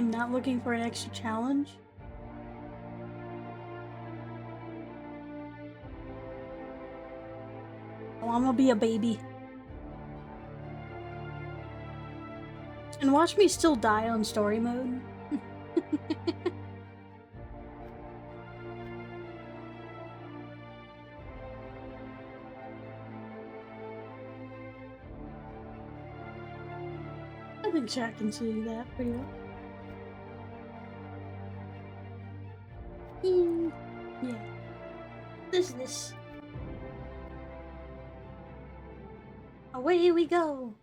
I'm not looking for an extra challenge. Oh, I'm gonna be a baby. And watch me still die on story mode. I think Shaq can see that pretty well. Yeah. This. Away we go.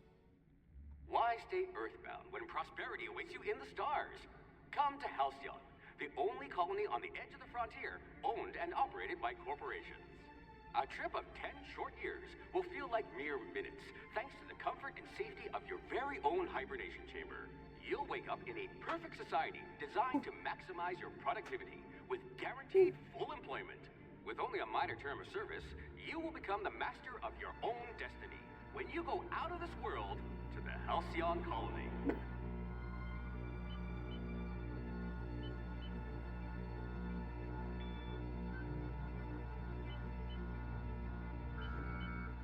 Why stay earthbound when prosperity awaits you in the stars? Come to Halcyon, the only colony on the edge of the frontier, owned and operated by corporations. A trip of 10 short years will feel like mere minutes, thanks to the comfort and safety of your very own hibernation chamber. You'll wake up in a perfect society designed to maximize your productivity with guaranteed full employment. With only a minor term of service, you will become the master of your own destiny when you go out of this world to the Halcyon colony.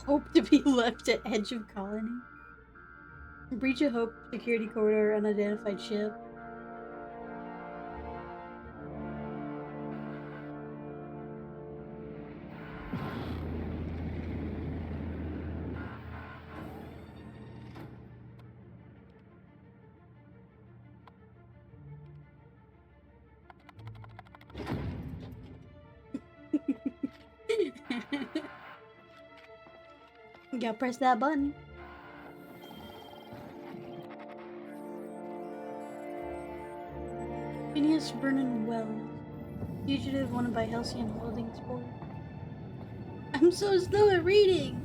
Hope to be left at edge of colony. Breach of Hope, security corridor, unidentified ship. You gotta press that button. Phineas Vernon Wells. Fugitive wanted by Halcyon Holdings Board. I'm so slow at reading!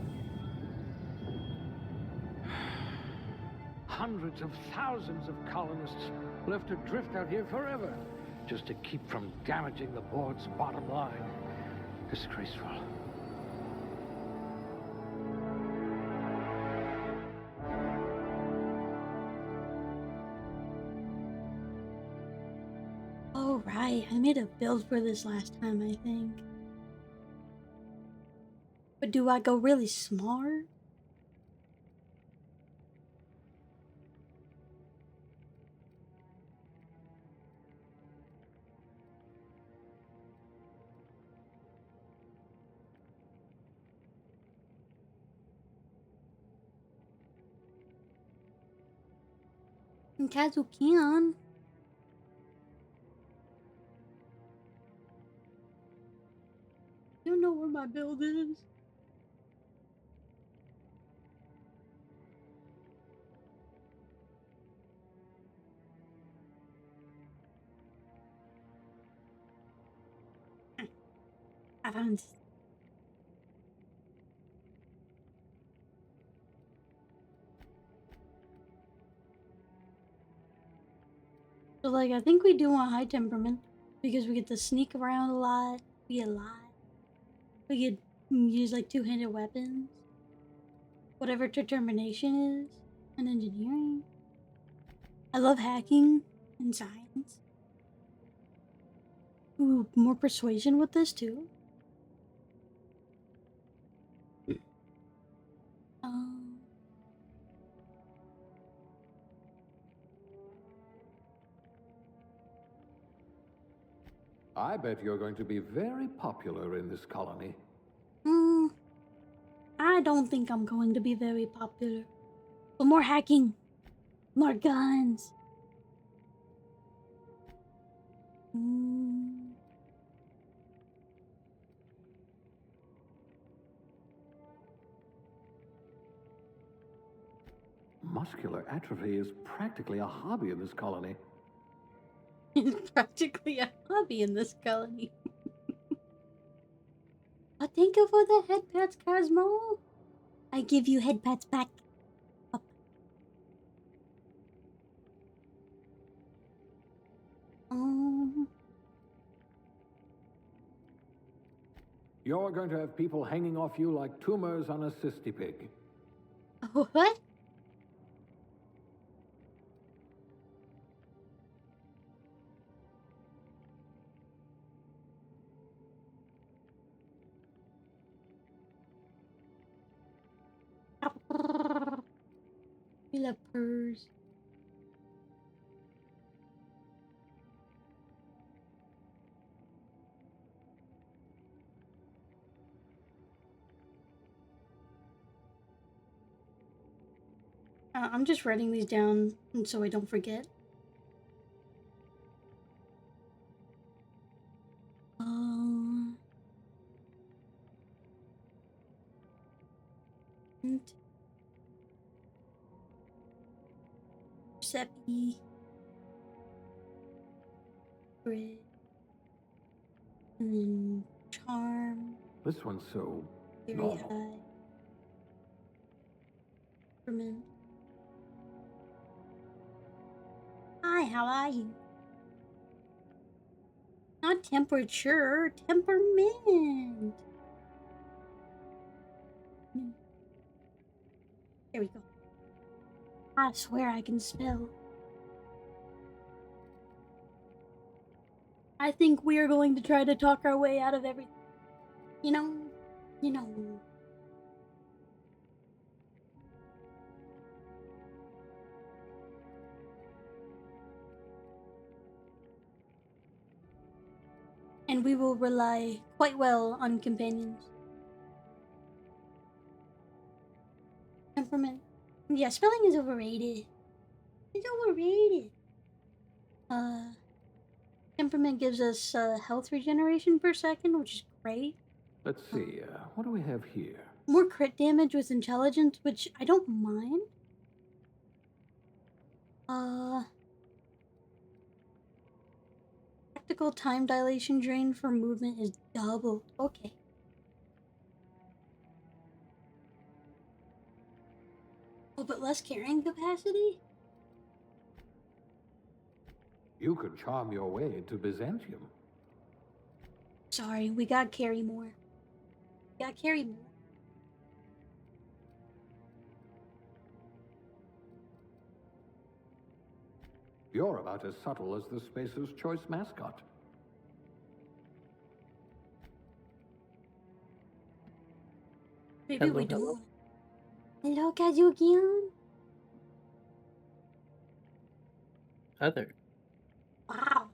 Hundreds of thousands of colonists left adrift out here forever, just to keep from damaging the board's bottom line. Disgraceful. Oh right, I made a build for this last time, I think. But do I go really smart? Kazukian. You don't know where my build is. I found it. So like I think we do want high temperament because we get to sneak around a lot, we get a lot. We get use like two-handed weapons. Whatever determination is, and engineering. I love hacking and science. Ooh, more persuasion with this too. Um, I bet you're going to be very popular in this colony. I don't think I'm going to be very popular. But more hacking, more guns. Muscular atrophy is practically a hobby in this colony. It's practically a hobby in this colony. Thank you for the head pats, Cosmo. I give you head pats back. Up. You're going to have people hanging off you like tumors on a cysty pig. What? We love purrs. I'm just writing these down so I don't forget. Giuseppe. Grid. And then charm. This one's so Very normal. high. Temperament. Hi, how are you? Not temperature, temperament. There we go. I swear I can spell. I think we are going to try to talk our way out of everything. You know. And we will rely quite well on companions. Temperament. Yeah, spelling is overrated. It's overrated. Temperament gives us health regeneration per second, which is great. Let's see, what do we have here? More crit damage with intelligence, which I don't mind. Practical time dilation drain for movement is doubled. Okay. Oh, but less carrying capacity? You could charm your way into Byzantium. Sorry, we gotta carry more. You're about as subtle as the Spacer's Choice mascot. Maybe Hello, we don't. hello. Hello, Kazukian. Hi there. Wow.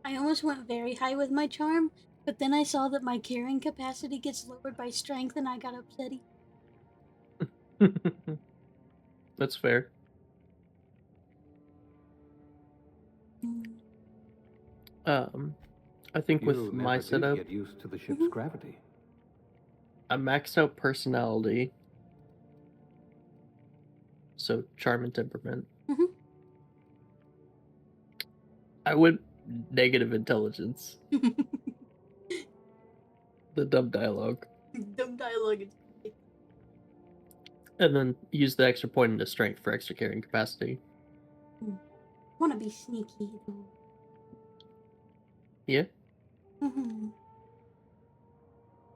I almost went very high with my charm, but then I saw that my carrying capacity gets lowered by strength and I got upsetty. That's fair. I think with You my never did setup, get used to the ship's gravity. I maxed out personality. So charm and temperament. Mhm. I went negative intelligence. The dumb dialogue. Dumb dialogue is great. And then use the extra point into strength for extra carrying capacity. Wanna be sneaky though. Yeah. Mm-hmm.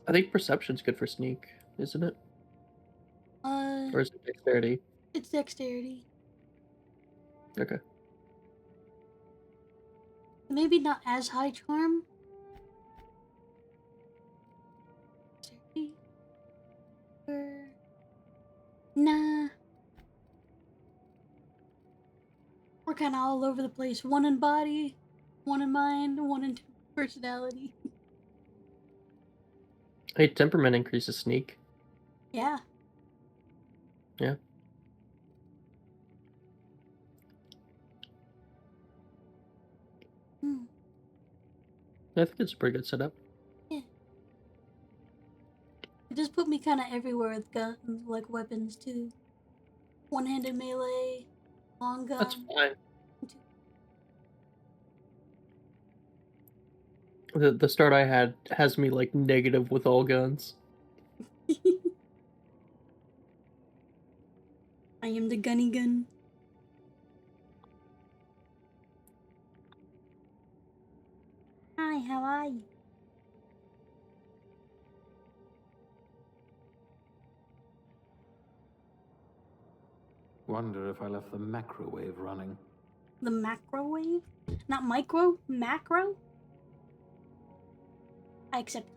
I think perception's good for sneak, isn't it? Or is it dexterity? It's dexterity. Okay. Maybe not as high charm. Dexterity? Nah. We're kind of all over the place. One in body, one in mind, one in personality. Hey, temperament increases sneak. Yeah. Yeah. I think it's a pretty good setup. Yeah. It just put me kind of everywhere with guns, like weapons too. One-handed melee, long gun. That's fine. The start I had has me like negative with all guns. I am the gunny gun. Hi, how are you? Wonder if I left the macrowave running. The macrowave? Not micro? Macro? I accept.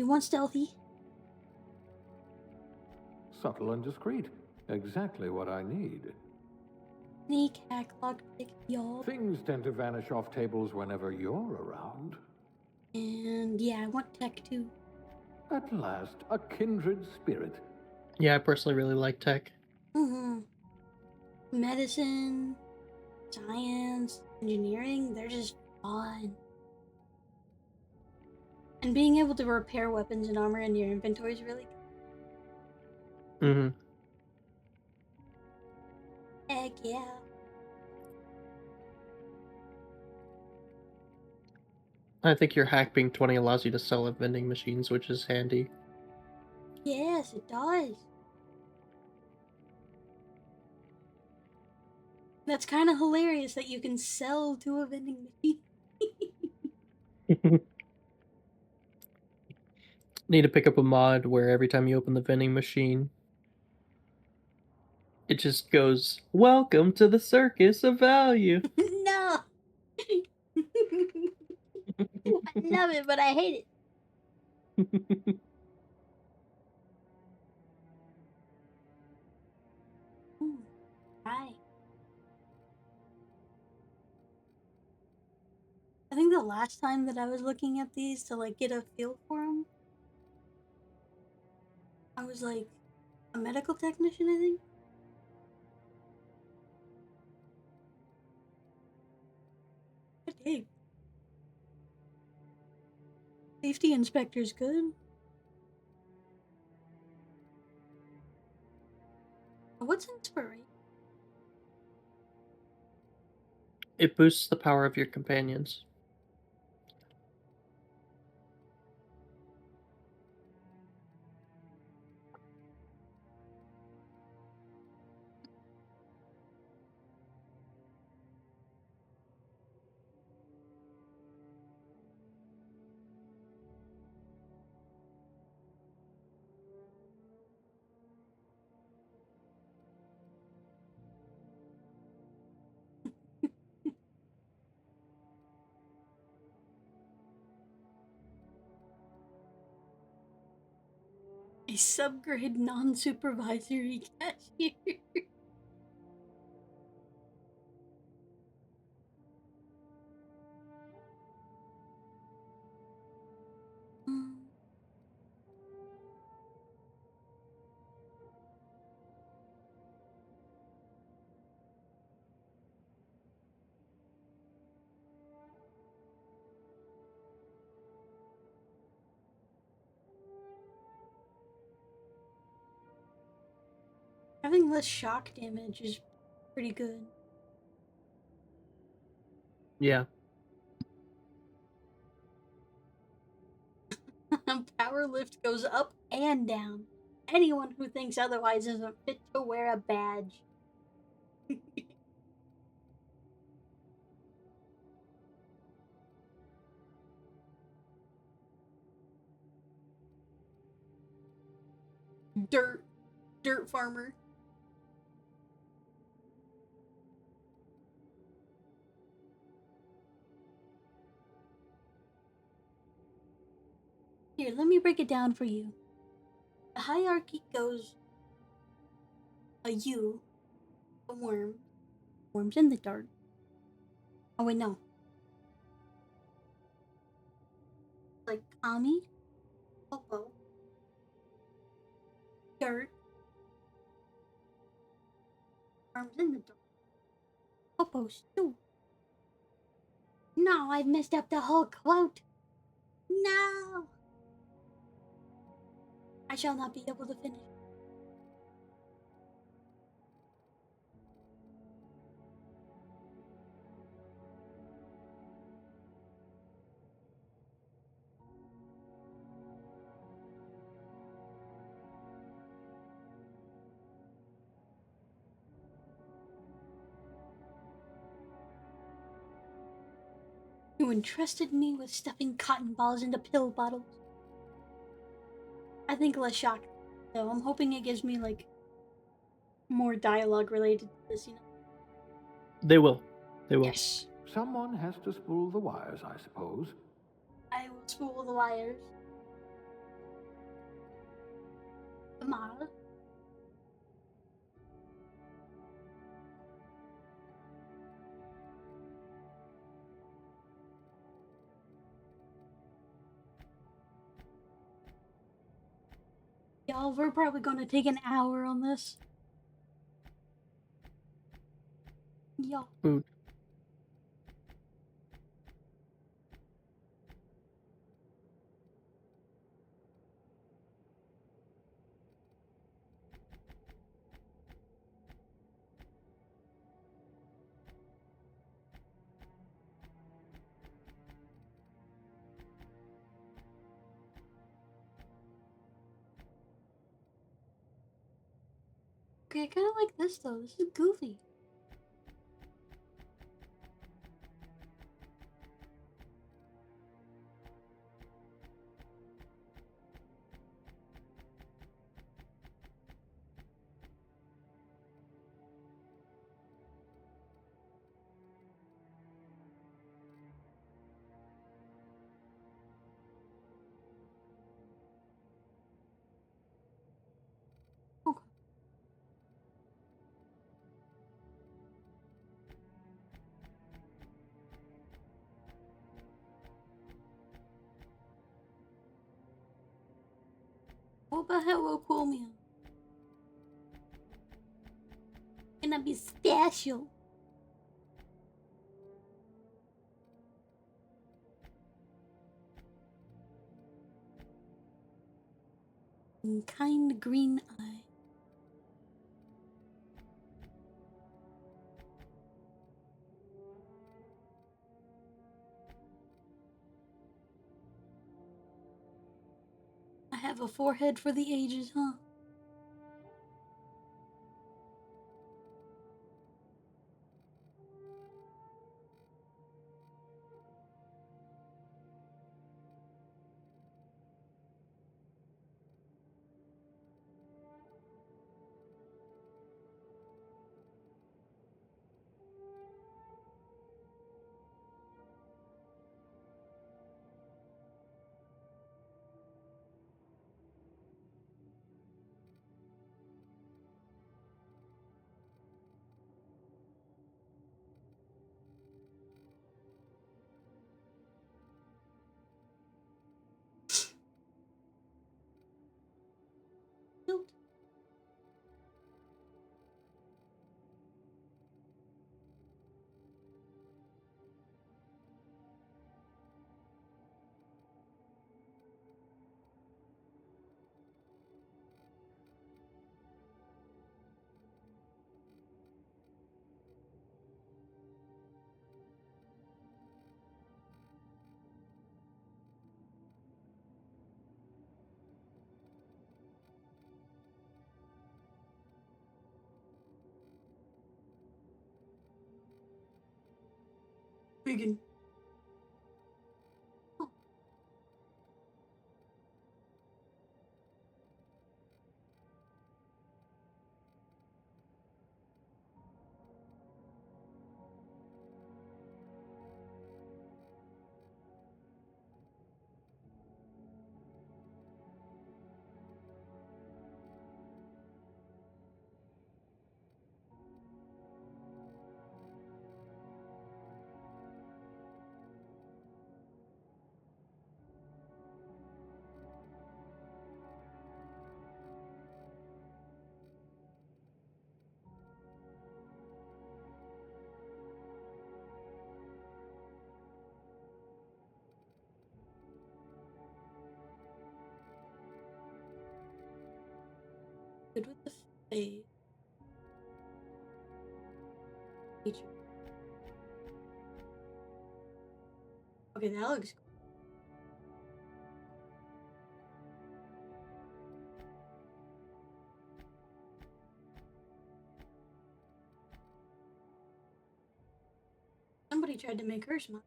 You want stealthy? Subtle and discreet. Exactly what I need. Sneak, hack, lockpick, y'all. Things tend to vanish off tables whenever you're around. And yeah, I want tech too. At last, a kindred spirit. Yeah, I personally really like tech. Medicine, science, engineering, they're just fun. And being able to repair weapons and armor in your inventory is really good. Heck yeah. I think your hack being 20 allows you to sell at vending machines, which is handy. Yes, it does. That's kind of hilarious that you can sell to a vending machine. Need to pick up a mod where every time you open the vending machine, it just goes, "Welcome to the circus of value." No! I love it, but I hate it. Hi. I think the last time that I was looking at these to like get a feel for them, I was like a medical technician, I think. I dig. Safety inspector's good. What's inspiration? It boosts the power of your companions. A subgrade non-supervisory cashier. Having less shock damage is pretty good. Yeah. Power lift goes up and down. Anyone who thinks otherwise isn't fit to wear a badge. Dirt farmer. Here, let me break it down for you. The hierarchy goes a U, a worm, worms in the dark. Oh wait, no. Like Kami, Popo, dirt, worms in the dark. Popo stew. No, I've messed up the whole quote. No! I shall not be able to finish. You entrusted me with stuffing cotton balls into pill bottles. I think less shock, though. I'm hoping it gives me, like, more dialogue related to this, you know? They will. They will. Yes. Someone has to spool the wires, I suppose. I will spool the wires. The model. Y'all, we're probably gonna take an hour on this. Y'all. Food. Okay, I kind of like this though. This is goofy. Okay. What about hello, cool meal? Gonna be special. Kind green eye. I have a forehead for the ages, huh? Cute. Vegan. Oh. Good with the face. Okay, that looks cool. Somebody tried to make her smile.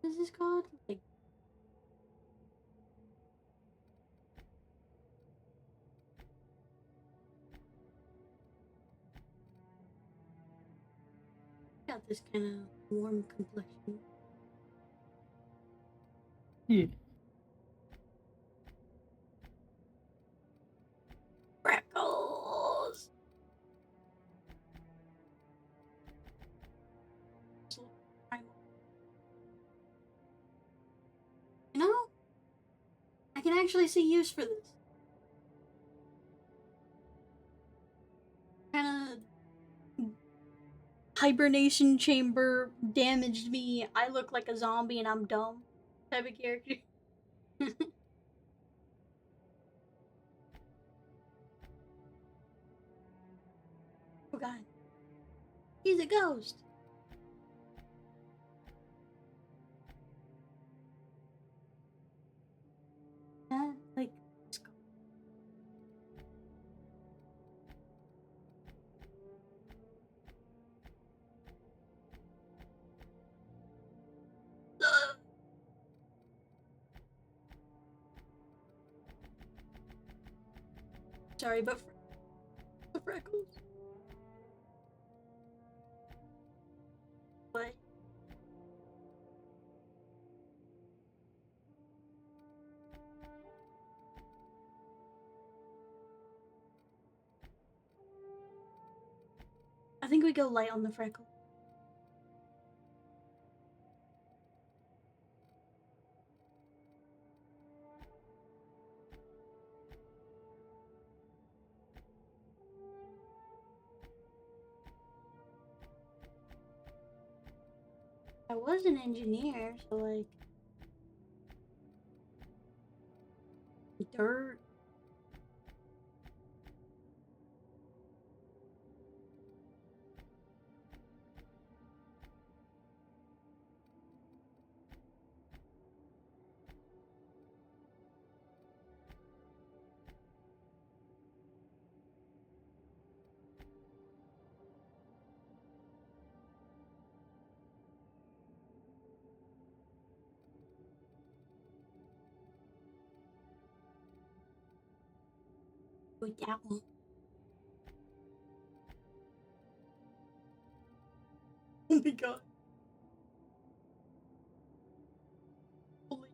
What is this called? Like, this kind of warm complexion. Yeah. Freckles! You know, I can actually see use for this. Kind of hibernation chamber damaged me. I look like a zombie and I'm dumb type of character. Oh god. He's a ghost. Like, sorry, but the freckles. What? I think we go light on the freckle. I was an engineer, so like dirt. With that one. Oh my god. Holy.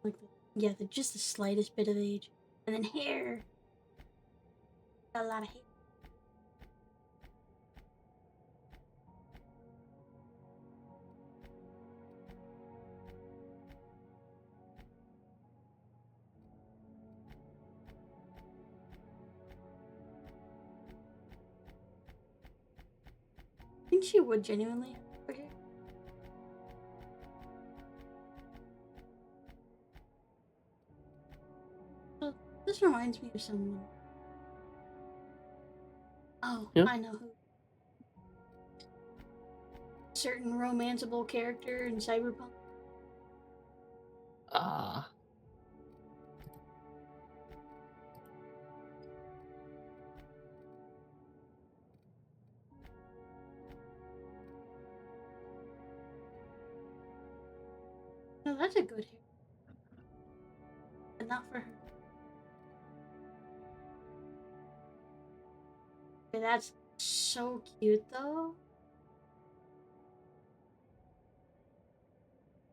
Like yeah, just the slightest bit of age. And then hair. Got a lot of hair. I think she would genuinely have hair. So, this reminds me of someone. Oh, Yeah. I know who. Certain romanceable character in Cyberpunk. Ah. No, that's a good hair. But not for her. Okay, that's so cute though.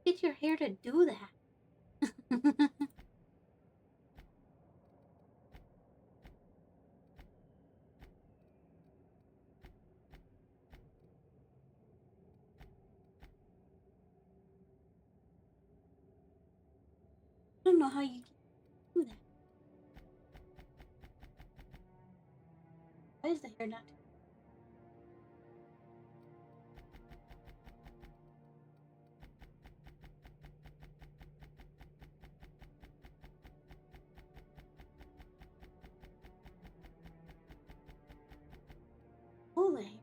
Get your hair to do that. I don't know how you can do that. Why is the hair not? Holy.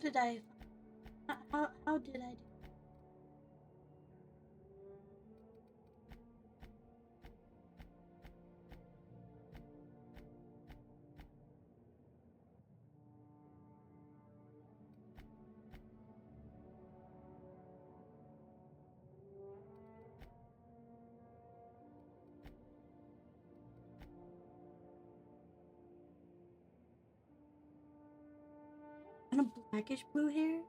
did I? How did I do? Kind of blackish blue hair.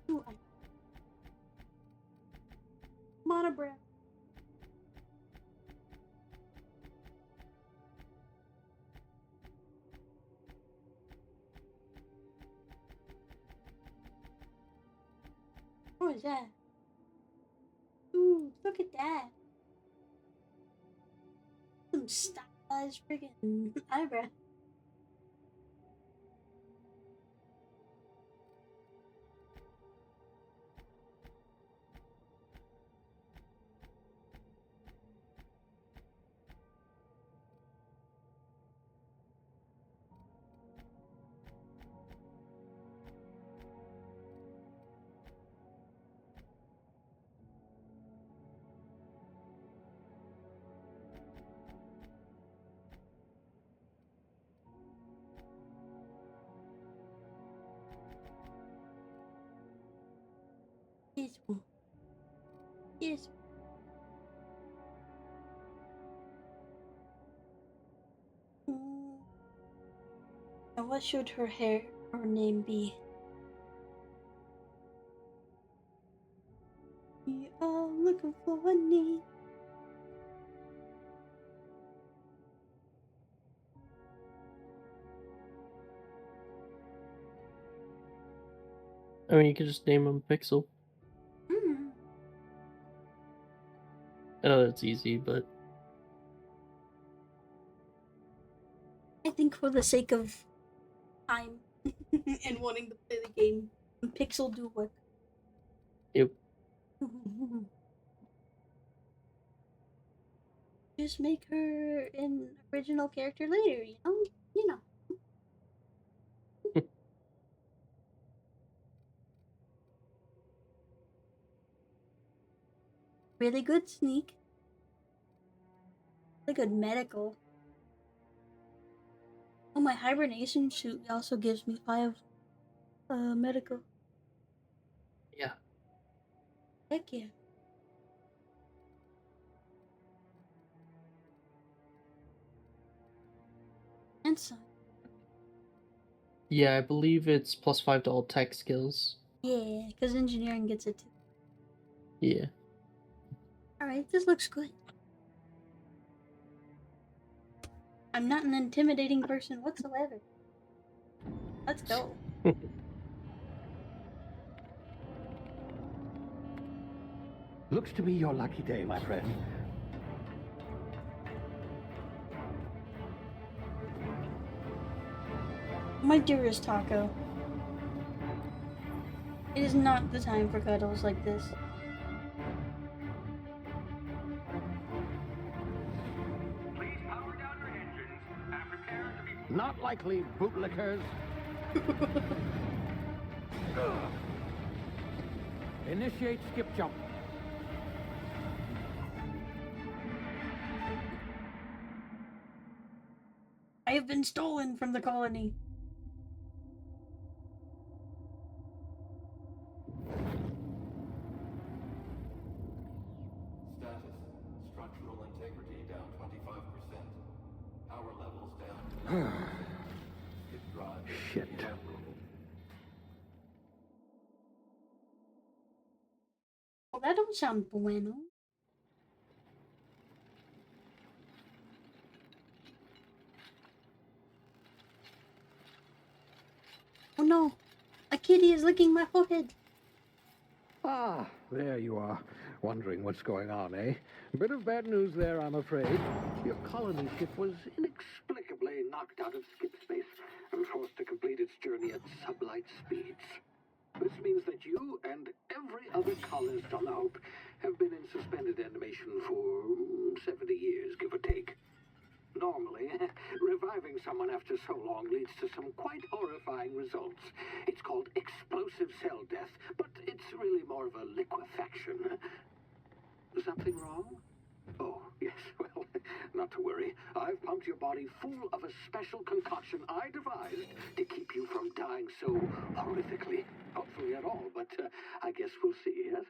Ooh, monobrow. What is that? Ooh, look at that. Some stylized freaking eyebrow. This one. This one. And what should her name be? We are looking for a name. I mean, you could just name him Pixel. Hmm. I know that's easy, but I think for the sake of time and wanting to play the game, Pixel do work. Yep. Just make her an original character later, you know? You know. Really good sneak. Really good medical. Oh, my hibernation suit also gives me 5 medical. Yeah. Heck yeah. And some. Yeah, I believe it's +5 to all tech skills. Yeah, because engineering gets it too. Yeah. Alright, this looks good. I'm not an intimidating person whatsoever. Let's go. Looks to be your lucky day, my friend. My dearest Taco. It is not the time for cuddles like this. Please power down your engines and prepare to be... Not likely, bootlickers. Initiate skip jump. I have been stolen from the colony. Status: structural integrity down 25%. Power level don't sound bueno. Oh no, a kitty is licking my forehead. Ah, there you are. Wondering what's going on, eh? Bit of bad news there, I'm afraid. Your colony ship was inexplicably knocked out of skip space and forced to complete its journey at sublight speeds. This means that you and every other colonist on the Hope have been in suspended animation for 70 years, give or take. Normally, reviving someone after so long leads to some quite horrifying results. It's called explosive cell death, but it's really more of a liquefaction. Something wrong? Oh, yes, well, not to worry. I've pumped your body full of a special concoction I devised to keep you from dying so horrifically. Hopefully at all, but I guess we'll see, yes?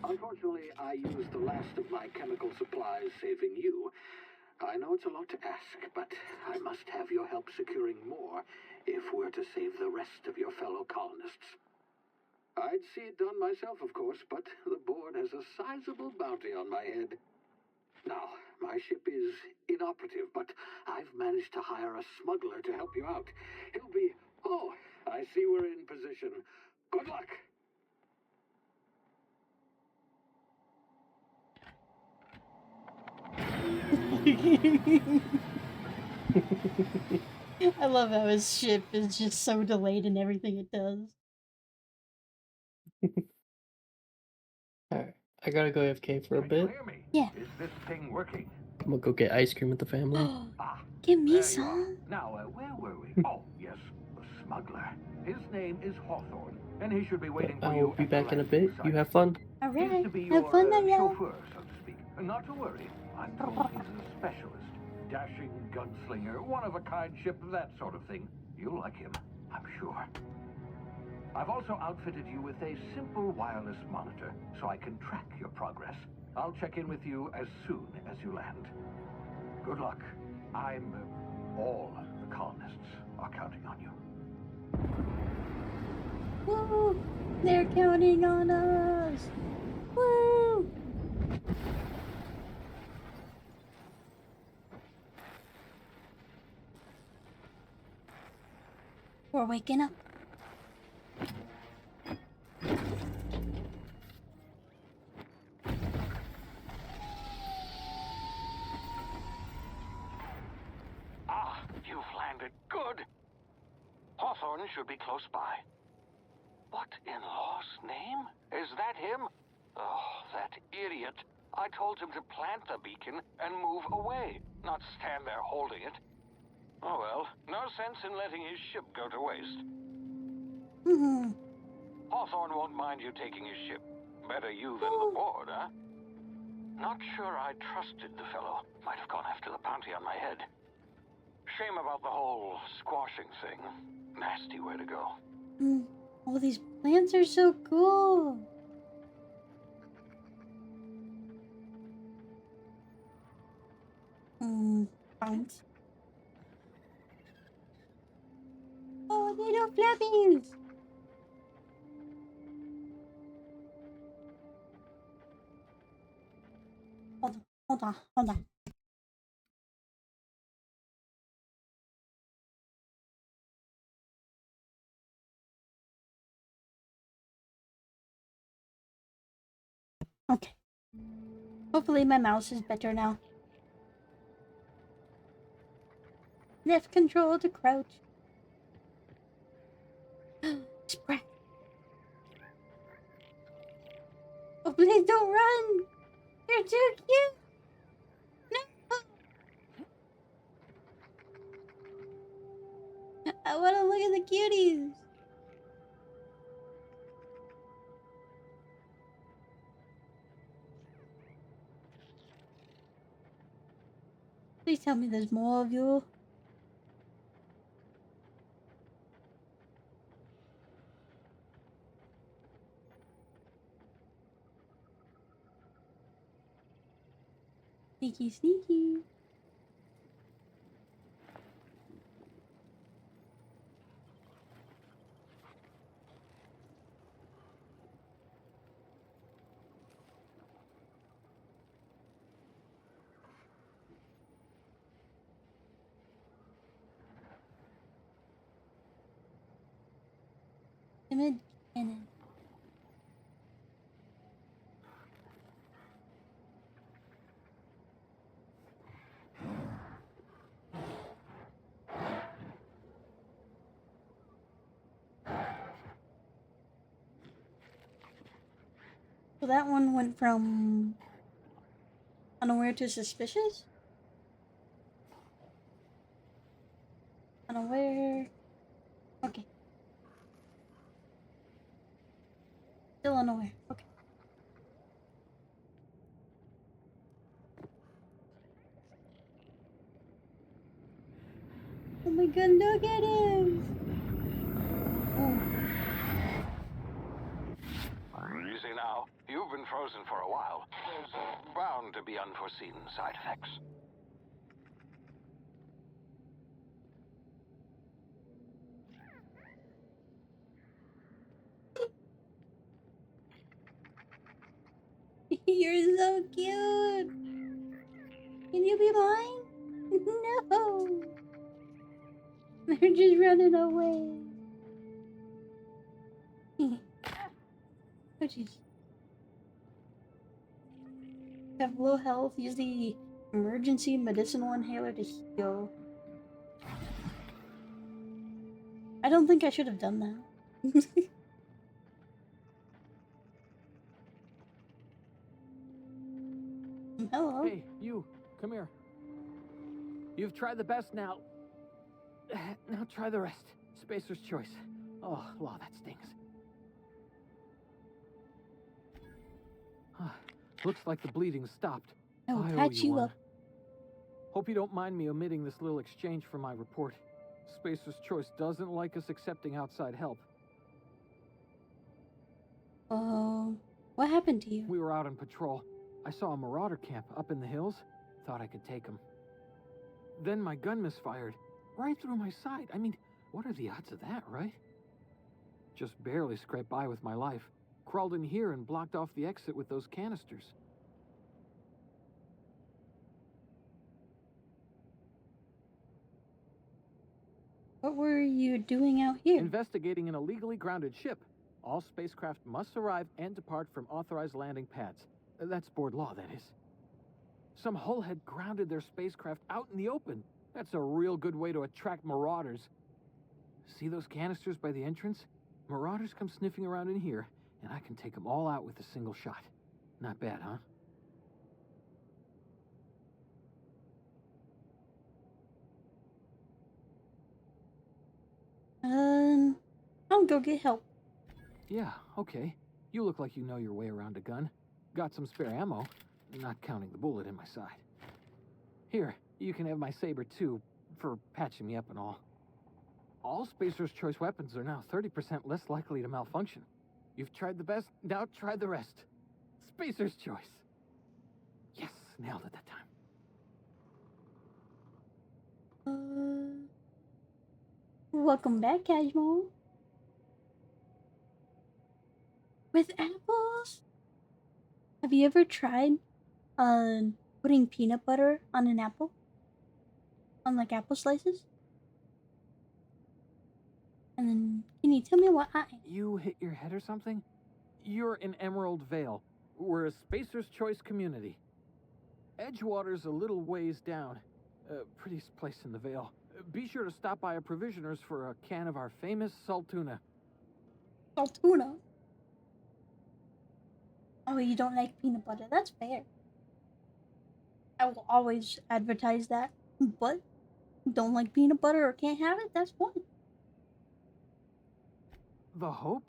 Unfortunately, I used the last of my chemical supplies saving you. I know it's a lot to ask, but I must have your help securing more if we're to save the rest of your fellow colonists. I'd see it done myself, of course, but the board has a sizable bounty on my head. Now, my ship is inoperative, but I've managed to hire a smuggler to help you out. He'll be... Oh, I see we're in position. Good luck! I love how his ship is just so delayed in everything it does. Alright, I gotta go AFK for a bit. Yeah. Is this thing working? I'm gonna go get ice cream with the family. Give me There you are. some. Now, where were we? Oh, yes, the smuggler. His name is Hawthorne, and he should be waiting for I you. will be at the back in a landing bit. site. You have fun. He's Alright, to be have your fun then, y'all. chauffeur, so to speak. Not to worry. I'm told he's a specialist. Dashing gunslinger, one-of-a-kind ship, that sort of thing. You'll like him, I'm sure. I've also outfitted you with a simple wireless monitor, so I can track your progress. I'll check in with you as soon as you land. Good luck. All the colonists are counting on you. Woo! They're counting on us! Woo! We're waking up. Ah, you've landed. Good. Hawthorne should be close by. What in law's name? Is that him? Oh, that idiot. I told him to plant the beacon and move away, not stand there holding it. Oh well, no sense in letting his ship go to waste. Hawthorne won't mind you taking his ship. Better you than the board, huh? Not sure I trusted the fellow. Might have gone after the bounty on my head. Shame about the whole squashing thing. Nasty way to go. All these plants are so cool. Plants. Oh, little flappies. Hold on. Okay. Hopefully my mouse is better now. Left control to crouch. Spread. Oh, please don't run. You're too cute. No. I want to look at the cuties. Please tell me there's more of you. Sneaky, sneaky. Timid cannon. So that one went from unaware to suspicious? Unaware. Okay. Still unaware. Okay. Oh my god, look at him! Oh. Easy now. You've been frozen for a while. There's bound to be unforeseen side effects. You're so cute! Can you be mine? No! They're just running away. Oh jeez. Have low health, use the emergency medicinal inhaler to heal. I don't think I should have done that. Hello. Hey, you, come here. You've tried the best now. Now try the rest. Spacer's choice. Oh, wow, that stings. Looks like the bleeding stopped. I will I owe patch you one. up. Hope you don't mind me omitting this little exchange from my report. Spacer's choice doesn't like us accepting outside help. What happened to you? We were out on patrol. I saw a marauder camp up in the hills. Thought I could take him. Then my gun misfired. Right through my side. I mean, what are the odds of that, right? Just barely scraped by with my life. Crawled in here and blocked off the exit with those canisters. What were you doing out here? Investigating an illegally grounded ship. All spacecraft must arrive and depart from authorized landing pads. That's board law, that is. Some hull had grounded their spacecraft out in the open. That's a real good way to attract marauders. See those canisters by the entrance? Marauders come sniffing around in here, and I can take them all out with a single shot. Not bad, huh? I'll go get help. Yeah, okay. You look like you know your way around a gun. Got some spare ammo, not counting the bullet in my side. Here, you can have my saber too, for patching me up and all. All Spacer's Choice weapons are now 30% less likely to malfunction. You've tried the best, now try the rest. Spacer's Choice. Yes, nailed it that time. Welcome back, Cashmo. With apples? Have you ever tried, putting peanut butter on an apple? On, like, apple slices? And then, can you tell me what You hit your head or something? You're in Emerald Vale. We're a Spacer's Choice community. Edgewater's a little ways down. Prettiest place in the Vale. Be sure to stop by a provisioner's for a can of our famous salt tuna. Salt tuna? Oh, you don't like peanut butter. That's fair. I will always advertise that. But, don't like peanut butter or can't have it? That's fine. The Hope?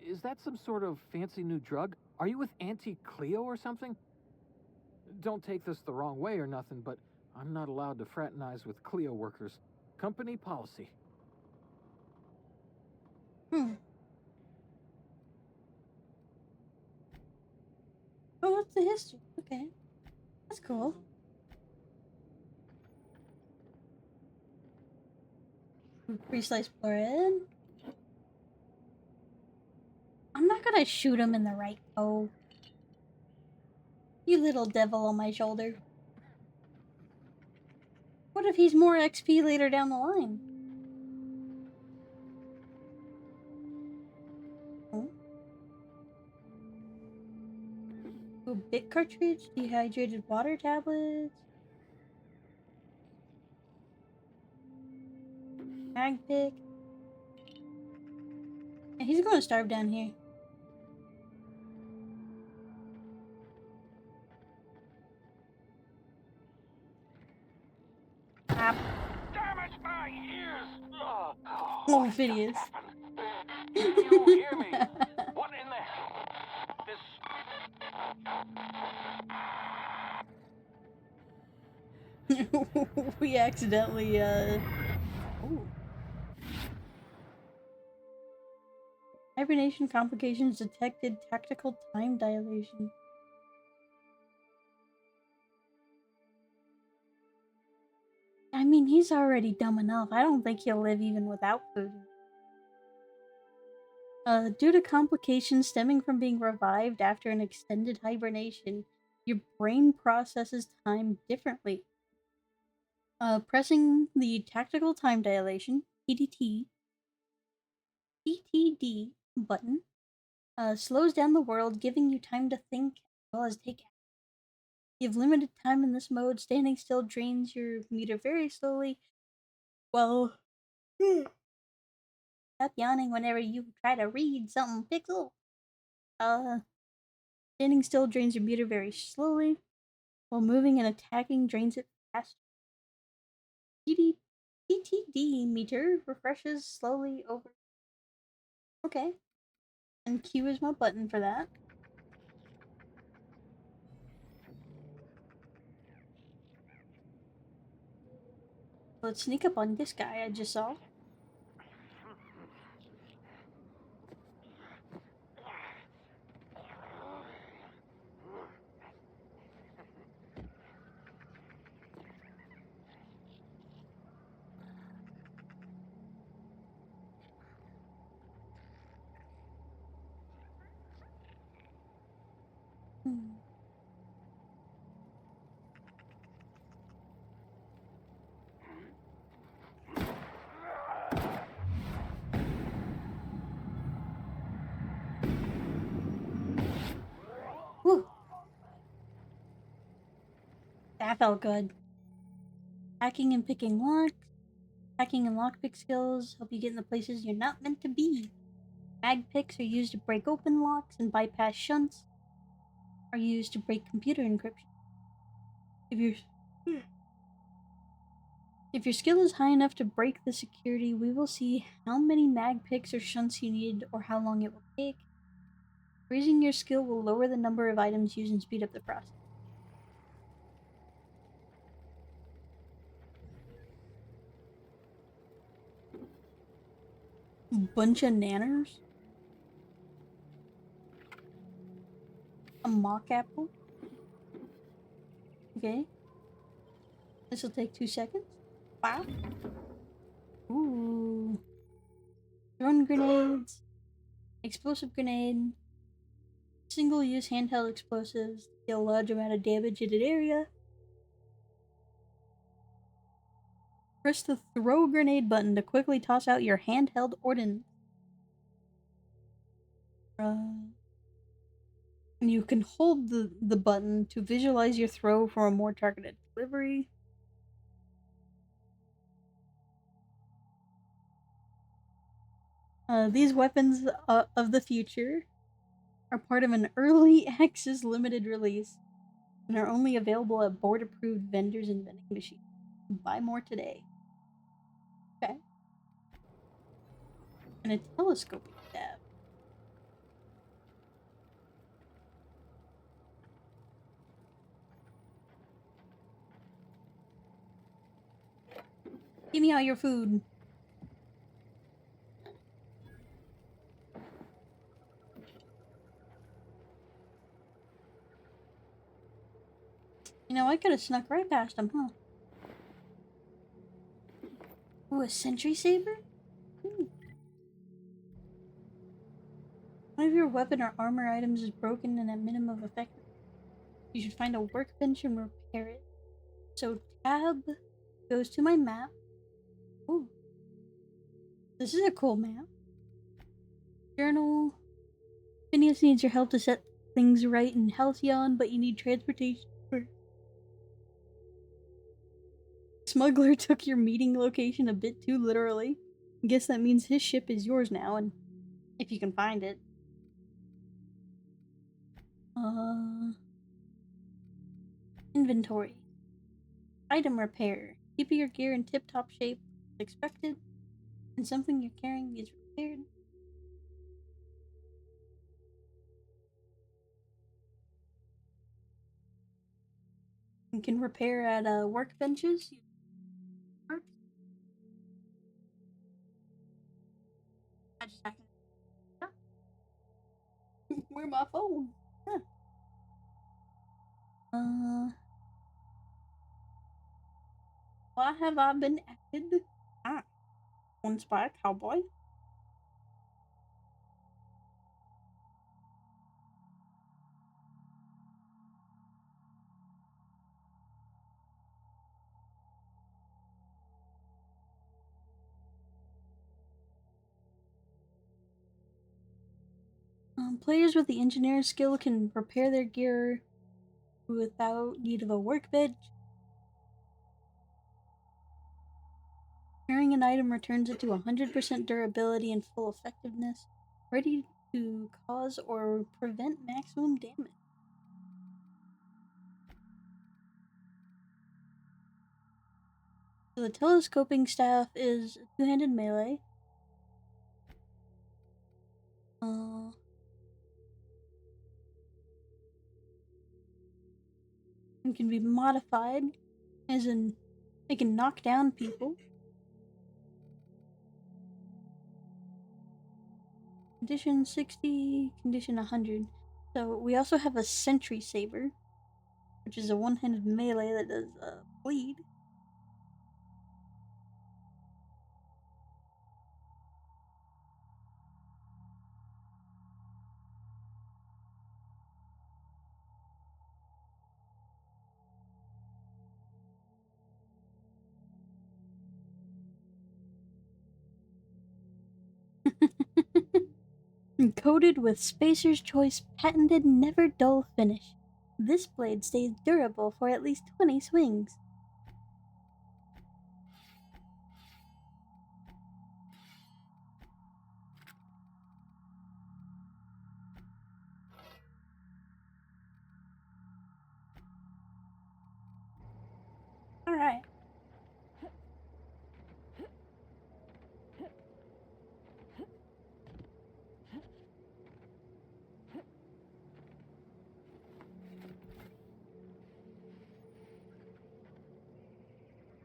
Is that some sort of fancy new drug? Are you with Auntie Cleo or something? Don't take this the wrong way or nothing, but I'm not allowed to fraternize with Cleo workers. Company policy. Oh, what's the history? Okay. That's cool. Pre-sliced bread. I'm not gonna shoot him in the right toe. You little devil on my shoulder. What if he's more XP later down the line? Oh. A bit cartridge, dehydrated water tablets, mag pick. Yeah, he's going to starve down here. Ah. Damage my ears! Oh, Phineas. Can you hear me? What in the... This... We accidentally, Ooh. Hibernation complications detected. Tactical time dilation. I mean, he's already dumb enough. I don't think he'll live even without food. Due to complications stemming from being revived after an extended hibernation, your brain processes time differently. Pressing the tactical time dilation (TTD) button slows down the world, giving you time to think as well as take action. You have limited time in this mode. Standing still drains your meter very slowly. Well, stop yawning whenever you try to read something, Pixel. Standing still drains your meter very slowly, while moving and attacking drains it faster. TTD meter refreshes slowly over. Okay. And Q is my button for that. Let's sneak up on this guy I just saw. Whew. That felt good. Hacking and picking locks. Hacking and lockpick skills help you get into places you're not meant to be. Mag picks are used to break open locks, and bypass shunts are used to break computer encryption. If your skill is high enough to break the security, we will see how many mag picks or shunts you need or how long it will take. Raising your skill will lower the number of items used and speed up the process. Bunch of nanners. A mock apple. Okay. This will take 2 seconds. Wow. Ooh. Thrown grenades. Explosive grenade. Single-use handheld explosives deal a large amount of damage in an area. Press the throw grenade button to quickly toss out your handheld ordnance. And you can hold the button to visualize your throw for a more targeted delivery. These weapons of the future are part of an early access limited release and are only available at board-approved vendors and vending machines. Buy more today. Okay. And a telescoping tab. Give me all your food. You know, I could have snuck right past him, huh? Ooh, a sentry saber? Ooh. One of your weapon or armor items is broken and at minimum effective. You should find a workbench and repair it. So tab goes to my map. Ooh. This is a cool map. Journal. Phineas needs your help to set things right in Halcyon, but you need transportation for... Smuggler took your meeting location a bit too literally. Guess that means his ship is yours now, and if you can find it. Inventory. Item repair. Keep your gear in tip-top shape as expected, and something you're carrying is repaired. You can repair at workbenches. I just where my phone? Huh. Why have I been added? Ah, one spy cowboy. Players with the engineer skill can repair their gear without need of a workbench. Carrying an item returns it to 100% durability and full effectiveness, ready to cause or prevent maximum damage. So the telescoping staff is a two-handed melee. And can be modified, as in they can knock down people. Condition 60, condition 100. So we also have a sentry saber, which is a one-handed melee that does bleed. Coated with Spacer's Choice patented never dull finish. This blade stays durable for at least 20 swings. Alright.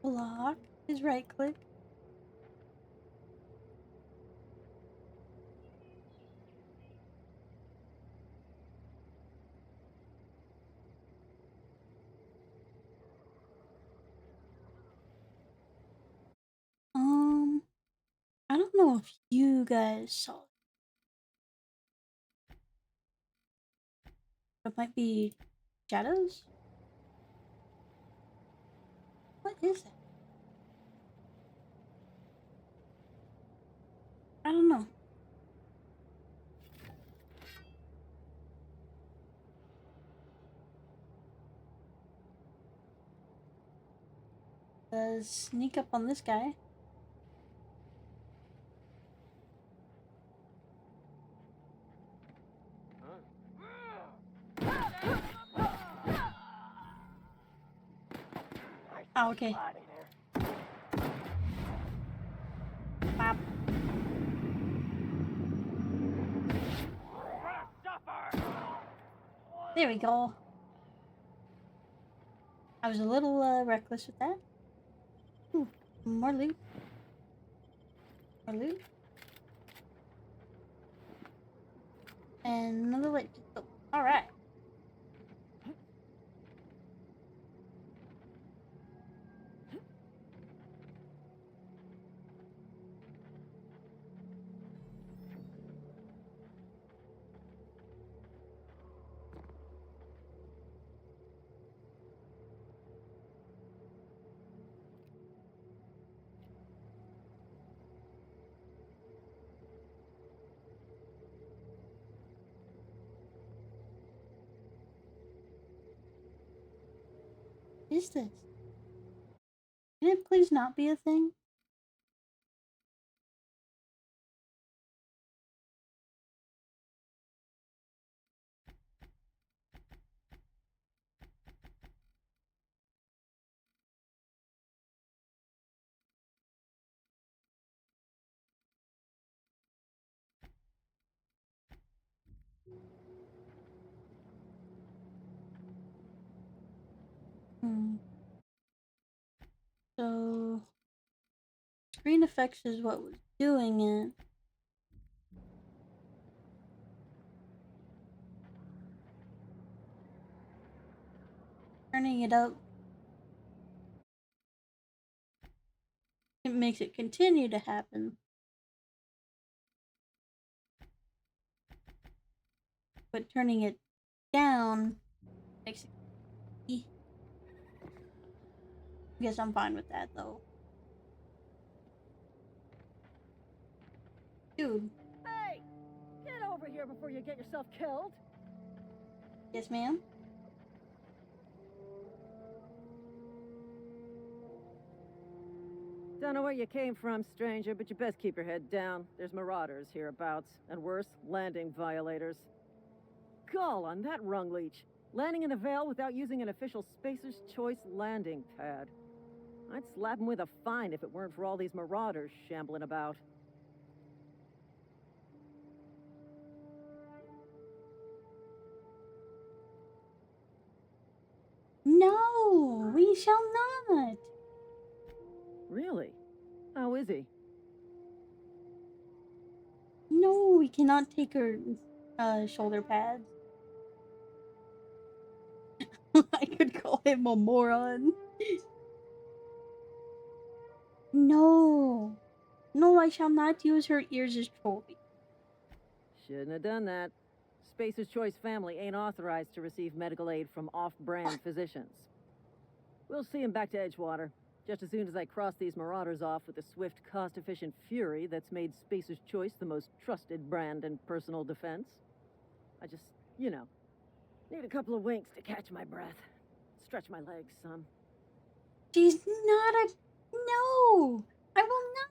Block is right click. I don't know if you guys saw it. It might be shadows? What is it? I don't know. Let's sneak up on this guy. Oh, okay. Bop. There we go. I was a little reckless with that. Ooh, more loot. More loot. And another light pistol. Alright. is this? Can it please not be a thing? So, screen effects is what was doing it. Turning it up, it makes it continue to happen. But turning it down makes it. I guess I'm fine with that though. Dude. Hey! Get over here before you get yourself killed! Yes, ma'am? Don't know where you came from, stranger, but you best keep your head down. There's marauders hereabouts, and worse, landing violators. Gall on that rung leech. Landing in the Vale without using an official Spacer's Choice landing pad. I'd slap him with a fine if it weren't for all these marauders shambling about. No, we shall not. Really? How is he? No, we cannot take her shoulder pads. I could call him a moron. No. No, I shall not use her ears as trophy. Shouldn't have done that. Spacer's Choice family ain't authorized to receive medical aid from off-brand physicians. We'll see him back to Edgewater, just as soon as I cross these marauders off with the swift, cost-efficient fury that's made Spacer's Choice the most trusted brand in personal defense. I just, you know, need a couple of winks to catch my breath. Stretch my legs some. She's not a... No! I will not...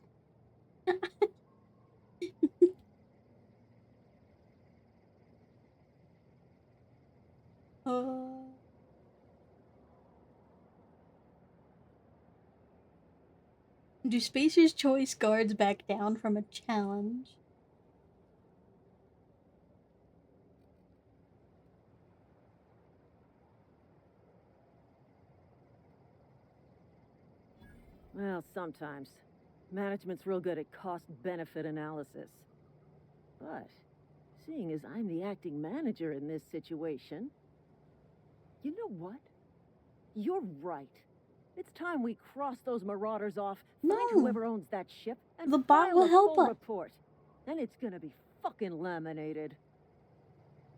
Do Spacer's Choice guards back down from a challenge? Well, sometimes. Management's real good at cost-benefit analysis. But, seeing as I'm the acting manager in this situation, you know what? You're right. It's time we cross those marauders off, find No. whoever owns that ship, and The bot file will a help full us. report. Then it's gonna be fucking laminated.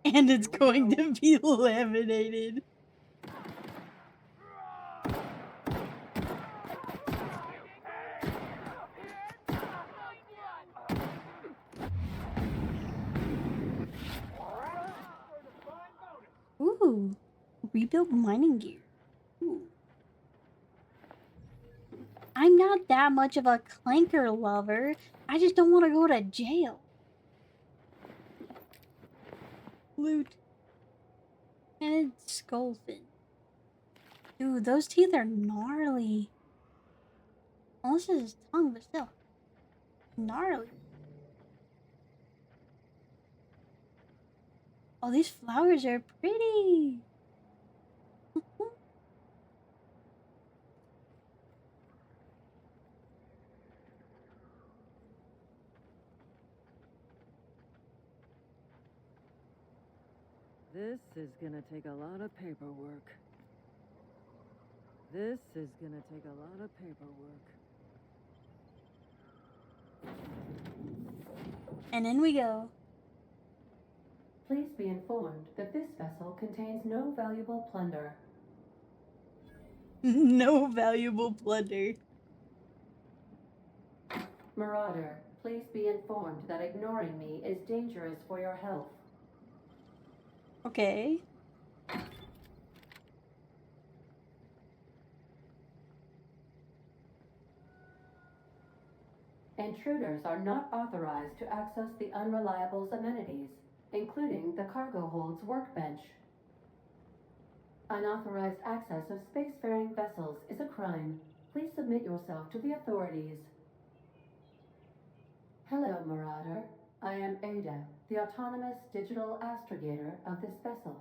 And it's going to be laminated. Ooh, rebuild mining gear. Ooh. I'm not that much of a clanker lover. I just don't want to go to jail. Loot. And it's skullfin. Dude, those teeth are gnarly. Unless it's his tongue, but still. Gnarly. Oh, these flowers are pretty. This is gonna take a lot of paperwork. This is gonna take a lot of paperwork. And in we go. Please be informed that this vessel contains no valuable plunder. No valuable plunder. Marauder, please be informed that ignoring me is dangerous for your health. Okay. Intruders are not authorized to access the Unreliable's amenities, including the cargo hold's workbench. Unauthorized access of spacefaring vessels is a crime. Please submit yourself to the authorities. Hello, Marauder. I am Ada, the autonomous digital astrogator of this vessel.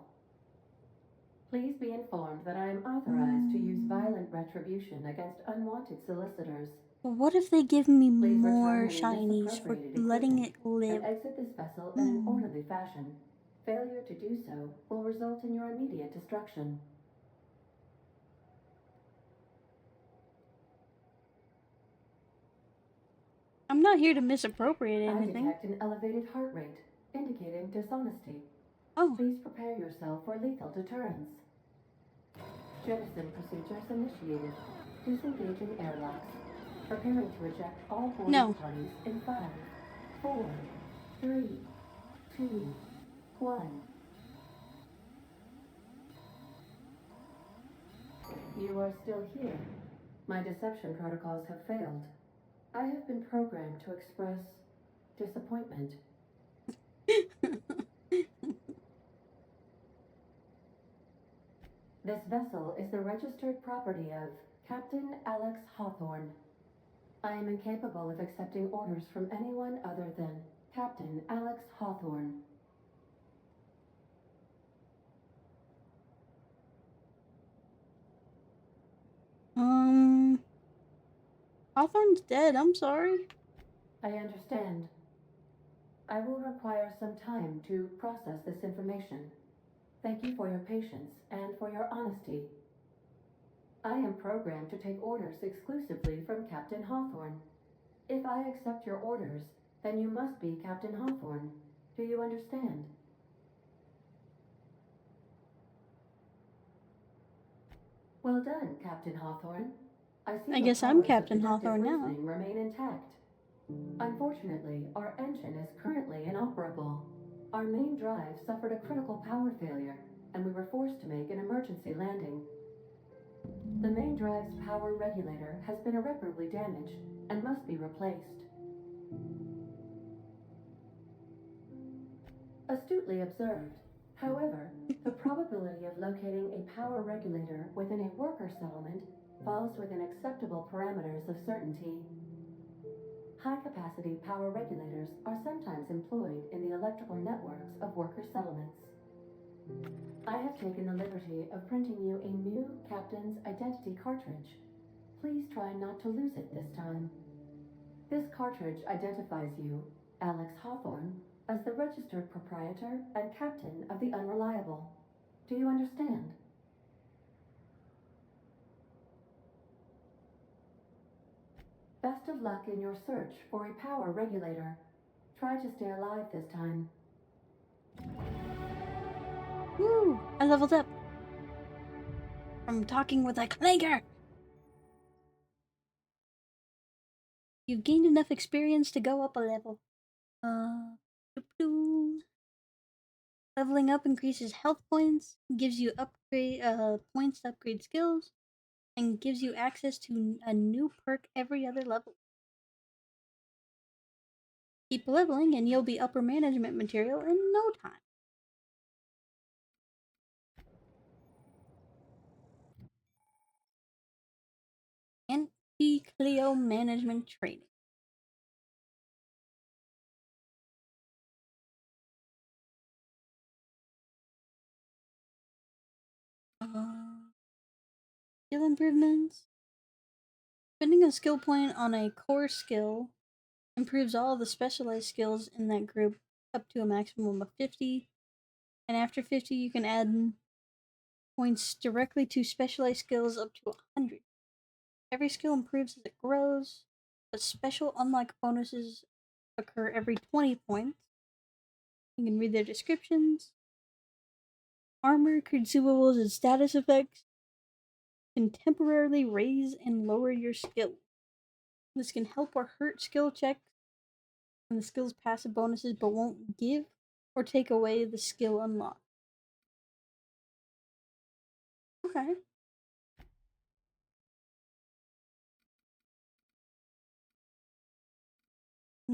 Please be informed that I am authorized to use violent retribution against unwanted solicitors. Well, what if they give me Please more return any shinies for misappropriated letting it equipment live? and exit this vessel in an orderly fashion. Failure to do so will result in your immediate destruction. I'm not here to misappropriate I anything. detect an elevated heart rate, indicating dishonesty. Oh. Please prepare yourself for lethal deterrence. Jettison procedures initiated. Disengaging airlocks. Preparing to eject all boarding parties in 5, 4, 3, 2, 1. You are still here. My deception protocols have failed. I have been programmed to express disappointment. This vessel is the registered property of Captain Alex Hawthorne. I am incapable of accepting orders from anyone other than Captain Alex Hawthorne. Hawthorne's dead, I'm sorry. I understand. I will require some time to process this information. Thank you for your patience and for your honesty. I am programmed to take orders exclusively from Captain Hawthorne. If I accept your orders, then you must be Captain Hawthorne. Do you understand? Well done, Captain Hawthorne. I guess I'm Captain Hawthorne now. Remain intact. Unfortunately, our engine is currently inoperable. Our main drive suffered a critical power failure, and we were forced to make an emergency landing. The main drive's power regulator has been irreparably damaged and must be replaced. Astutely observed. However, the probability of locating a power regulator within a worker settlement falls within acceptable parameters of certainty. High-capacity power regulators are sometimes employed in the electrical networks of worker settlements. I have taken the liberty of printing you a new Captain's Identity cartridge. Please try not to lose it this time. This cartridge identifies you, Alex Hawthorne, as the registered proprietor and captain of the Unreliable. Do you understand? Best of luck in your search for a power regulator. Try to stay alive this time. Woo! I leveled up. From talking with a clanker. You've gained enough experience to go up a level. Leveling up increases health points, gives you points to upgrade skills, and gives you access to a new perk every other level. Keep leveling and you'll be upper management material in no time. Anti-Cleo management training. Skill improvements. Spending a skill point on a core skill improves all the specialized skills in that group up to a maximum of 50. And after 50, you can add points directly to specialized skills up to 100. Every skill improves as it grows, but special unlock bonuses occur every 20 points. You can read their descriptions. Armor, consumables, and status effects can temporarily raise and lower your skill. This can help or hurt skill checks and the skill's passive bonuses, but won't give or take away the skill unlock. Okay. I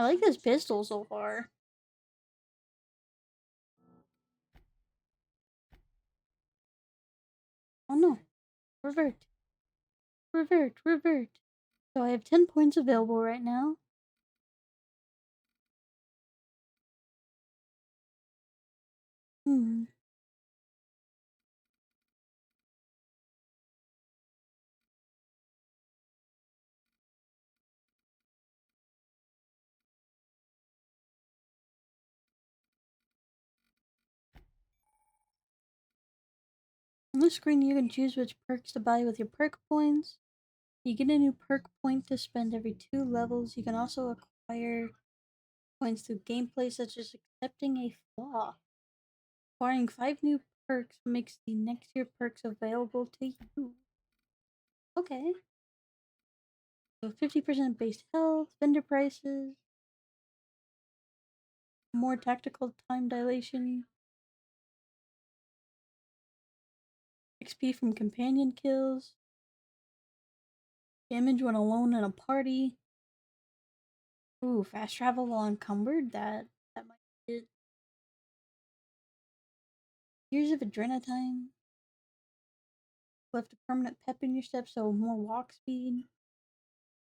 like this pistol so far. Oh no. Revert. Revert. Revert. So I have 10 points available right now. Hmm. On this screen, you can choose which perks to buy with your perk points. You get a new perk point to spend every 2 levels. You can also acquire points through gameplay, such as accepting a flaw. Acquiring 5 new perks makes the next year perks available to you. Okay. So 50% base health, vendor prices, more tactical time dilation, XP from companion kills, damage when alone in a party. Ooh, fast travel while encumbered. That might be it. Years of adrenatime. Left a permanent pep in your step, so more walk speed.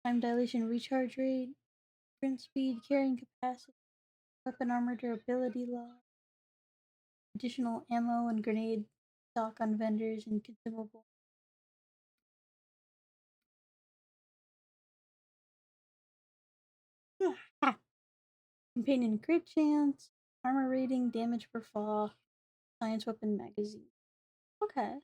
Time dilation, recharge rate, sprint speed, carrying capacity, weapon armor durability loss, additional ammo and grenade stock on vendors and consumable. Companion crit chance, armor rating, damage per fall, science weapon magazine. Okay.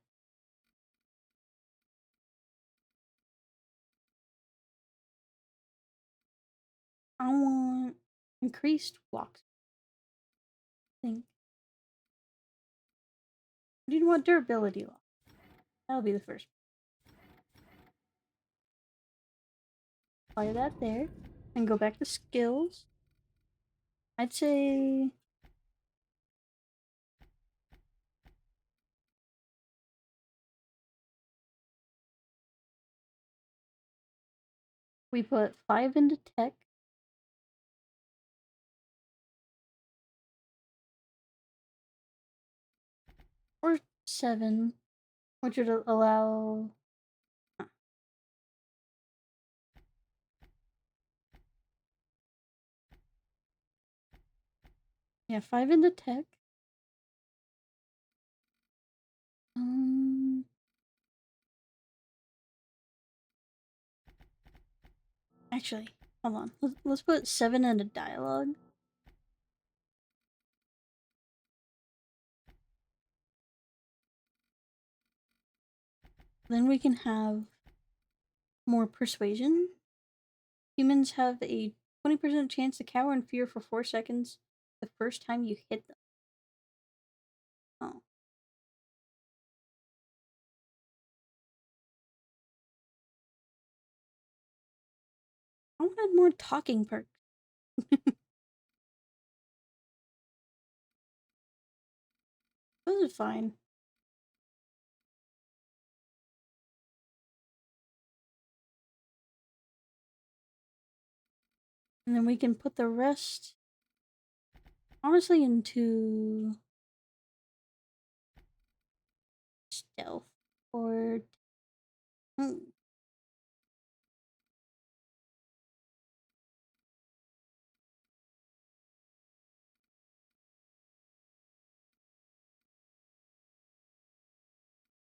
I want increased walk speed. I think. Do you want durability loss? That'll be the first. Apply that there. And go back to skills. I'd say we put 5 into tech. Or 7, which would allow. Yeah, 5 into tech. Actually, hold on. Let's put 7 into dialogue. Then we can have more persuasion. Humans have a 20% chance to cower in fear for 4 seconds the first time you hit them. Oh. I wanted more talking perks. Those are fine. And then we can put the rest, honestly, into stealth or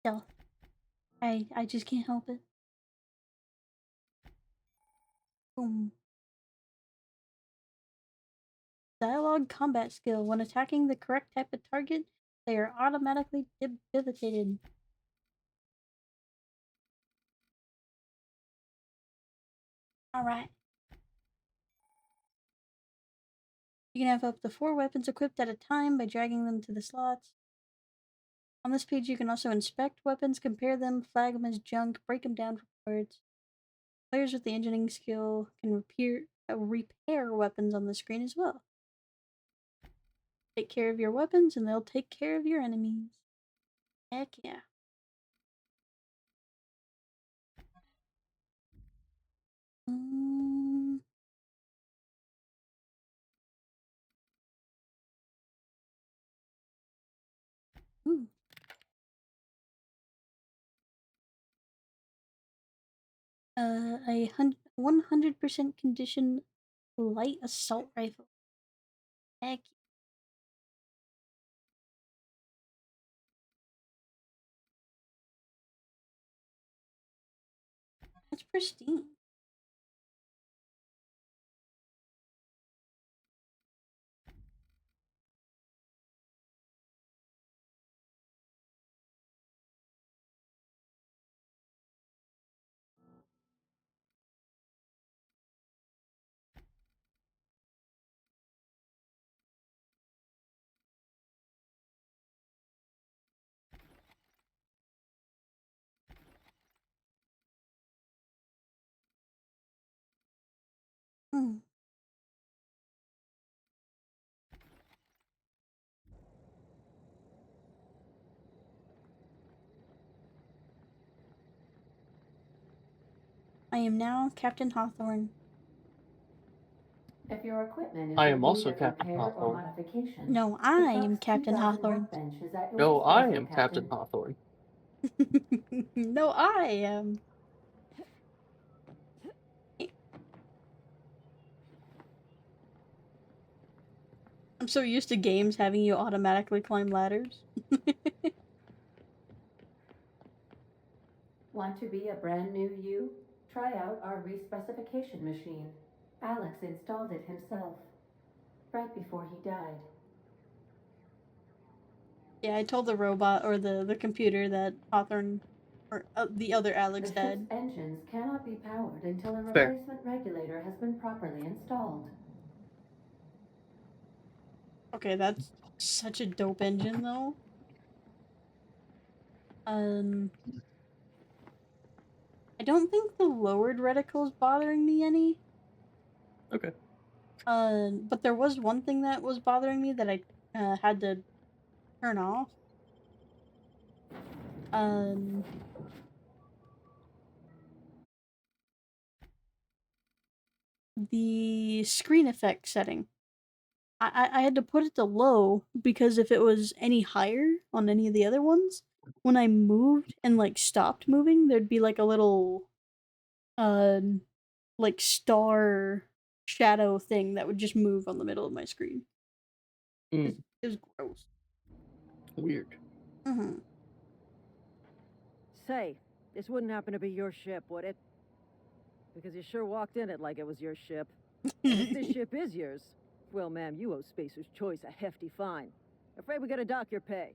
stealth. I just can't help it. Boom. Dialogue combat skill. When attacking the correct type of target, they are automatically debilitated. Alright. You can have up to 4 weapons equipped at a time by dragging them to the slots. On this page, you can also inspect weapons, compare them, flag them as junk, break them down for parts. Players with the engineering skill can repair weapons on the screen as well. Take care of your weapons and they'll take care of your enemies. Heck yeah. Um, ooh. A 100% condition light assault rifle. Heck, that's pristine. Hmm. I am now Captain Hawthorne. If your equipment is I in am need also of Captain repair or Hawthorne. modification, No, I the am Fox Captain 2000 Hawthorne. workbench is at your No, I disposal, am Captain Captain. Hawthorne. No, I am. I'm so used to games having you automatically climb ladders. Want to be a brand new you? Try out our respecification machine. Alex installed it himself, right before he died. Yeah, I told the robot or the computer that Hawthorne or the other Alex The ship's died. engines cannot be powered until a Fair. replacement regulator has been properly installed. Okay, that's such a dope engine though. I don't think the lowered reticle's bothering me any. Okay. But there was one thing that was bothering me that I had to turn off. Um, the screen effect setting. I had to put it to low because if it was any higher on any of the other ones, when I moved and like stopped moving, there'd be like a little like star shadow thing that would just move on the middle of my screen. Mm, It was gross. weird. Mm-hmm. Say, this wouldn't happen to be your ship, would it? Because you sure walked in it like it was your ship. And if this ship is yours, well, ma'am, you owe Spacer's Choice a hefty fine. Afraid we gotta dock your pay.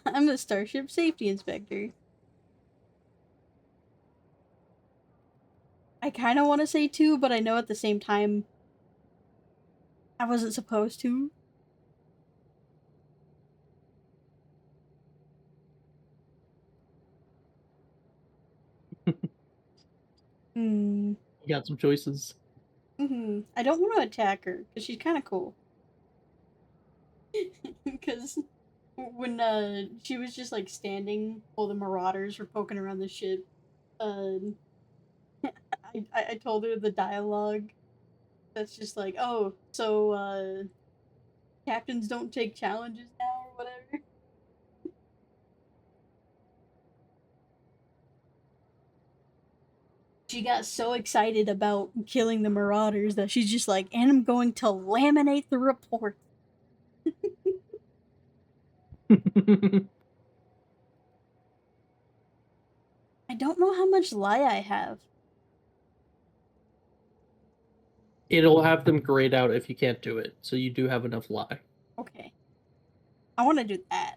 I'm the Starship Safety Inspector. I kind of want to say two, but I know at the same time I wasn't supposed to. Hmm. You got some choices. I don't want to attack her because she's kind of cool. Because when she was just like standing while the Marauders were poking around the ship, uh, I told her the dialogue. That's just like, oh, so captains don't take challenges now or whatever. She got so excited about killing the Marauders that she's just like, and I'm going to laminate the report. I don't know how much lie I have. It'll have them grayed out if you can't do it, so you do have enough lie. Okay. I want to do that.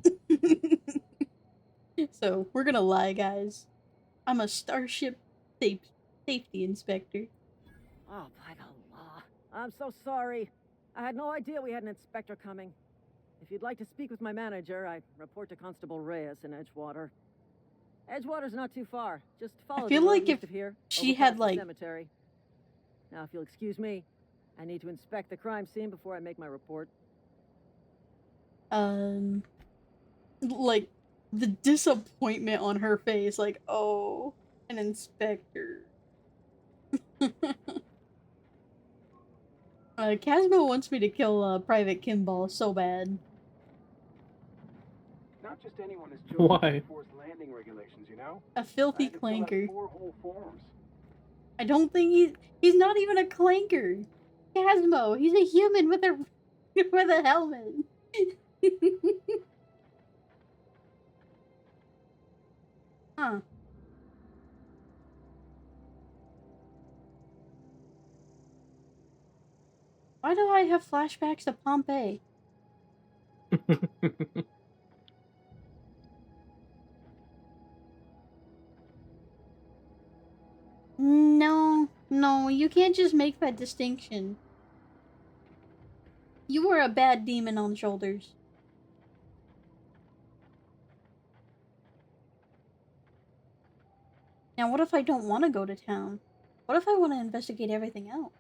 So, we're gonna lie, guys. I'm a Starship safety inspector. Oh, by the law. I'm so sorry. I had no idea we had an inspector coming. If you'd like to speak with my manager, I report to Constable Reyes in Edgewater. Edgewater's not too far. Just follow feel the road like east if of here, she over had, past the like- cemetery. Now, if you'll excuse me, I need to inspect the crime scene before I make my report. Like, The disappointment on her face, like, oh, an inspector. Casmo wants me to kill Private Kimball so bad. Not just anyone is chosen Why? to enforce landing regulations, you know? A I filthy had to fill out clanker. 4 whole forms. I don't think he's not even a clanker. Casmo, he's a human with a with a helmet. Huh. Why do I have flashbacks to Pompeii? No, you can't just make that distinction. You were a bad demon on shoulders. Now, what if I don't want to go to town? What if I want to investigate everything else?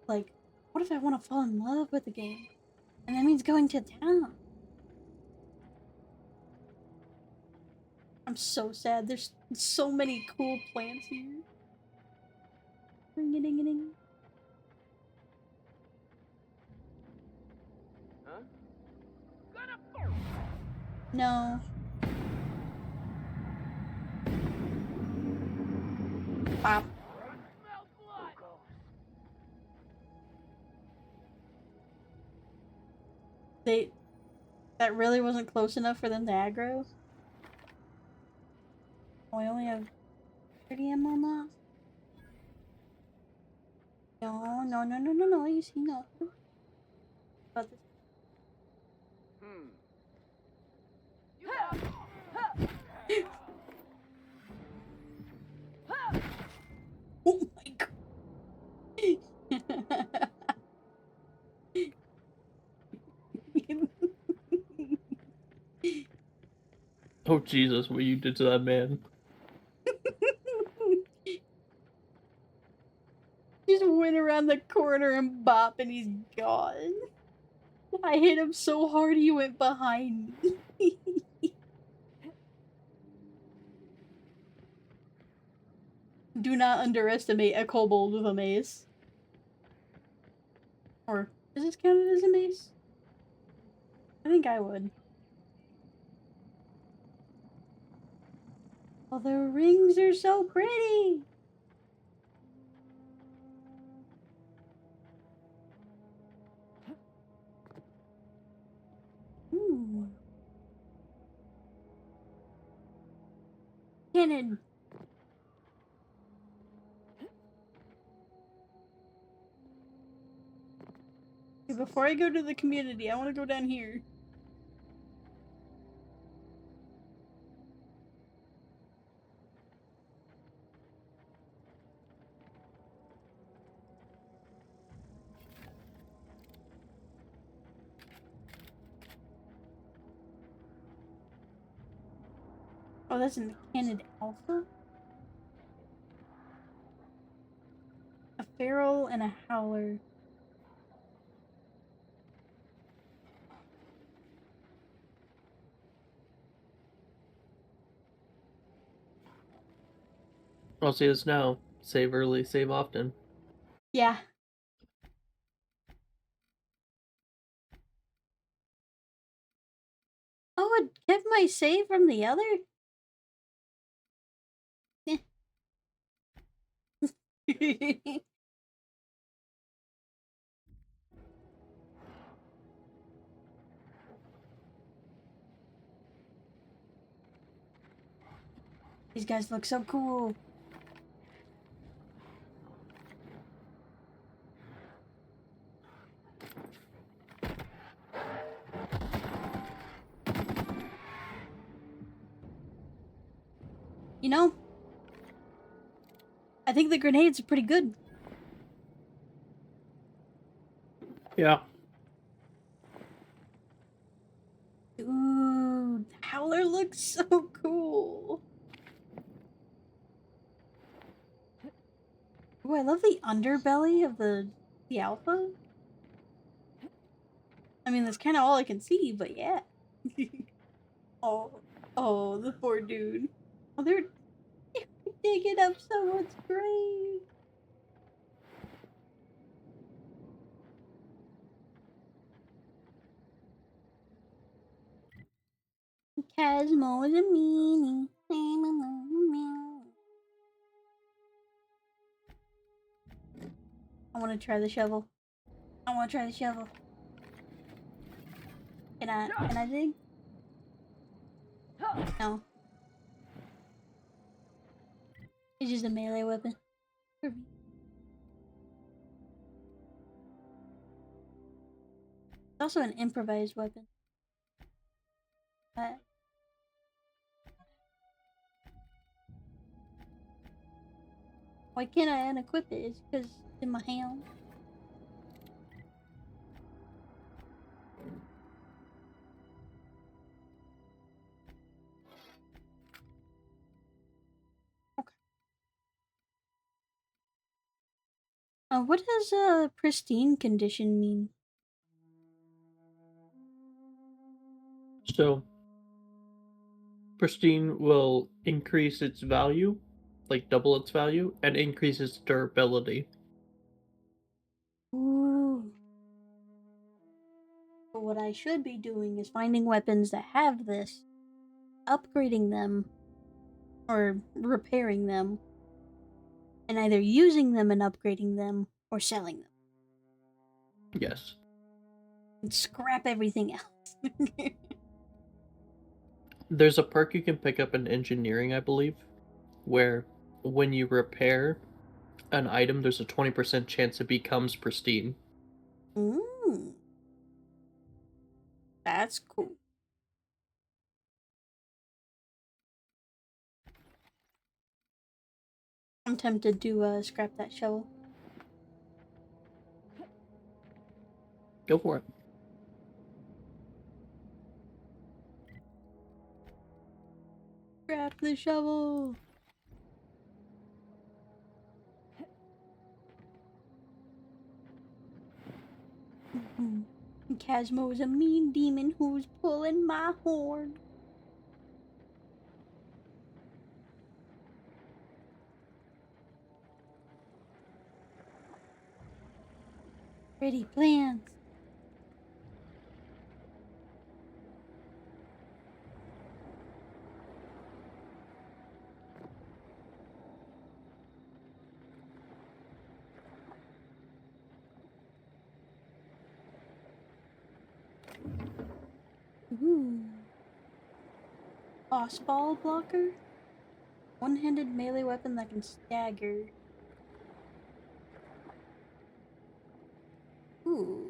Like, what if I want to fall in love with the game? And that means going to town. I'm so sad. There's so many cool plants here. Ring-a-ding-a-ding. Huh? No. Pop. That really wasn't close enough for them to aggro? Oh, I only have 30 ammo now? No, you see, no. About this. Oh my god. Oh Jesus, what you did to that man. Just went around the corner and bop and he's gone. I hit him so hard he went behind me. Do not underestimate a kobold with a mace. Or, is this counted as a mace? I think I would. Oh, the rings are so pretty! Ooh. Cannon! Okay, before I go to the community, I want to go down here. Oh, that's in the Canid Alpha? A feral and a howler. I'll see this now. Save early, save often. Yeah. Oh, it kept my save from the other? Eh. These guys look so cool. You know, I think the grenades are pretty good. Yeah. Ooh, Howler looks so cool. Ooh, I love the underbelly of the alpha. I mean, that's kind of all I can see, but yeah. Oh, the poor dude. Oh, they're digging up someone's grave. Cosmo is a meanie. I want to try the shovel. I want to try the shovel. Can I dig? No. It's just a melee weapon. For me. It's also an improvised weapon. Why can't I unequip it? It's because it's in my hand. Okay. What does pristine condition mean? So, pristine will increase its value, like double its value, and increase its durability. Ooh. But what I should be doing is finding weapons that have this, upgrading them, or repairing them, and either using them and upgrading them, or selling them. Yes. And scrap everything else. There's a perk you can pick up in engineering, I believe, where when you repair an item, there's a 20% chance it becomes pristine. Ooh. That's cool. I'm tempted to scrap that shovel. Go for it. Scrap the shovel. Casmo is a mean demon who's pulling my horn. Pretty plans. Ooh. Boss ball blocker? One-handed melee weapon that can stagger. Ooh.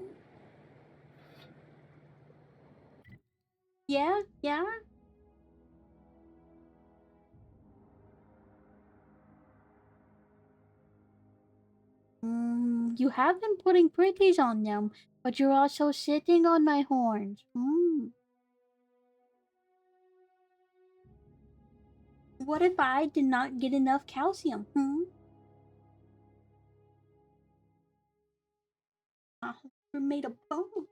Yeah? You have been putting pretties on them, but you're also sitting on my horns. What if I did not get enough calcium? They're made of bone.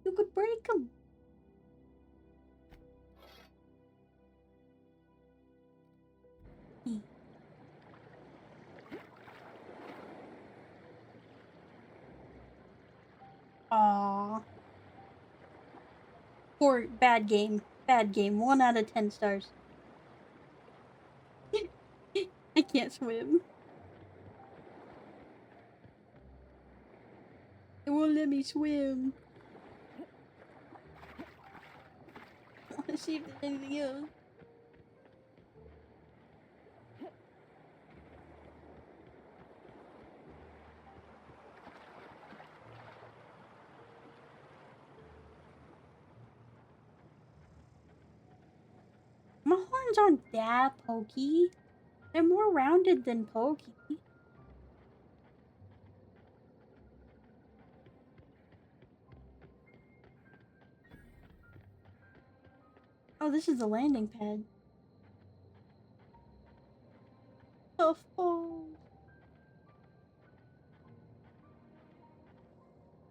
You could break them. Aww. Poor bad game. Bad game. 1 out of 10 stars. I can't swim. It won't let me swim. I wanna see if there's anything else. My horns aren't that pokey. They're more rounded than pokey. Oh, this is the landing pad. Oh.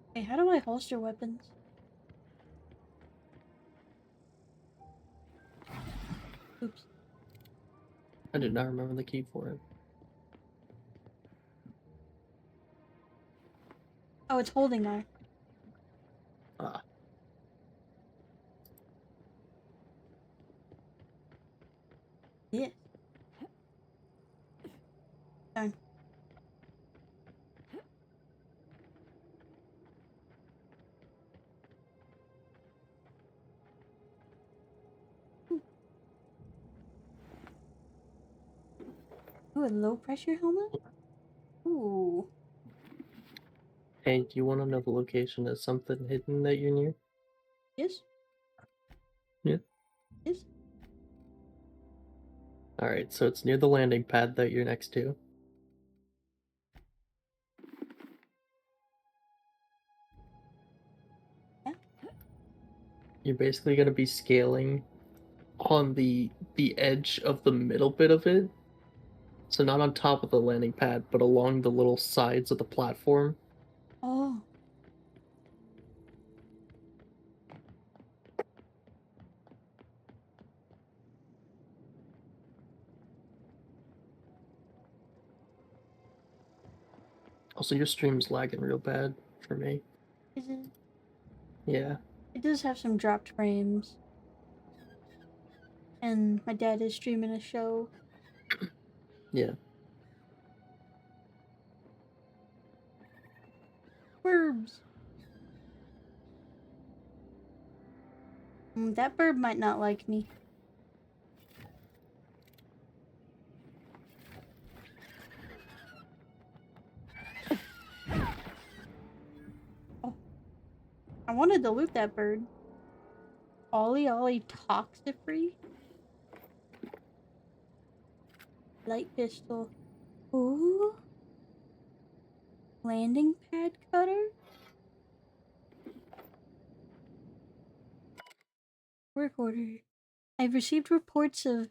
Okay, Wait, how do I holster weapons? Oops. I did not remember the key for it. Oh, it's holding on. Ah. Yeah. Darn. Ooh, a low pressure helmet? Ooh. Hey, do you want to know the location of something hidden that you're near? Yes? Yeah. Yes? Alright, so it's near the landing pad that you're next to. Yeah? You're basically going to be scaling on the edge of the middle bit of it. So not on top of the landing pad, but along the little sides of the platform. Oh. Also, your stream's lagging real bad for me. Is it? Yeah. It does have some dropped frames. And my dad is streaming a show. Yeah. Burbs. That bird might not like me. Oh. I wanted to loot that bird. Ollie Ollie Toxifree? Light pistol. Ooh. Landing pad cutter? Work order. I've received reports of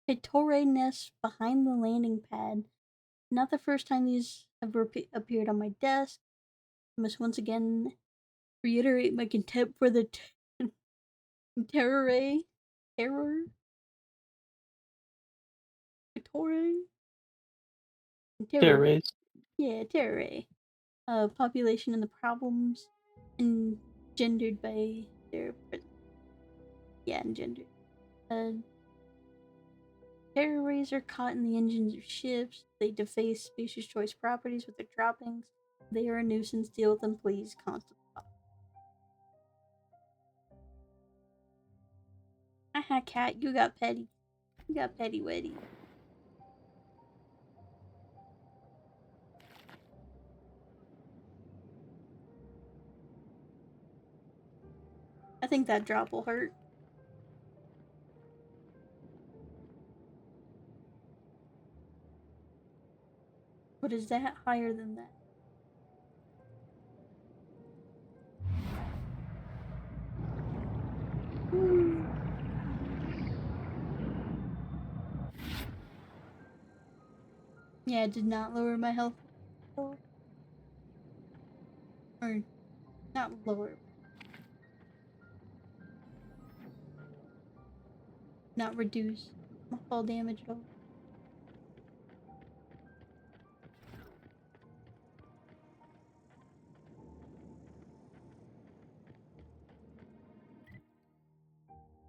Pitore nests behind the landing pad. Not the first time these have appeared on my desk. I must once again reiterate my contempt for the terror. Pitore? Terror. Terrace. Yeah, terror. Population and the problems engendered by their engendered. Terror rays are caught in the engines of ships. They deface species choice properties with their droppings. They are a nuisance. Deal with them, please. Constant. Haha, cat, you got petty. You got petty wetty. I think that drop will hurt. What is that? Higher than that? Ooh. Yeah, it did not lower my health. Or not lower. Not reduce my fall damage at all.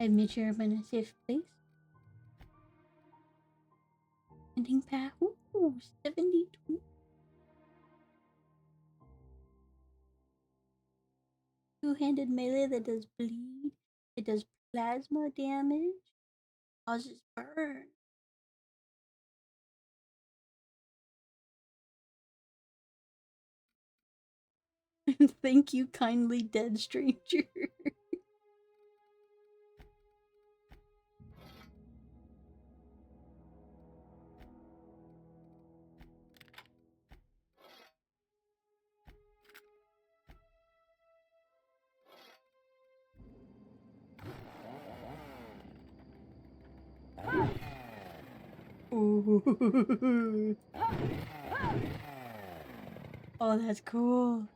Admit you're in a safe place. Ending path. Ooh, 72. Two-handed melee that does bleed. It does plasma damage. Causes burn. Thank you, kindly dead stranger. Ooh. Oh, that's cool.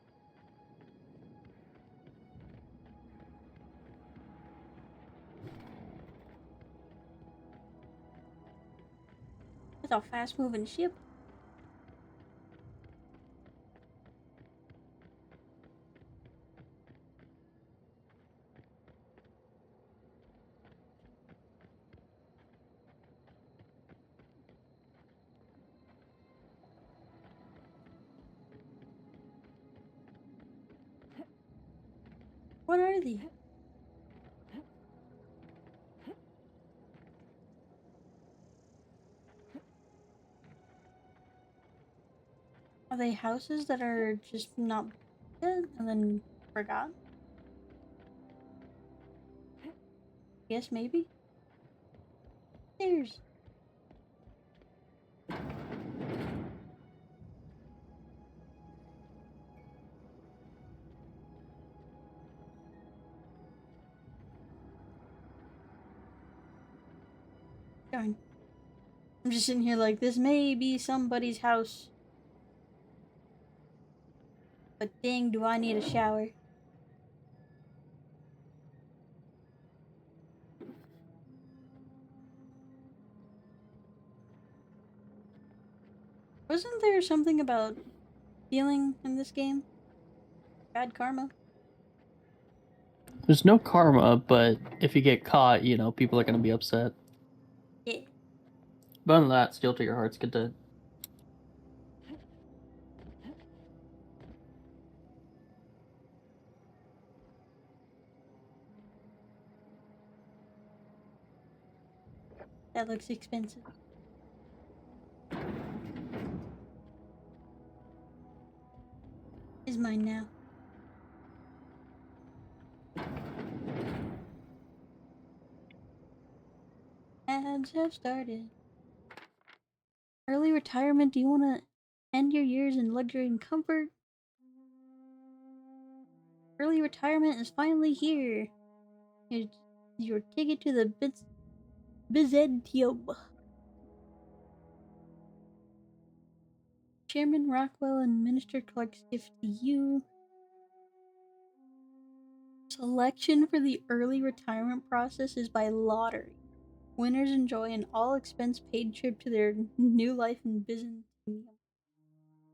That's a fast moving ship. What are they? Are they houses that are just not built and then forgotten? Yes, maybe. Stairs. Darn. I'm just sitting here like, this may be somebody's house. But dang, do I need a shower. Wasn't there something about stealing in this game? Bad karma? There's no karma, but if you get caught, you know, people are gonna be upset. Yeah. But other than that, Steel Trigger Heart's good to. That looks expensive. Is mine now. Ads have started. Early retirement, do you want to end your years in luxury and comfort? Early retirement is finally here. It's your ticket to the Byzantium. Chairman Rockwell and Minister Clark's gift to you. Selection for the early retirement process is by lottery. Winners enjoy an all-expense paid trip to their new life in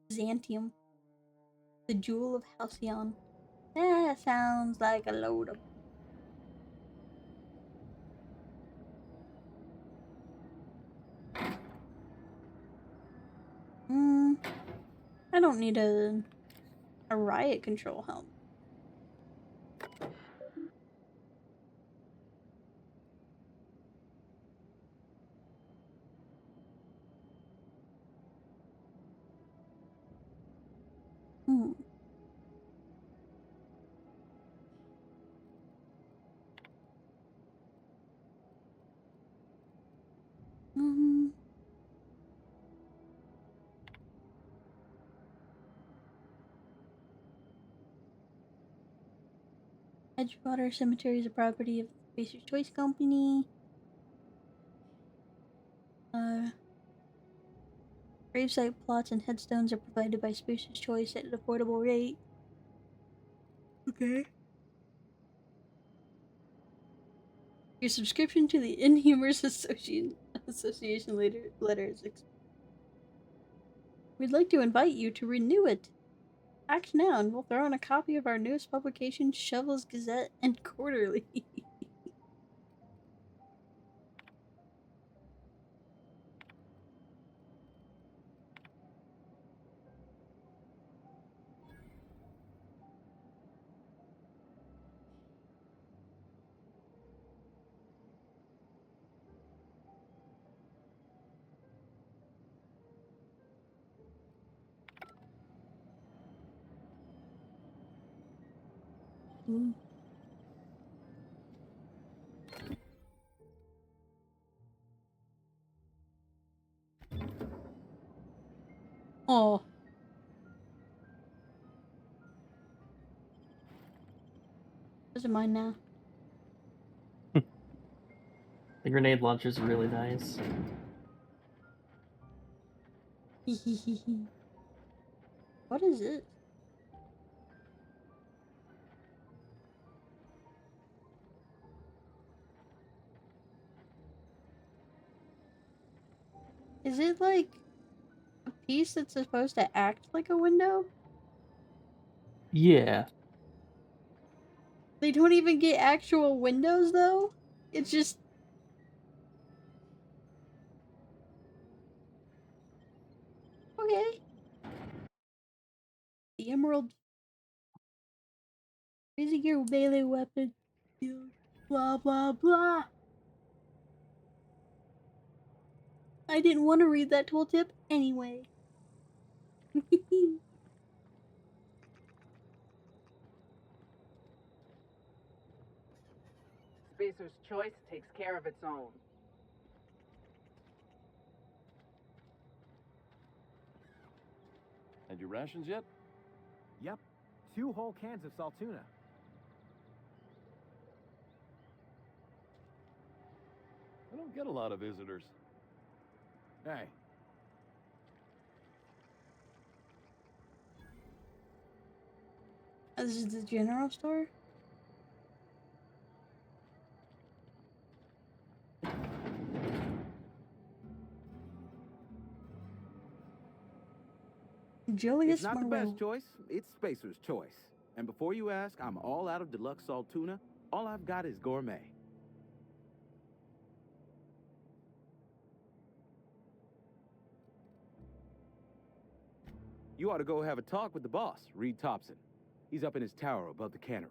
Byzantium, the jewel of Halcyon. That sounds like a load of... I don't need a riot control helmet. Hmm. Edgewater Cemetery is a property of the Spacer's Choice Company. Gravesite plots and headstones are provided by Spacer's Choice at an affordable rate. Okay. Your subscription to the Inhumors Association letter is We'd like to invite you to renew it. Act now and we'll throw in a copy of our newest publication, Shovel's Gazette and Quarterly. Ooh. Oh. Those are mine now. The grenade launchers are really nice. What is it? Is it like a piece that's supposed to act like a window? Yeah. They don't even get actual windows though? It's just okay. The emerald using your melee weapon. Blah blah blah. I didn't want to read that tooltip anyway. Spacer's Choice takes care of its own. Had your rations yet? Yep. 2 whole cans of salt tuna. I don't get a lot of visitors. Hey. This is the general store? Julius It's not the Marlowe. best choice, it's Spacer's Choice. And before you ask, I'm all out of deluxe salt tuna. All I've got is gourmet. You ought to go have a talk with the boss, Reed Thompson. He's up in his tower above the cannery.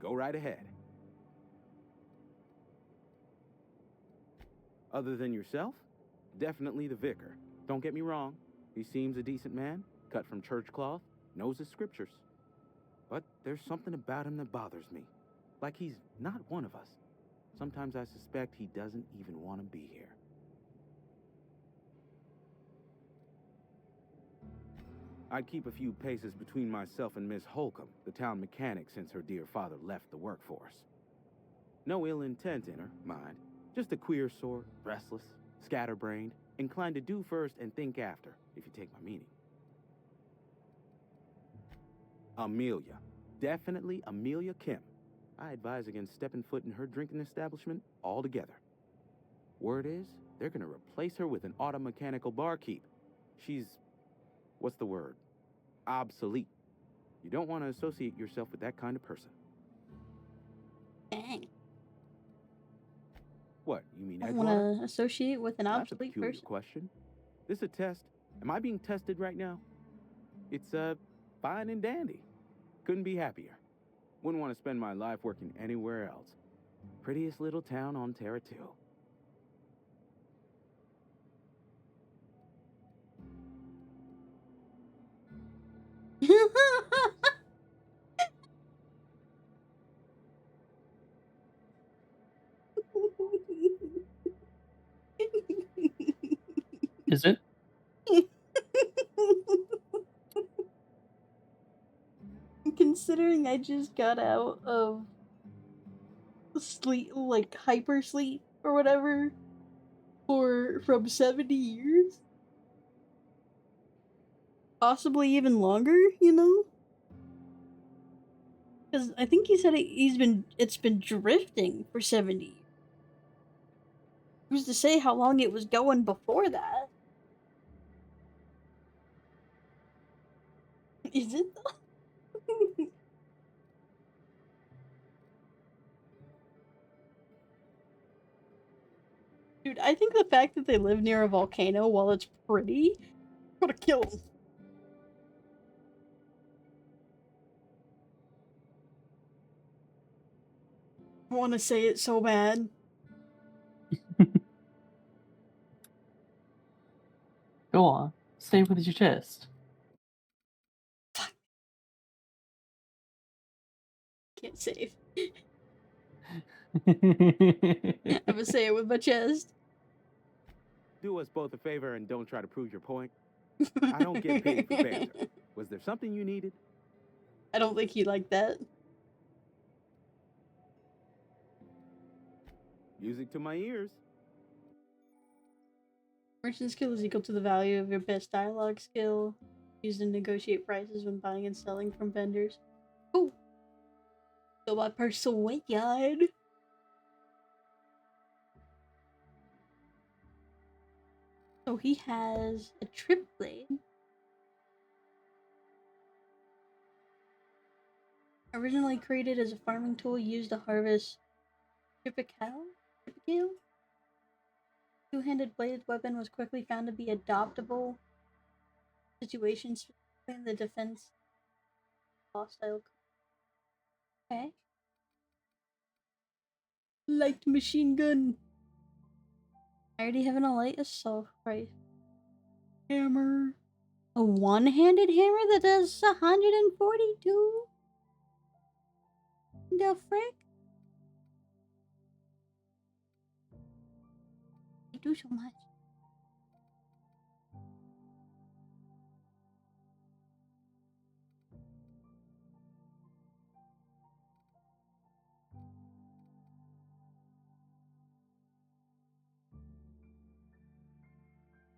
Go right ahead. Other than yourself, definitely the vicar. Don't get me wrong, he seems a decent man, cut from church cloth, knows his scriptures. But there's something about him that bothers me. Like he's not one of us. Sometimes I suspect he doesn't even want to be here. I'd keep a few paces between myself and Miss Holcomb, the town mechanic, since her dear father left the workforce. No ill intent in her, mind. Just a queer sort, restless, scatterbrained, inclined to do first and think after, if you take my meaning. Amelia. Definitely Amelia Kim. I advise against stepping foot in her drinking establishment altogether. Word is, they're gonna replace her with an auto mechanical barkeep. She's... what's the word? Obsolete. You don't want to associate yourself with that kind of person. Dang. What, you mean I don't Edgewater? want to associate with an That's a obsolete peculiar person. question. This a test. Am I being tested right now? It's, fine and dandy. Couldn't be happier. Wouldn't want to spend my life working anywhere else. Prettiest little town on Terra 2. Is it? Considering I just got out of sleep, like hyper sleep or whatever, from 70 years, possibly even longer, you know? Because I think he said it's been drifting for 70 years. Who's to say how long it was going before that? Is it though? Dude, I think the fact that they live near a volcano while it's pretty would kill them. I want to say it so bad. Go on. Say it with your chest. Can't save. I'm gonna say it with my chest. Do us both a favor and don't try to prove your point. I don't get paid for banter. Was there something you needed? I don't think he liked that. Music to my ears. Merchant skill is equal to the value of your best dialogue skill used to negotiate prices when buying and selling from vendors. Oh! So my persuade. So he has a trip blade. Originally created as a farming tool used to harvest Tripical? Two-handed bladed weapon was quickly found to be adoptable situations, specifically in the defense hostile. Okay. Light machine gun. I already have an light assault rifle. Hammer. A one-handed hammer that does 142? The frick? I do so much.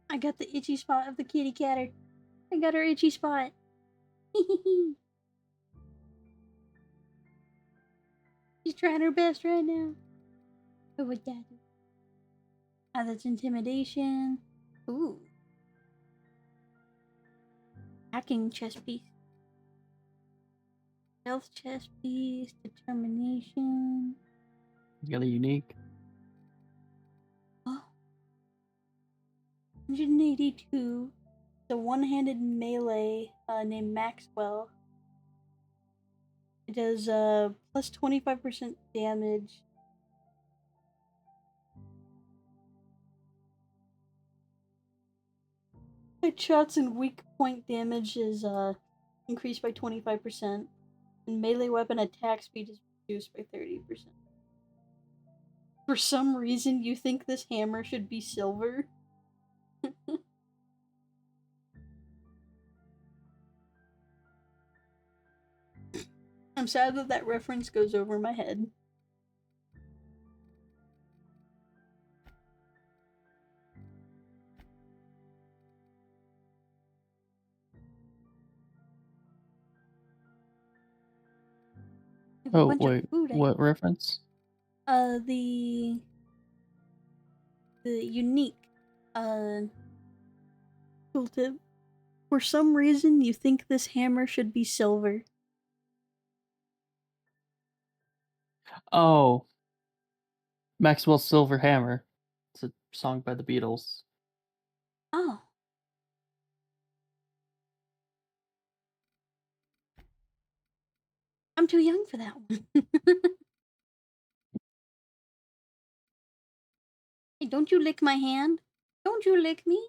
I got the itchy spot of the kitty catter. I got her itchy spot. She's trying her best right now. What would that do? Ah, that's intimidation. Ooh. Hacking chest piece. Stealth chest piece. Determination. You got a unique. Oh. 182. The one-handed melee named Maxwell. It does plus 25% damage. Headshots and weak point damage is increased by 25%. And melee weapon attack speed is reduced by 30%. For some reason, you think this hammer should be silver? I'm sad that that reference goes over my head. Oh, wait. What reference? The unique tooltip. For some reason, you think this hammer should be silver. Oh. Maxwell's Silver Hammer. It's a song by the Beatles. Oh. I'm too young for that one. Hey, don't you lick my hand. Don't you lick me.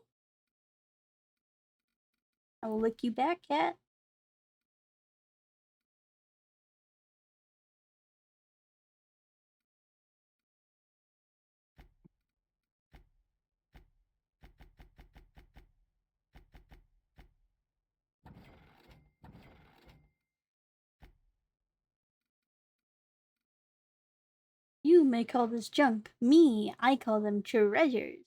I will lick you back, cat. You may call this junk. Me, I call them treasures.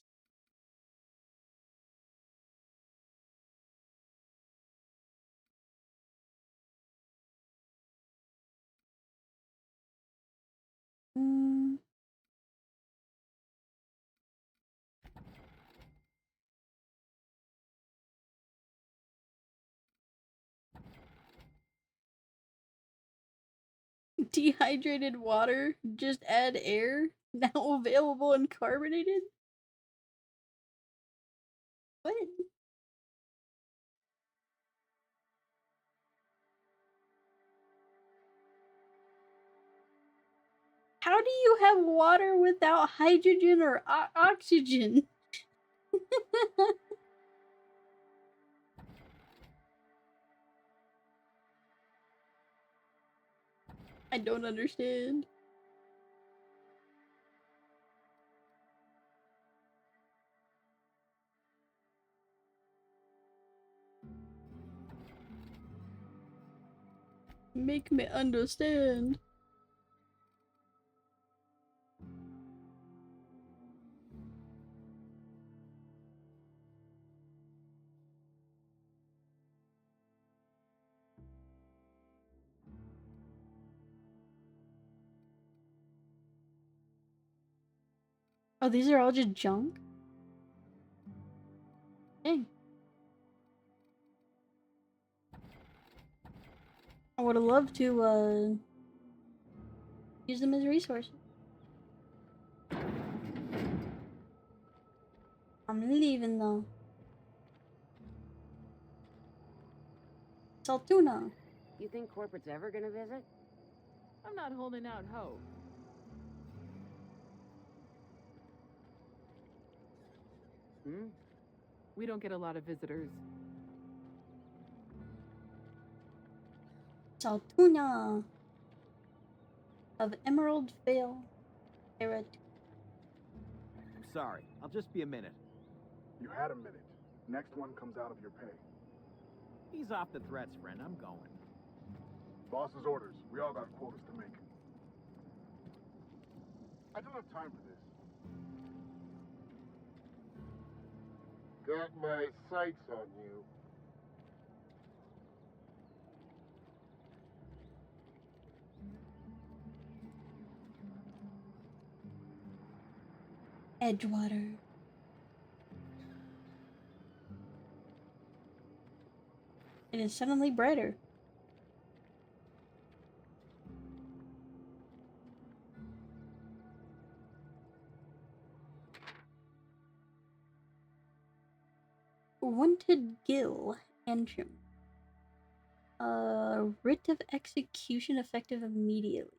Dehydrated water, just add air. Now available and carbonated? What? How do you have water without hydrogen or oxygen? I don't understand. Make me understand. Oh, these are all just junk? Dang. I would have loved to use them as resources. I'm leaving though. Saltuna. You think corporate's ever gonna visit? I'm not holding out hope. We don't get a lot of visitors. Saltuna of Emerald Vale. I'm sorry. I'll just be a minute. You had a minute. Next one comes out of your pay. Ease off the threats, friend. I'm going. Boss's orders. We all got quotas to make. I don't have time for this. Got my sights on you. Edgewater. It is suddenly brighter. Wanted Gill, Antrim. Writ of execution effective immediately.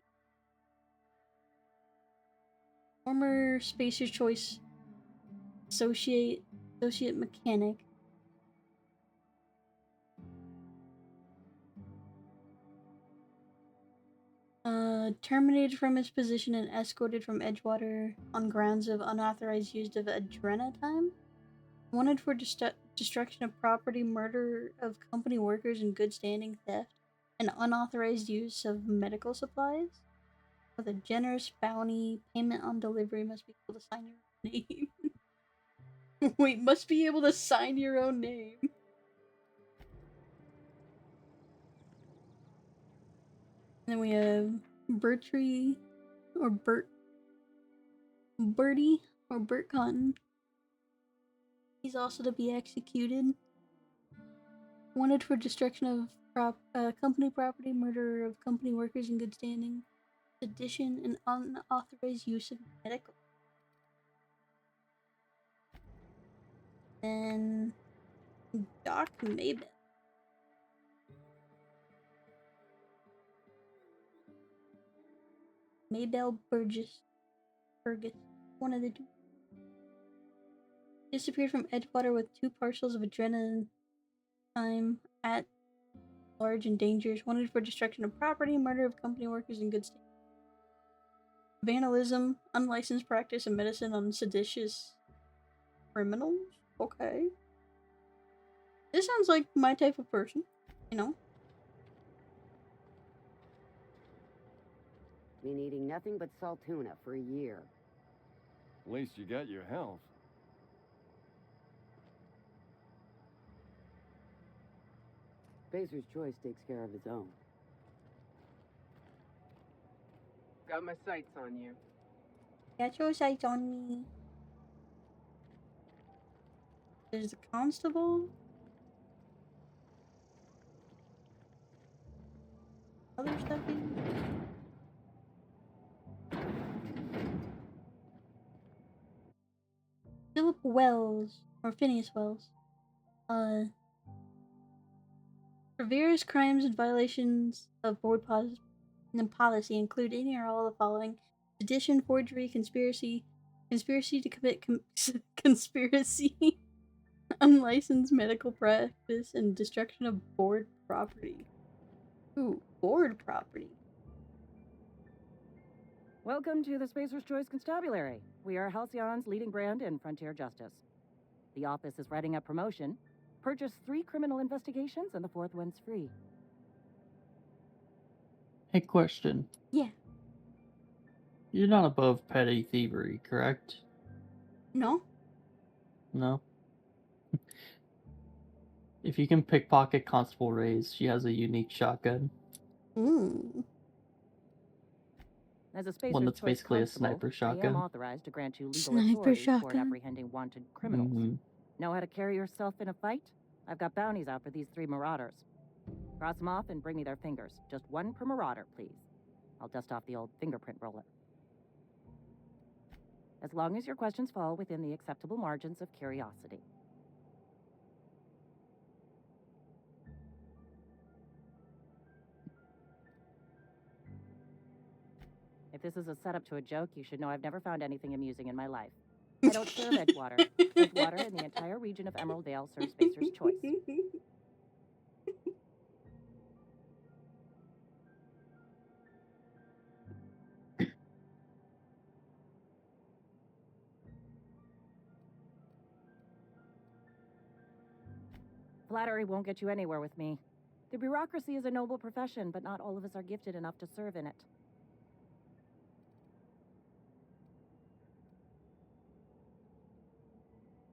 Former Spacer's Choice Associate Mechanic. Terminated from his position and escorted from Edgewater on grounds of unauthorized use of Adrena time. Wanted for destruction of property, murder of company workers in good standing, theft, and unauthorized use of medical supplies. With a generous bounty, payment on delivery must be able to sign your own name. Wait, must be able to sign your own name. And then we have Bertie or Bertie or Bert Cotton. He's also to be executed. Wanted for destruction of company property, murder of company workers in good standing, sedition, and unauthorized use of medical. Then Doc Maybell. Maybell Burgess. One of the two. Disappeared from Edgewater with 2 parcels of adrenaline time at large and dangerous. Wanted for destruction of property, murder of company workers in good standing. Vandalism, unlicensed practice of medicine on seditious criminals? Okay. This sounds like my type of person, you know? Been eating nothing but salt tuna for a year. At least you got your health. Spacer's Choice takes care of its own. Got my sights on you. Got your sights on me. There's the constable. Other stuff in. Philip Wells, or Phineas Wells. For various crimes and violations of board policy include any or all of the following: sedition, forgery, conspiracy to commit conspiracy, unlicensed medical practice, and destruction of board property. Ooh, board property. Welcome to the Spacer's Choice Constabulary. We are Halcyon's leading brand in frontier justice. The office is writing up promotion. Purchase 3 criminal investigations and the 4th one's free. Hey, question. Yeah. You're not above petty thievery, correct? No? No? If you can pickpocket Constable Reyes, she has a unique shotgun. Ooh. As a Spacer's One that's Choice basically a constable, sniper I am shotgun. authorized to grant you legal Sniper authority toward shotgun. apprehending wanted criminals. Know how to carry yourself in a fight? I've got bounties out for these 3 marauders. Cross them off and bring me their fingers. Just 1 per marauder, please. I'll dust off the old fingerprint roller. As long as your questions fall within the acceptable margins of curiosity. If this is a setup to a joke, you should know I've never found anything amusing in my life. I don't serve Edgewater. Edgewater and the entire region of Emerald Vale serves Spacer's Choice. Flattery won't get you anywhere with me. The bureaucracy is a noble profession, but not all of us are gifted enough to serve in it.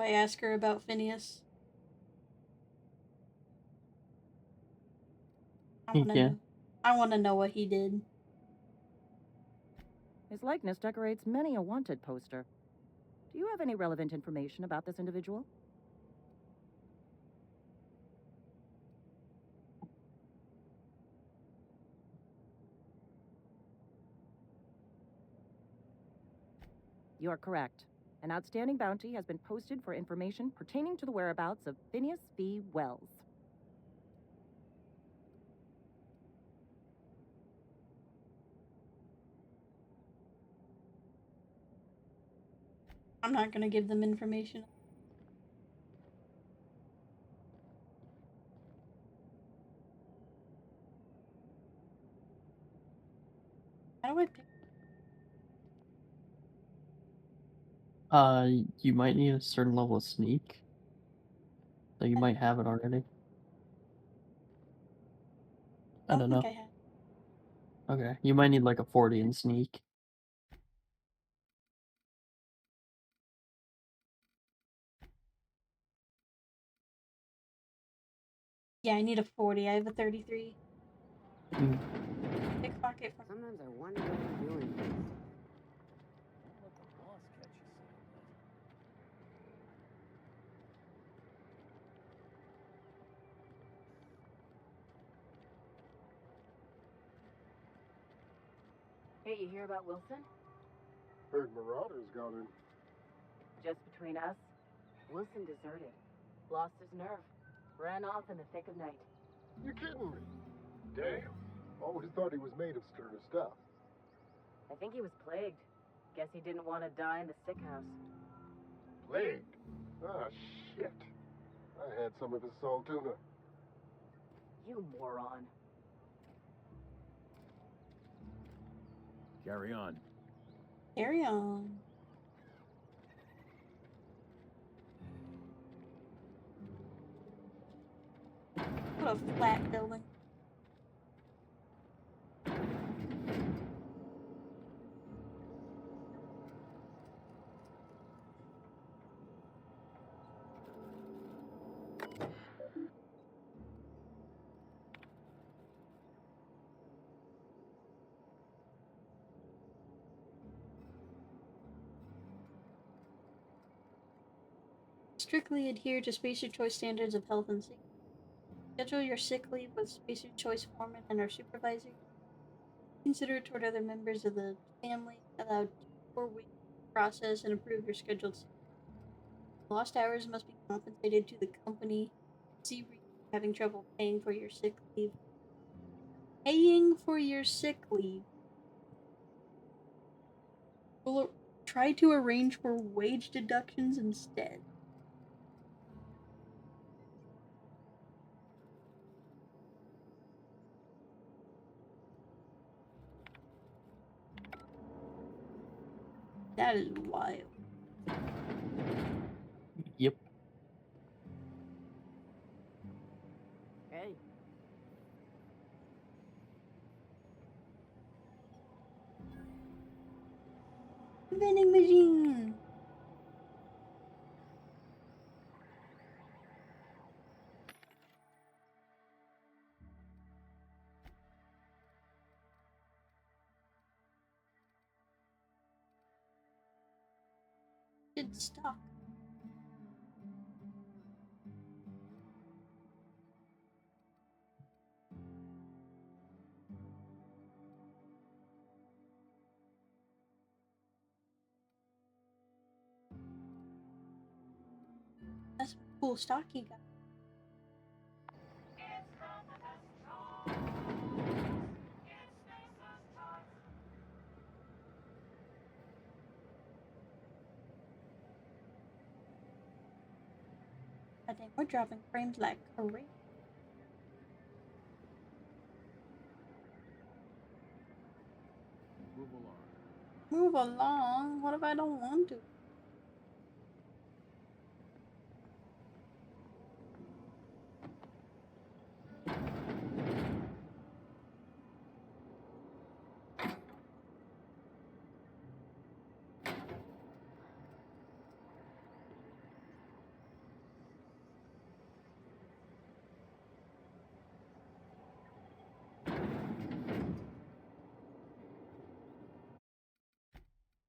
I ask her about Phineas. I want to know what he did. His likeness decorates many a wanted poster. Do you have any relevant information about this individual? You are correct. An outstanding bounty has been posted for information pertaining to the whereabouts of Phineas V. Wells. I'm not gonna give them information. How do I pick? You might need a certain level of sneak. So you might have it already. I don't know. think I have. Okay, you might need like a 40 in sneak. Yeah, I need a 40. I have a 33. Pickpocket. Sometimes I wonder what you're doing. Hey, you hear about Wilson? Heard Marauders got in. Just between us, Wilson deserted. Lost his nerve. Ran off in the thick of night. You kidding me? Damn. Always thought he was made of sterner stuff. I think he was plagued. Guess he didn't want to die in the sick house. Plagued? Ah, shit. I had some of his salt tuna. You moron. Carry on. Carry on. What a flat building. Strictly adhere to Spacer Choice standards of health and safety. Schedule your sick leave with Spacer Choice foreman and our supervisor. Consider toward other members of the family. Allowed 4 weeks to process and approve your scheduled sick leave. Lost hours must be compensated to the company. See having trouble paying for your sick leave. Paying for your sick leave. We'll try to arrange for wage deductions instead. That is wild. Yep. Hey. Vending machine. Good stock. That's cool stock you got. I think we're dropping frames like crazy. Move along. Move along. What if I don't want to?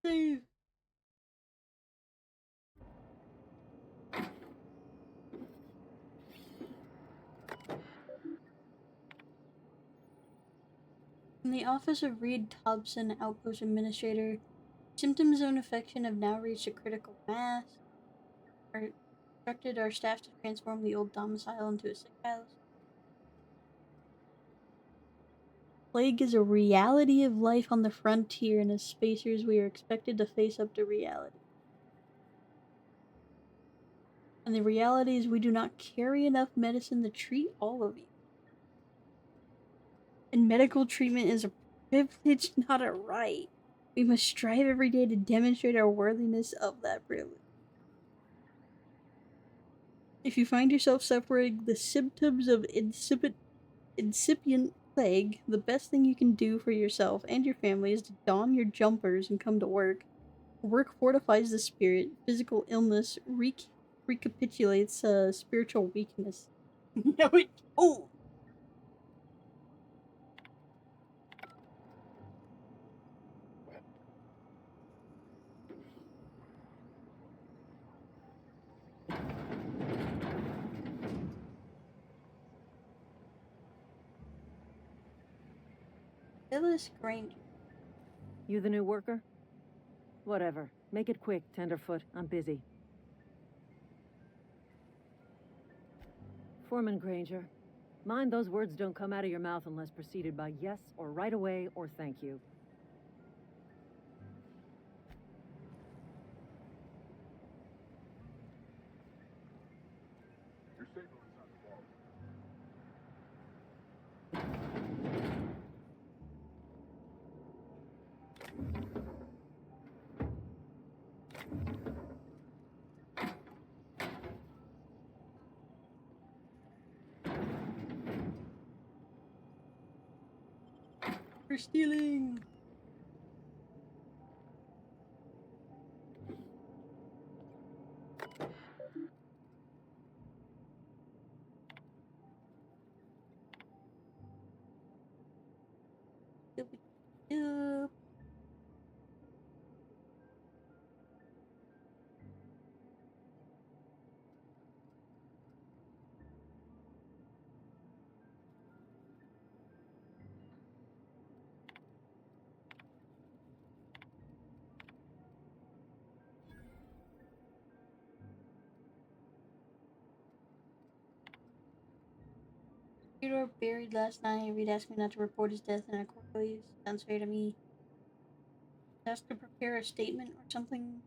Save. In the office of Reed Thompson, Outpost Administrator, symptoms of infection have now reached a critical mass. Our instructed our staff to transform the old domicile into a sick house. Plague is a reality of life on the frontier, and as spacers, we are expected to face up to reality. And the reality is we do not carry enough medicine to treat all of you. And medical treatment is a privilege, not a right. We must strive every day to demonstrate our worthiness of that privilege. If you find yourself suffering the symptoms of incipient plague, the best thing you can do for yourself and your family is to don your jumpers and come to work. Work fortifies the spirit. Physical illness recapitulates spiritual weakness. No, it don't. Phyllis Granger. You the new worker? Whatever. Make it quick, Tenderfoot. I'm busy. Foreman Granger. Mind those words don't come out of your mouth unless preceded by yes or right away or thank you. Your signal is on the wall. For stealing. Doop. Theodore buried last night. Reed asked me not to report his death in a court release. Sounds fair to me. Asked to prepare a statement or something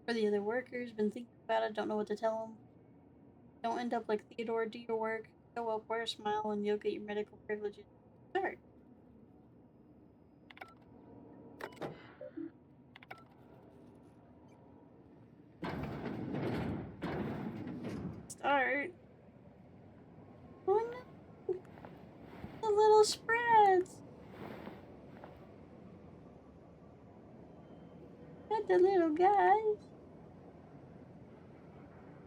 for the other workers. Been thinking about it. Don't know what to tell them. Don't end up like Theodore. Do your work. Show up. Wear a smile, and you'll get your medical privileges. Start. Start. Oh no! The little spreads. Not the little guys.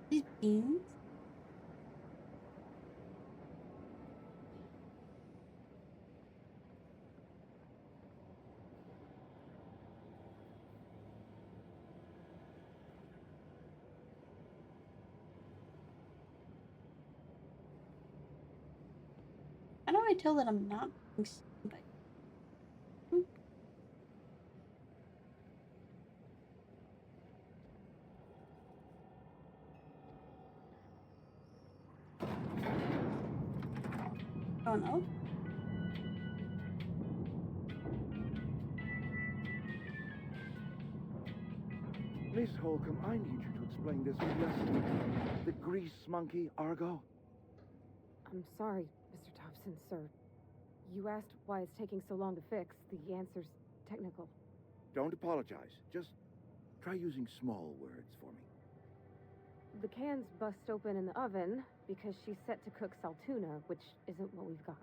These beans. How do I tell that I'm not being seen by? Oh no. Miss Holcomb, I need you to explain this lesson. The grease monkey, Argo. I'm sorry, Mr. Thompson, sir. You asked why it's taking so long to fix. The answer's technical. Don't apologize. Just try using small words for me. The cans bust open in the oven because she's set to cook saltuna, which isn't what we've got.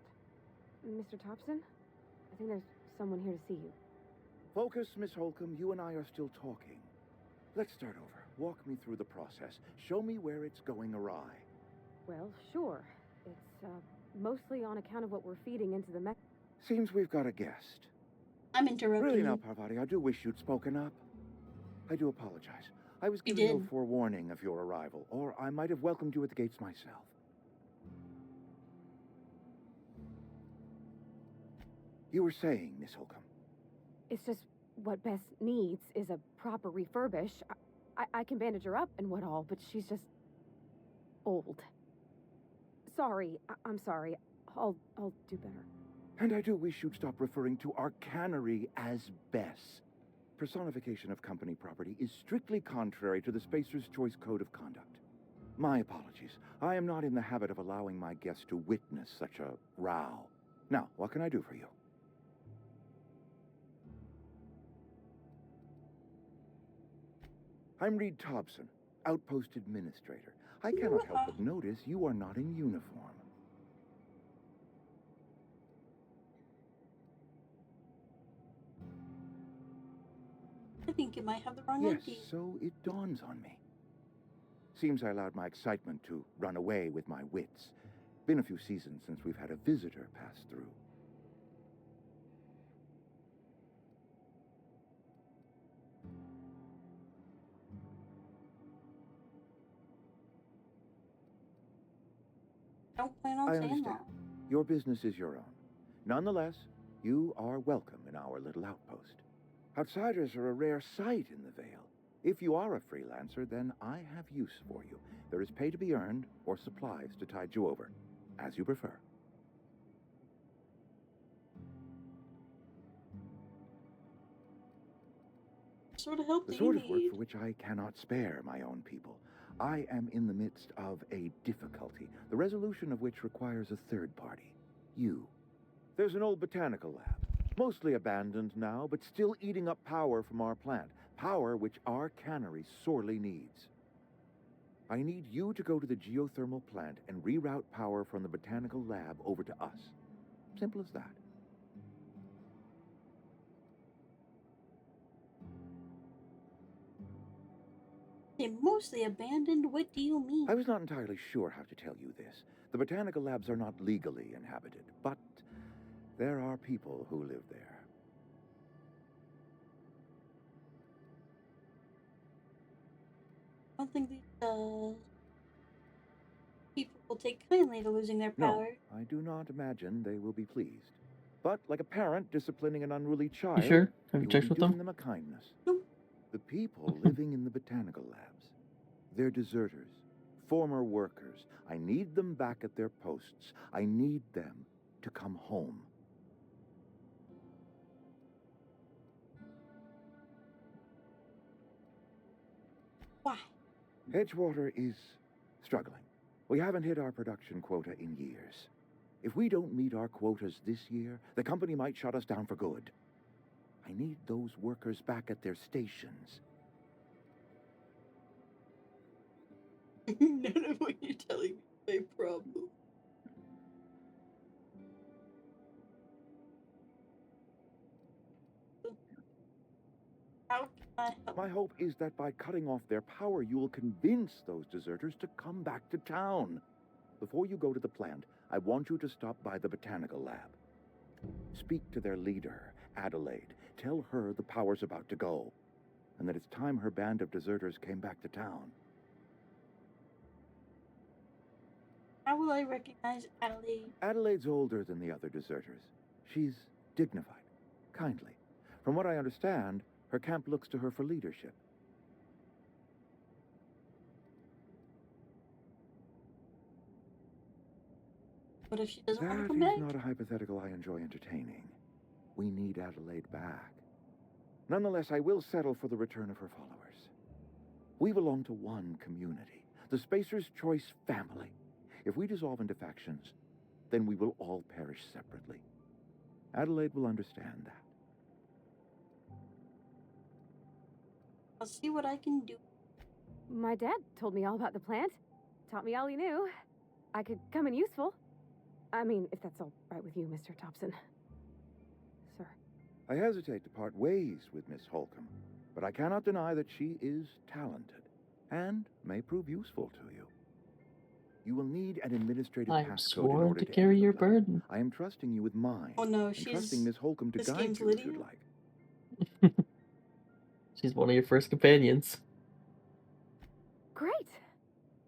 Mr. Thompson, I think there's someone here to see you. Focus, Miss Holcomb. You and I are still talking. Let's start over. Walk me through the process. Show me where it's going awry. Well, sure. It's mostly on account of what we're feeding into the mech. Seems we've got a guest. I'm interrupting Really you. now, Parvati, I do wish you'd spoken up. I do apologize. I was given no forewarning of your arrival, or I might have welcomed you at the gates myself. You were saying, Miss Holcomb. It's just what Bess needs is a proper refurbish. I can bandage her up and what all, but she's just old. Sorry, I'm sorry. I'll do better. And I do wish you'd stop referring to our cannery as Bess. Personification of company property is strictly contrary to the Spacer's Choice Code of Conduct. My apologies. I am not in the habit of allowing my guests to witness such a row. Now, what can I do for you? I'm Reed Thompson, Outpost Administrator. I cannot help but notice you are not in uniform. I think you might have the wrong Yes, ID. so it dawns on me. Seems I allowed my excitement to run away with my wits. Been a few seasons since we've had a visitor pass through. Don't plan on I saying understand. that. Your business is your own. Nonetheless, you are welcome in our little outpost. Outsiders are a rare sight in the Vale. If you are a freelancer, then I have use for you. There is pay to be earned or supplies to tide you over, as you prefer. Sort of help The that sort you of work need. for which I cannot spare my own people. I am in the midst of a difficulty, the resolution of which requires a third party. You. There's an old botanical lab, mostly abandoned now, but still eating up power from our plant, power which our cannery sorely needs. I need you to go to the geothermal plant and reroute power from the botanical lab over to us. Simple as that. They mostly abandoned. What do you mean? I was not entirely sure how to tell you this. The botanical labs are not legally inhabited, but there are people who live there. I don't think these people will take kindly to losing their power. No, I do not imagine they will be pleased. But like a parent disciplining an unruly child, sure? Have you you will checked be with doing them? them a kindness. The people living in the botanical labs, they're deserters, former workers. I need them back at their posts. I need them to come home. Why? Edgewater is struggling. We haven't hit our production quota in years. If we don't meet our quotas this year, the company might shut us down for good. I need those workers back at their stations. None of what you're telling me is my problem. How can I help? My hope is that by cutting off their power, you will convince those deserters to come back to town. Before you go to the plant, I want you to stop by the botanical lab. Speak to their leader, Adelaide. Tell her the power's about to go, and that it's time her band of deserters came back to town. How will I recognize Adelaide? Adelaide's older than the other deserters. She's dignified, kindly. From what I understand, her camp looks to her for leadership. What if she doesn't want to That come is back? not a hypothetical I enjoy entertaining. We need Adelaide back. Nonetheless, I will settle for the return of her followers. We belong to one community, the Spacer's Choice family. If we dissolve into factions, then we will all perish separately. Adelaide will understand that. I'll see what I can do. My dad told me all about the plant. Taught me all he knew. I could come in useful. I mean, if that's all right with you, Mr. Thompson. Sir. I hesitate to part ways with Miss Holcomb, but I cannot deny that she is talented and may prove useful to you. You will need an administrative I'm passcode in sworn order to to carry enter your the plant. burden. I am trusting you with mine. Oh no, and she's trusting Miss Holcomb to this guide game's you if Lydia? you'd like. She's one of your first companions. Great.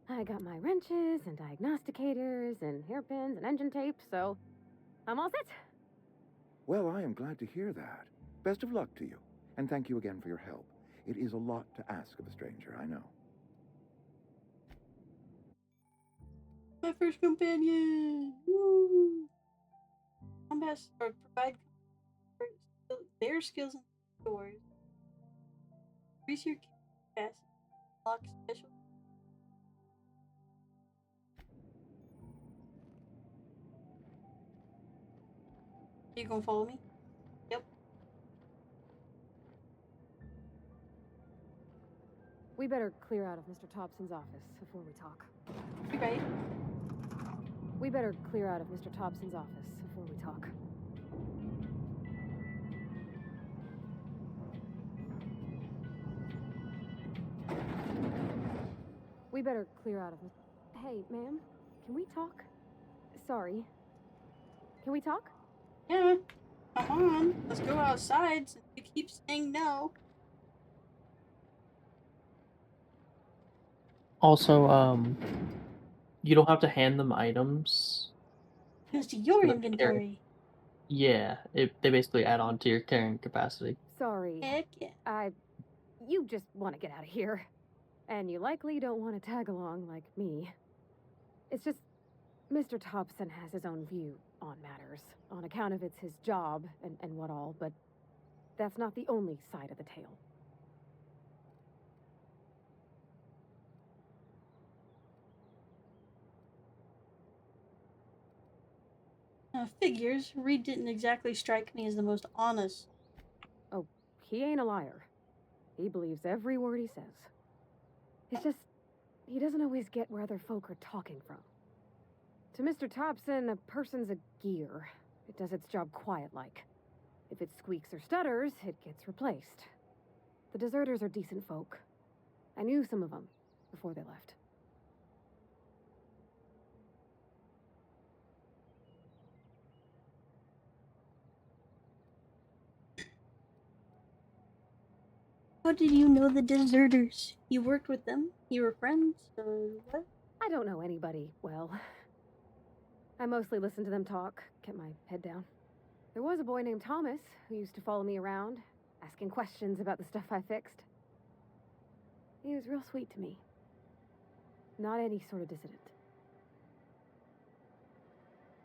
I got my wrenches and diagnosticators and hairpins and engine tape, so I'm all set. Well, I am glad to hear that. Best of luck to you, and thank you again for your help. It is a lot to ask of a stranger, I know. My first companion. Woo! Combat or provide their skills and stores. Increase your capacity. Unlock special. You gonna follow me? Yep. We better clear out of Mr. Thompson's office before we talk. Okay. We better clear out of Mr. Thompson's office before we talk. We better clear out of Mr. Hey, ma'am, can we talk? Sorry. Can we talk? Yeah. Come on. Let's go outside since you keep saying no. Also, you don't have to hand them items. Goes to your for the inventory. Yeah, they basically add on to your carrying capacity. Sorry. Heck yeah. You just want to get out of here. And you likely don't want to tag along like me. It's just, Mr. Thompson has his own view on matters, on account of it's his job and what all, but that's not the only side of the tale. Figures. Reed didn't exactly strike me as the most honest. Oh, he ain't a liar. He believes every word he says. It's just, he doesn't always get where other folk are talking from. To Mr. Thompson, a person's a gear. It does its job quiet-like. If it squeaks or stutters, it gets replaced. The deserters are decent folk. I knew some of them before they left. How did you know the deserters? You worked with them? You were friends? Or what? I don't know anybody well. I mostly listened to them talk, kept my head down. There was a boy named Thomas who used to follow me around, asking questions about the stuff I fixed. He was real sweet to me. Not any sort of dissident.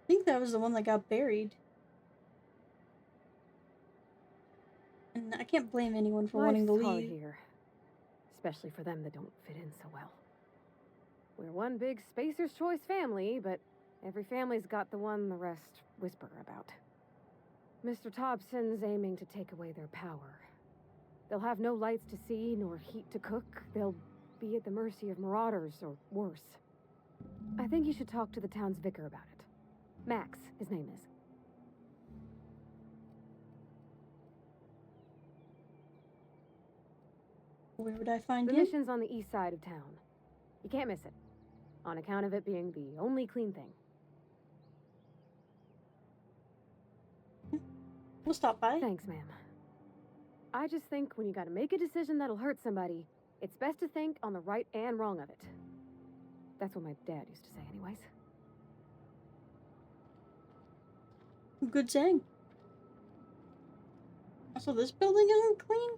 I think that was the one that got buried. And I can't blame anyone for wanting to Life's hard leave. here, especially for them that don't fit in so well. We're one big Spacer's Choice family, but every family's got the one the rest whisper about. Mr. Thompson's aiming to take away their power. They'll have no lights to see nor heat to cook. They'll be at the mercy of marauders or worse. I think you should talk to the town's vicar about it. Max, his name is. Where would I find The him? mission's on the east side of town. You can't miss it, on account of it being the only clean thing. We'll stop by. Thanks, ma'am. I just think when you gotta make a decision that'll hurt somebody, it's best to think on the right and wrong of it. That's what my dad used to say anyways. Good saying. Also, this building isn't clean?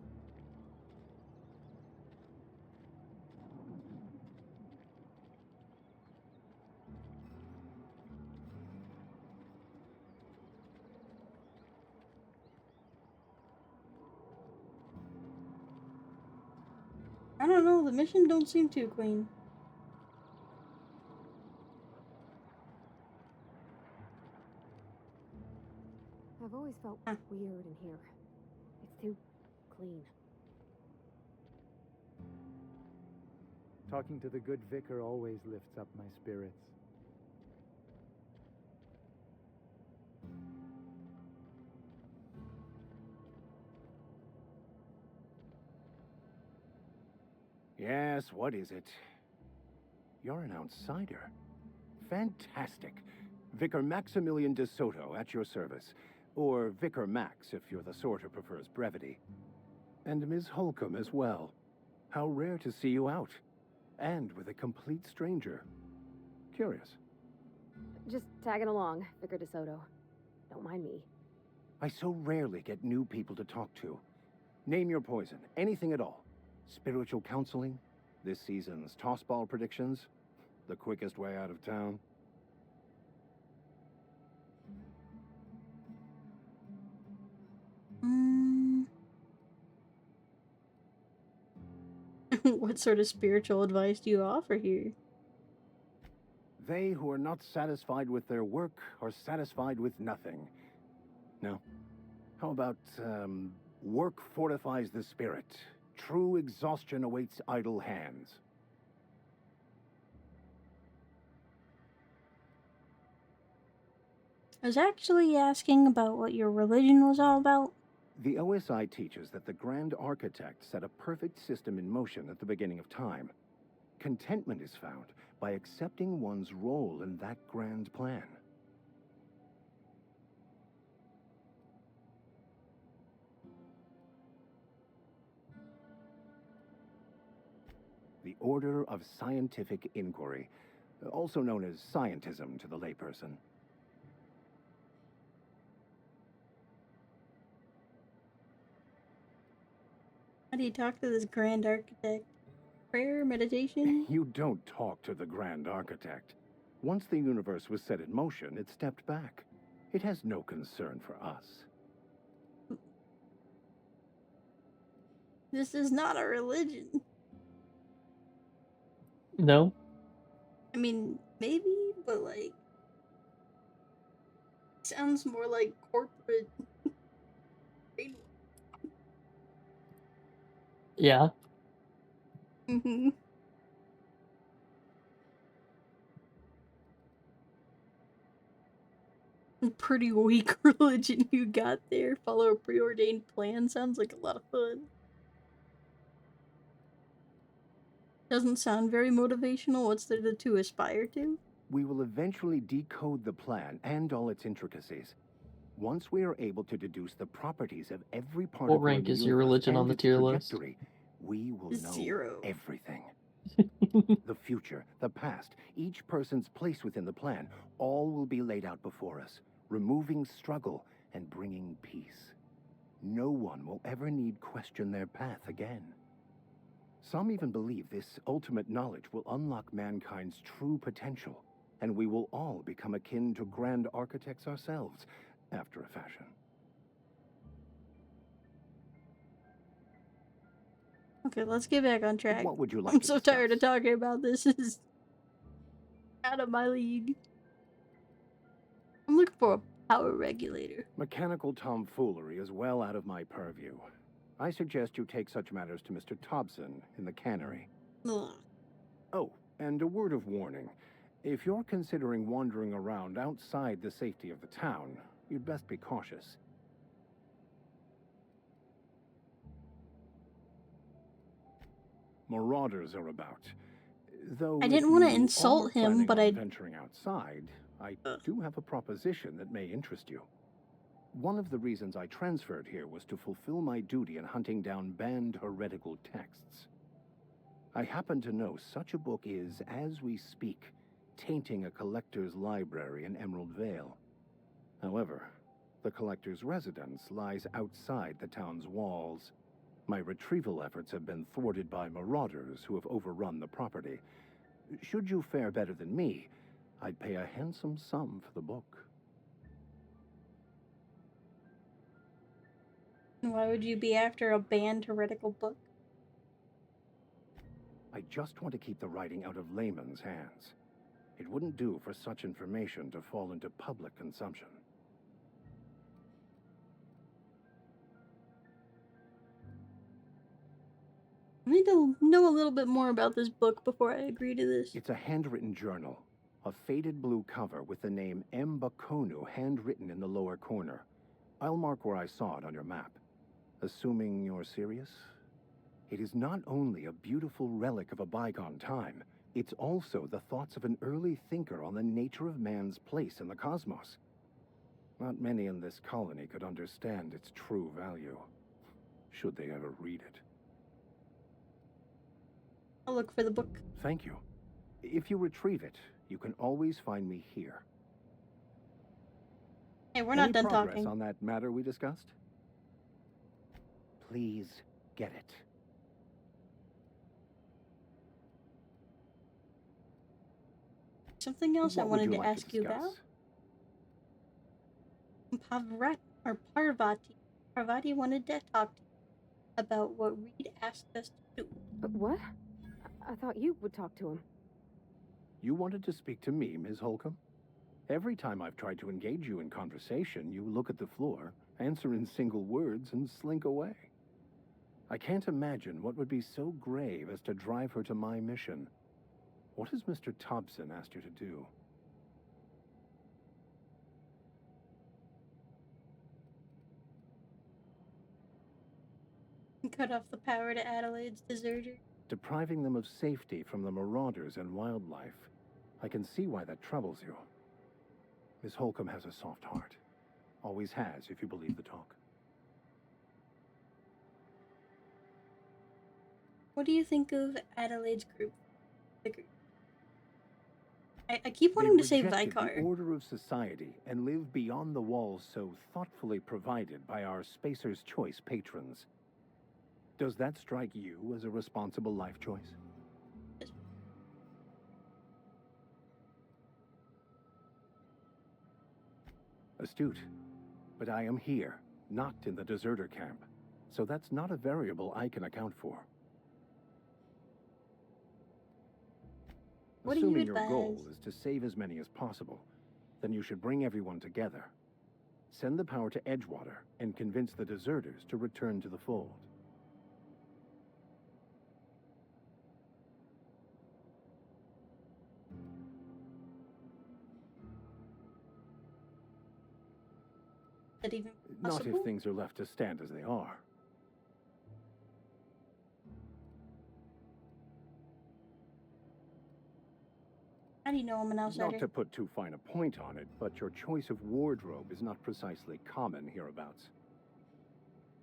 I don't know, the mission don't seem too clean. I've always felt weird in here. It's too clean. Talking to the good vicar always lifts up my spirits. Yes, what is it? You're an outsider. Fantastic. Vicar Maximilian de Soto at your service. Or Vicar Max, if you're the sort who prefers brevity. And Ms. Holcomb as well. How rare to see you out. And with a complete stranger. Curious. Just tagging along, Vicar DeSoto. Don't mind me. I so rarely get new people to talk to. Name your poison, anything at all. Spiritual counseling, this season's tossball predictions, the quickest way out of town. What sort of spiritual advice do you offer here? They who are not satisfied with their work are satisfied with nothing. No. How about, work fortifies the spirit. True exhaustion awaits idle hands. I was actually asking about what your religion was all about. The OSI teaches that the Grand Architect set a perfect system in motion at the beginning of time. Contentment is found by accepting one's role in that grand plan. The Order of Scientific Inquiry, also known as scientism to the layperson. How do you talk to this Grand Architect? Prayer, meditation? You don't talk to the Grand Architect. Once the universe was set in motion, it stepped back. It has no concern for us. This is not a religion. No? I mean, maybe, but like... sounds more like corporate... Yeah. Mm-hmm. Pretty weak religion you got there. Follow a preordained plan. Sounds like a lot of fun. Doesn't sound very motivational. What's there to aspire to? We will eventually decode the plan and all its intricacies. Once we are able to deduce the properties of every What particle rank in the is your universe religion on and the its tier list? trajectory, we will know 0. everything. The future, the past, each person's place within the plan, all will be laid out before us, removing struggle and bringing peace. No one will ever need question their path again. Some even believe this ultimate knowledge will unlock mankind's true potential, and we will all become akin to grand architects ourselves, after a fashion. Okay, let's get back on track. What would you like I'm to so tired of talking about this. This is out of my league. I'm looking for a power regulator. Mechanical tomfoolery is well out of my purview. I suggest you take such matters to Mr. Thompson in the cannery. Ugh. Oh, and a word of warning. If you're considering wandering around outside the safety of the town, you'd best be cautious. Marauders are about. Though I if didn't want to you insult are him, planning but on I... venturing outside, I do have a proposition that may interest you. One of the reasons I transferred here was to fulfill my duty in hunting down banned heretical texts. I happen to know such a book is, as we speak, tainting a collector's library in Emerald Vale. However, the collector's residence lies outside the town's walls. My retrieval efforts have been thwarted by marauders who have overrun the property. Should you fare better than me, I'd pay a handsome sum for the book. Why would you be after a banned heretical book? I just want to keep the writing out of layman's hands. It wouldn't do for such information to fall into public consumption. I need to know a little bit more about this book before I agree to this. It's a handwritten journal. A faded blue cover with the name Mbakonu handwritten in the lower corner. I'll mark where I saw it on your map. Assuming you're serious? It is not only a beautiful relic of a bygone time, it's also the thoughts of an early thinker on the nature of man's place in the cosmos. Not many in this colony could understand its true value, should they ever read it. I'll look for the book. Thank you. If you retrieve it, you can always find me here. Hey, we're not Any done progress talking. on that matter we discussed? Please get it. Something else I What would wanted you to like ask you about. discuss? Parvati. Parvati wanted to talk to you about what Reed asked us to do. What? I thought you would talk to him. You wanted to speak to me, Ms. Holcomb? Every time I've tried to engage you in conversation, you look at the floor, answer in single words, and slink away. I can't imagine what would be so grave as to drive her to my mission. What has Mr. Thompson asked you to do? Cut off the power to Adelaide's deserter. Depriving them of safety from the marauders and wildlife. I can see why that troubles you. Miss Holcomb has a soft heart. Always has, if you believe the talk. What do you think of Adelaide's group? The group. I keep wanting to say They rejected Vicar. the order of society and live beyond the walls so thoughtfully provided by our Spacer's Choice patrons. Does that strike you as a responsible life choice? Astute. But I am here, not in the deserter camp. So that's not a variable I can account for. What do you Assuming your goal advise? is to save as many as possible, then you should bring everyone together. Send the power to Edgewater and convince the deserters to return to the fold. Is that even Not possible? if things are left to stand as they are. How do you know I'm an outsider? Not to put too fine a point on it, but your choice of wardrobe is not precisely common hereabouts.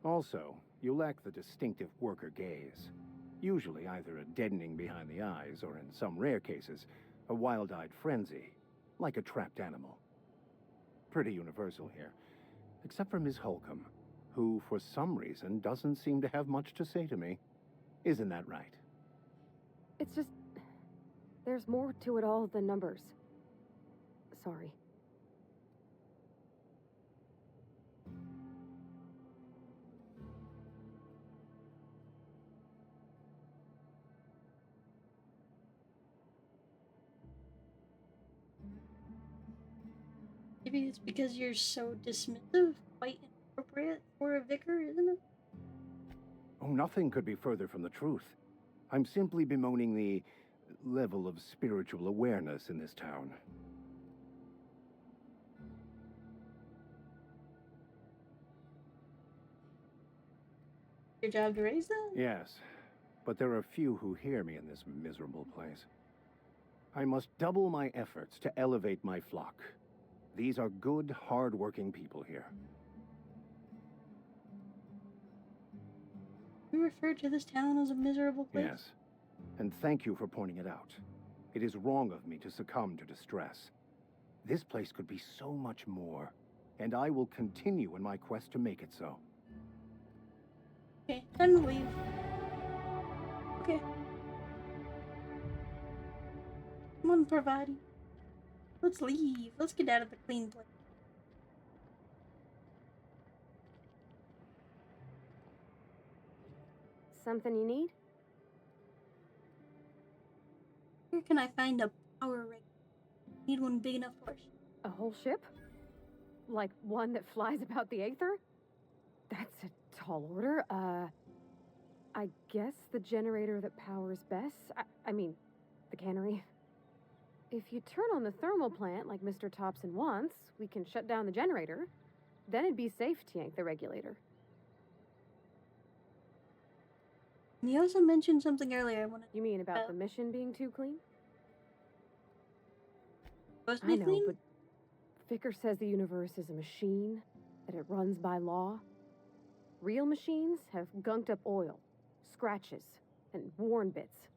Also, you lack the distinctive worker gaze. Usually either a deadening behind the eyes, or in some rare cases, a wild-eyed frenzy, like a trapped animal. Pretty universal here, except for Miss Holcomb, who, for some reason, doesn't seem to have much to say to me. Isn't that right? It's just... there's more to it all than numbers. Sorry. Maybe it's because you're so dismissive, quite inappropriate for a vicar, isn't it? Oh, nothing could be further from the truth. I'm simply bemoaning the level of spiritual awareness in this town. Your job to raise that? Yes, but there are few who hear me in this miserable place. I must double my efforts to elevate my flock. These are good, hard-working people here. You refer to this town as a miserable place? Yes, and thank you for pointing it out. It is wrong of me to succumb to distress. This place could be so much more, and I will continue in my quest to make it so. Okay, time to leave. Okay. Come on, Parvati. Let's leave. Let's get out of the clean place. Something you need? Where can I find a power rig? Need one big enough for a ship. A whole ship? Like one that flies about the aether? That's a tall order. I guess the generator that powers Bess. I mean, the cannery. If you turn on the thermal plant like Mr. Thompson wants, we can shut down the generator. Then it'd be safe to yank the regulator. And you also mentioned something earlier I wanted. You mean about the mission being too clean? Supposed to I be know, clean? but Vickers says the universe is a machine, that it runs by law. Real machines have gunked up oil, scratches, and worn bits.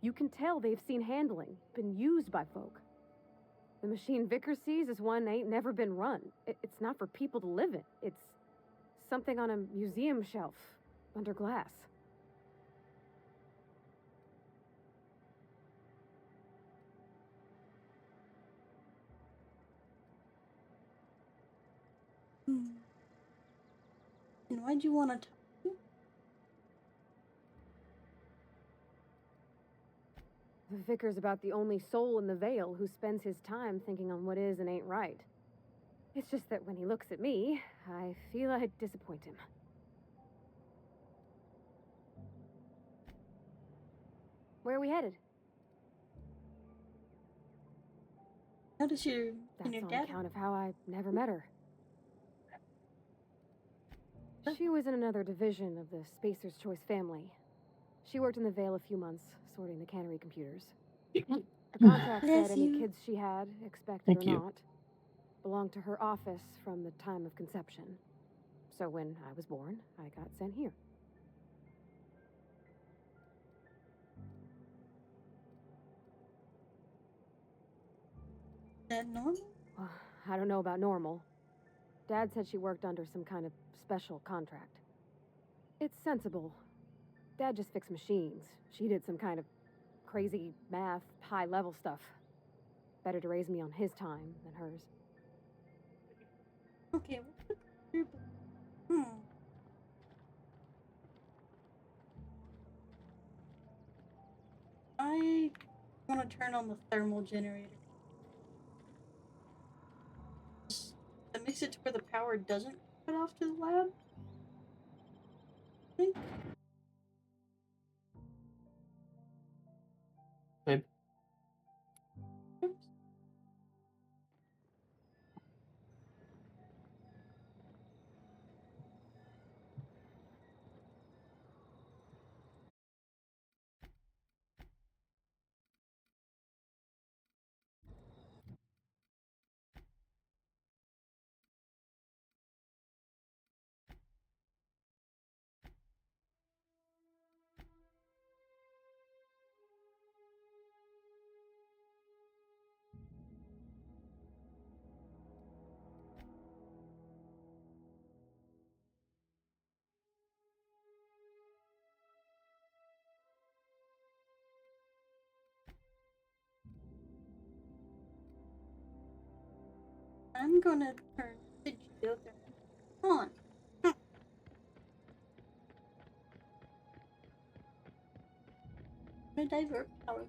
You can tell they've seen handling, been used by folk. The machine Vickers sees is one ain't never been run. It's not for people to live in. It's something on a museum shelf, under glass. And why'd you want to talk? The Vicar's about the only soul in the Vale who spends his time thinking on what is and ain't right. It's just that when he looks at me, I feel I'd disappoint him. Where are we headed? Notice you're That's in your on dad. account of how I never met her. She was in another division of the Spacer's Choice family. She worked in the Vale a few months, sorting the cannery computers. Her contract Bless said any you. kids she had, expected Thank or you. not, belonged to her office from the time of conception. So when I was born, I got sent here. Is that normal? Well, I don't know about normal. Dad said she worked under some kind of special contract. It's sensible. Dad just fixed machines. She did some kind of crazy math, high-level stuff. Better to raise me on his time than hers. Okay. I want to turn on the thermal generator. That makes it to where the power doesn't cut off to the lab. I think. Babe. I'm gonna turn the geothermal on. I'm gonna divert power.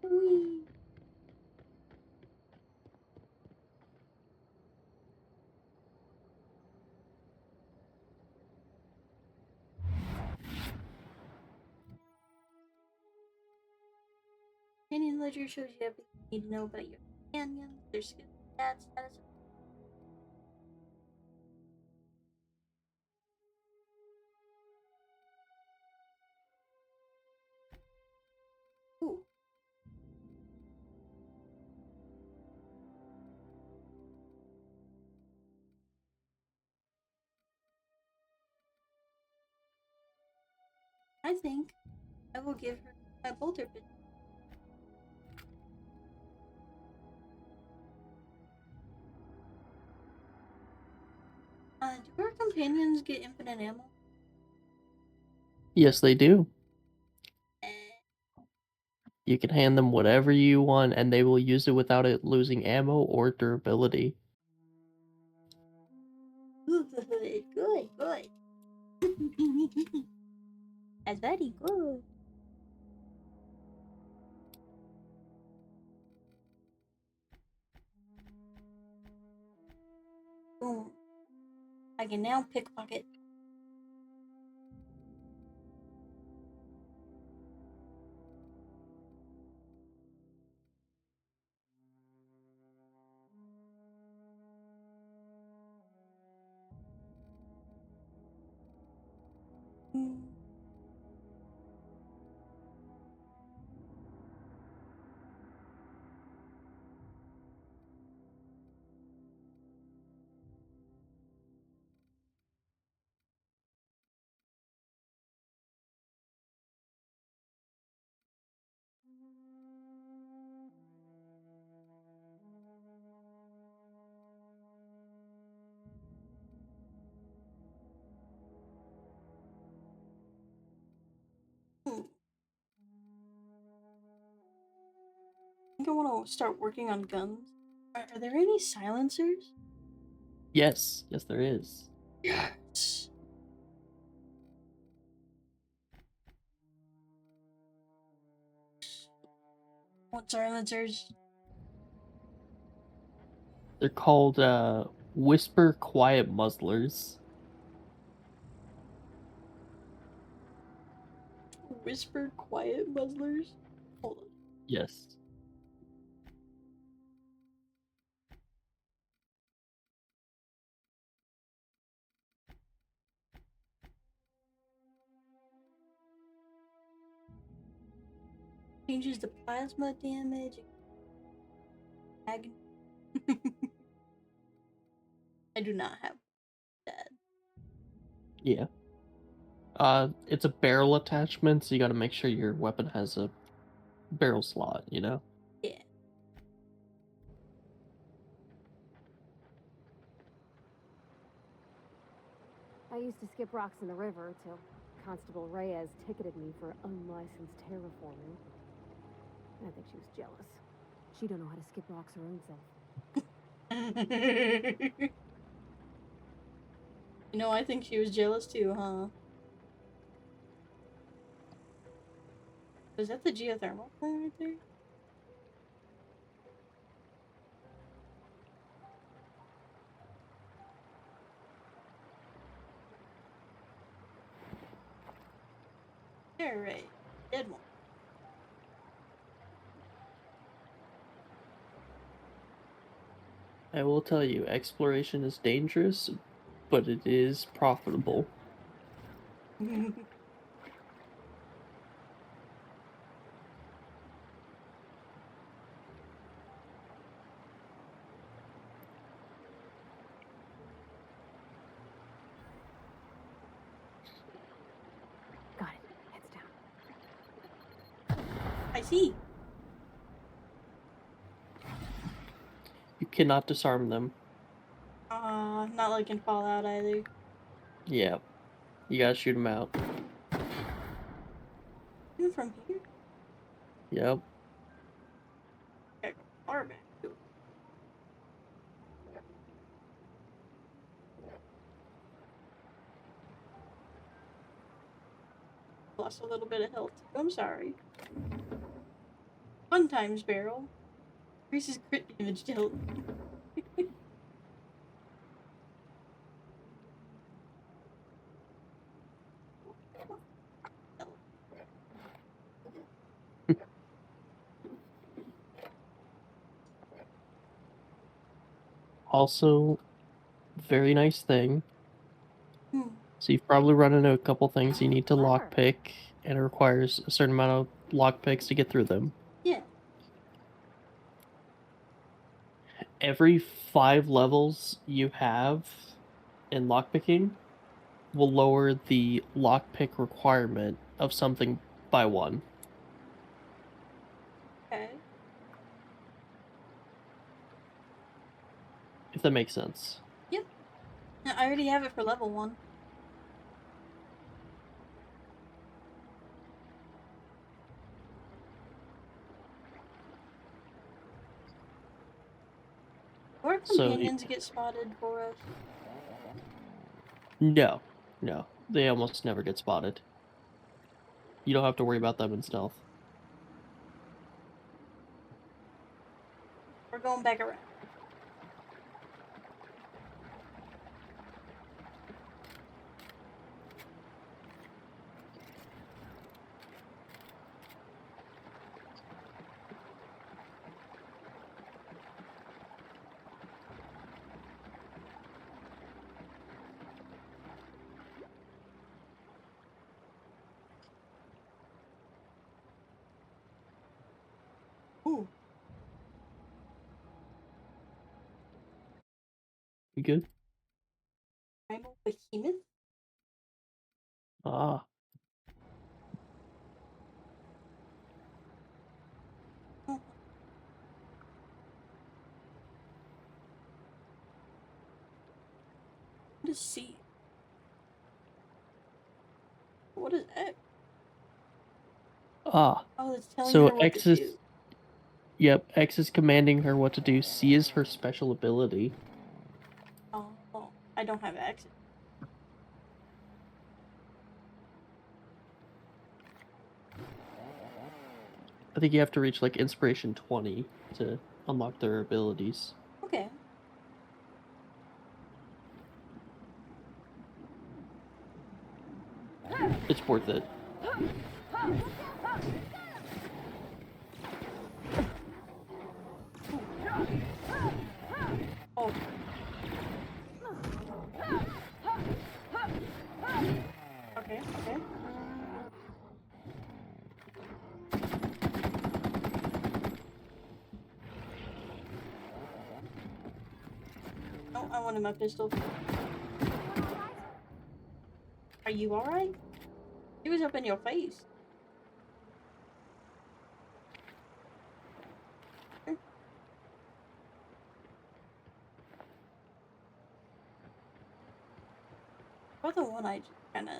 Whee! Canyon ledger shows you everything you need to know about your canyons, their skill, stats, status. Ooh. I think I will give her my bolter pit. Do our companions get infinite ammo? Yes, they do. You can hand them whatever you want, and they will use it without it losing ammo or durability. the hood. Good, good. That's very good. Boom. I can now pickpocket. I think I want to start working on guns. Are there any silencers? Yes, yes, there is. Yes. What silencers? They're called Whisper Quiet Muzzlers. Whisper quiet muzzlers? Hold on. Yes. Changes the plasma damage. I do not have that. Yeah. It's a barrel attachment, so you gotta make sure your weapon has a barrel slot, you know? Yeah. I used to skip rocks in the river till Constable Reyes ticketed me for unlicensed terraforming. I think she was jealous. She don't know how to skip rocks her own self. You know, I think she was jealous too, huh? Is that the geothermal plant right there? Yeah, right. Dead one. I will tell you, exploration is dangerous, but it is profitable. Got it. Heads down. I see. You cannot disarm them. Not like in Fallout either. Yeah. You gotta shoot them out. Even from here? Yep. Gotta go far back. Lost a little bit of health. I'm sorry. Fun times barrel. Increases crit damage to health. Also, very nice thing. So you've probably run into a couple things you need to lockpick, and it requires a certain amount of lockpicks to get through them. Yeah. Every 5 levels you have in lockpicking will lower the lockpick requirement of something by 1. Okay. If that makes sense. Yep. I already have it for level 1. Our companions get spotted for us. No, no. They almost never get spotted. You don't have to worry about them in stealth. We're going back around. Ooh. You good? Primal behemoth? Ah. Oh. What is C? What is X? Ah. Oh, it's telling So her what X to is... do. Yep, X is commanding her what to do. C is her special ability. Oh, well, I don't have X. I think you have to reach like Inspiration 20 to unlock their abilities. Okay. It's worth it. Oh. Okay, okay. Oh, I wanted my pistol. Are you alright? He was up in your face. Or the one I just kinda...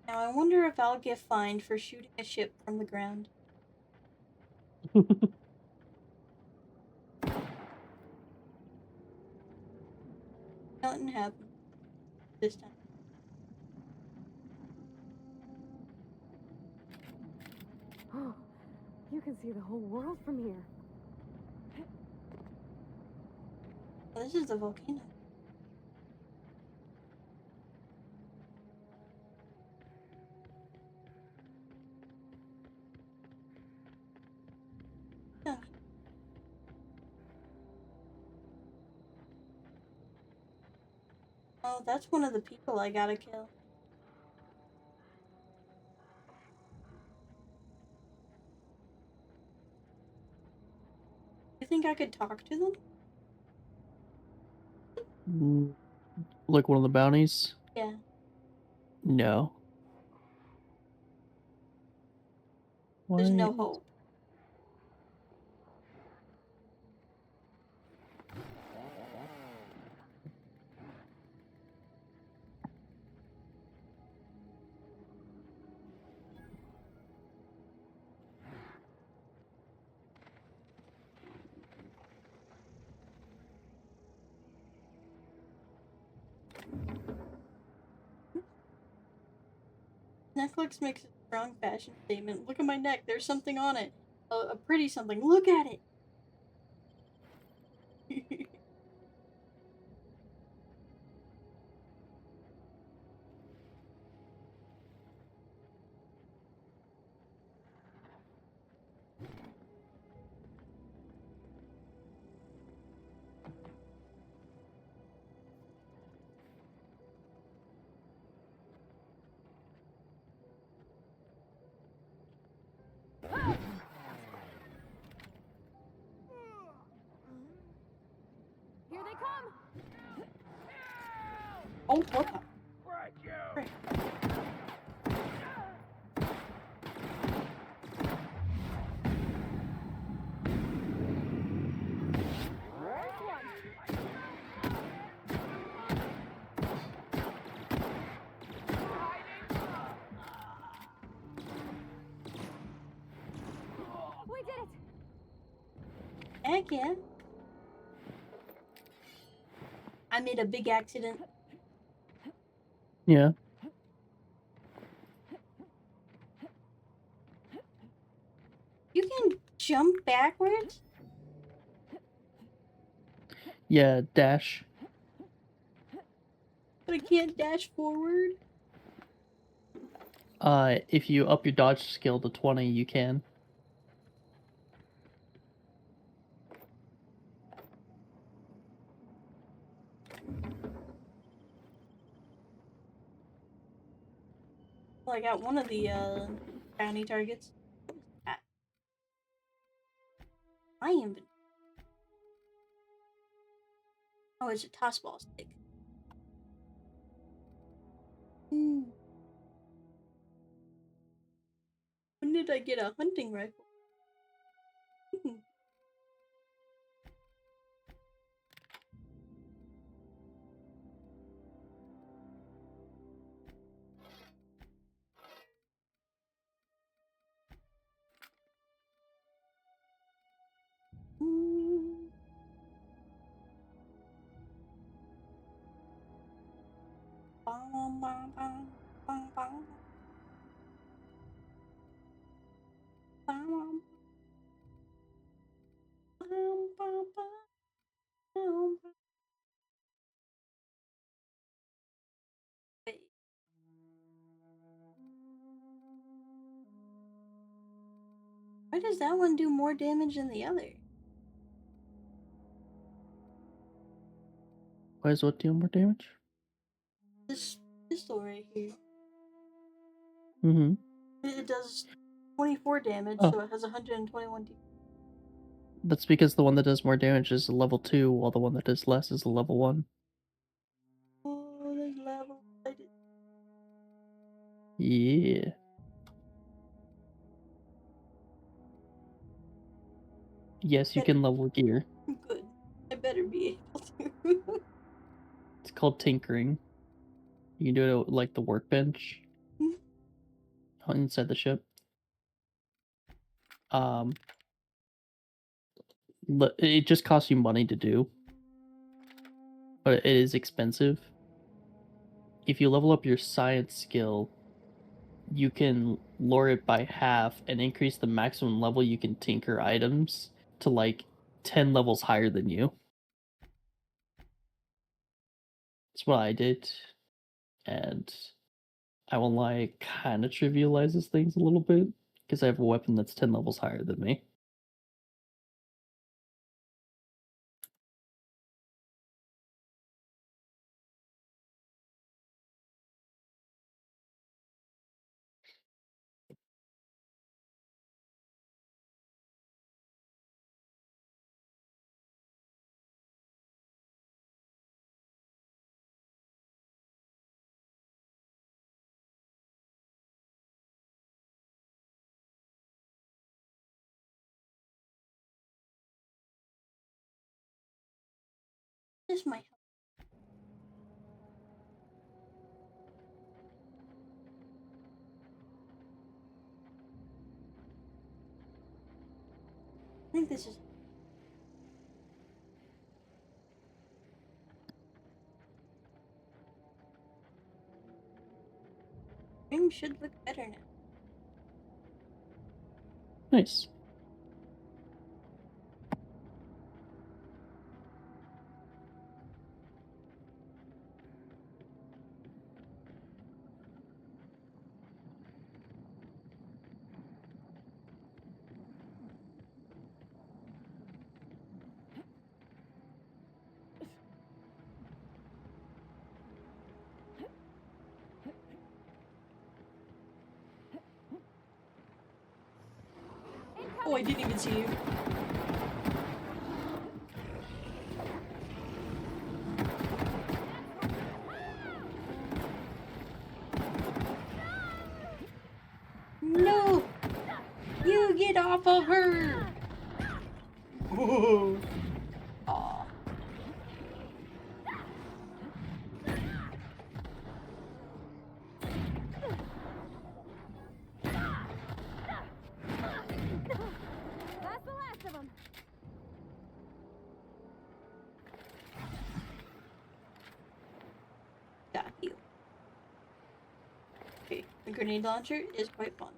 Now I wonder if I'll get fined for shooting a ship from the ground. Nothing happened this time. Oh, you can see the whole world from here. Oh, this is the volcano. Yeah. Oh, that's one of the people I gotta kill. You think I could talk to them? Like one of the bounties? Yeah. No. There's no What? hope. Netflix makes a strong fashion statement. Look at my neck. There's something on it. A pretty something. Look at it. Here they come! Oh, what the? Frick. Heck yeah. I made a big accident. Yeah. You can jump backwards? Yeah, dash. But I can't dash forward? If you up your dodge skill to 20, you can. Well, I got one of the bounty targets. What is that? My inventory. Oh, it's a toss ball stick. Ooh. When did I get a hunting rifle? Bum, bum, bum, bum, bum. Bum, bum, bum, bum, bum. Wait. Why does that one do more damage than the other? Why does what deal more damage? This pistol right here. Mm-hmm. It does 24 damage, Oh. so it has 121 damage. That's because the one that does more damage is a level 2, while the one that does less is a level 1. Oh, there's level. Yeah. Yes, you can level gear. Good. I better be able to. It's called tinkering. You can do it at, like, the workbench inside the ship. It just costs you money to do, but it is expensive. If you level up your science skill, you can lower it by half and increase the maximum level you can tinker items to like 10 levels higher than you. That's what I did, and I won't lie, it kind of trivializes things a little bit because I have a weapon that's 10 levels higher than me. This might help. I think this is. Stream should look better now. Nice. Oh, I didn't even see you. No! You get off of her! Whoa. Aw. That's the last of them. Okay, the grenade launcher is quite fun.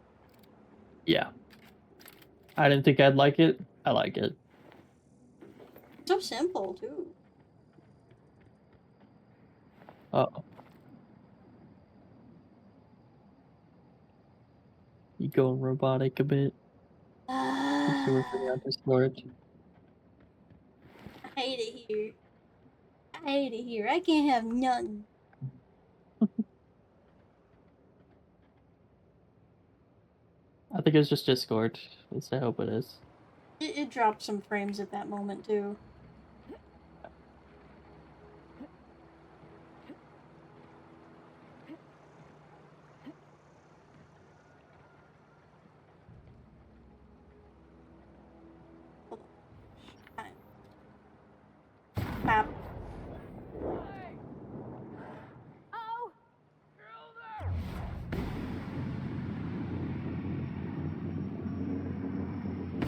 Yeah. I didn't think I'd like it. I like it. So simple too. Uh-oh. You going robotic a bit? Consumer forgot to storage. I hate it here. I hate it here. I can't have none. I think it's just Discord. At least I hope it is. It dropped some frames at that moment too. Map.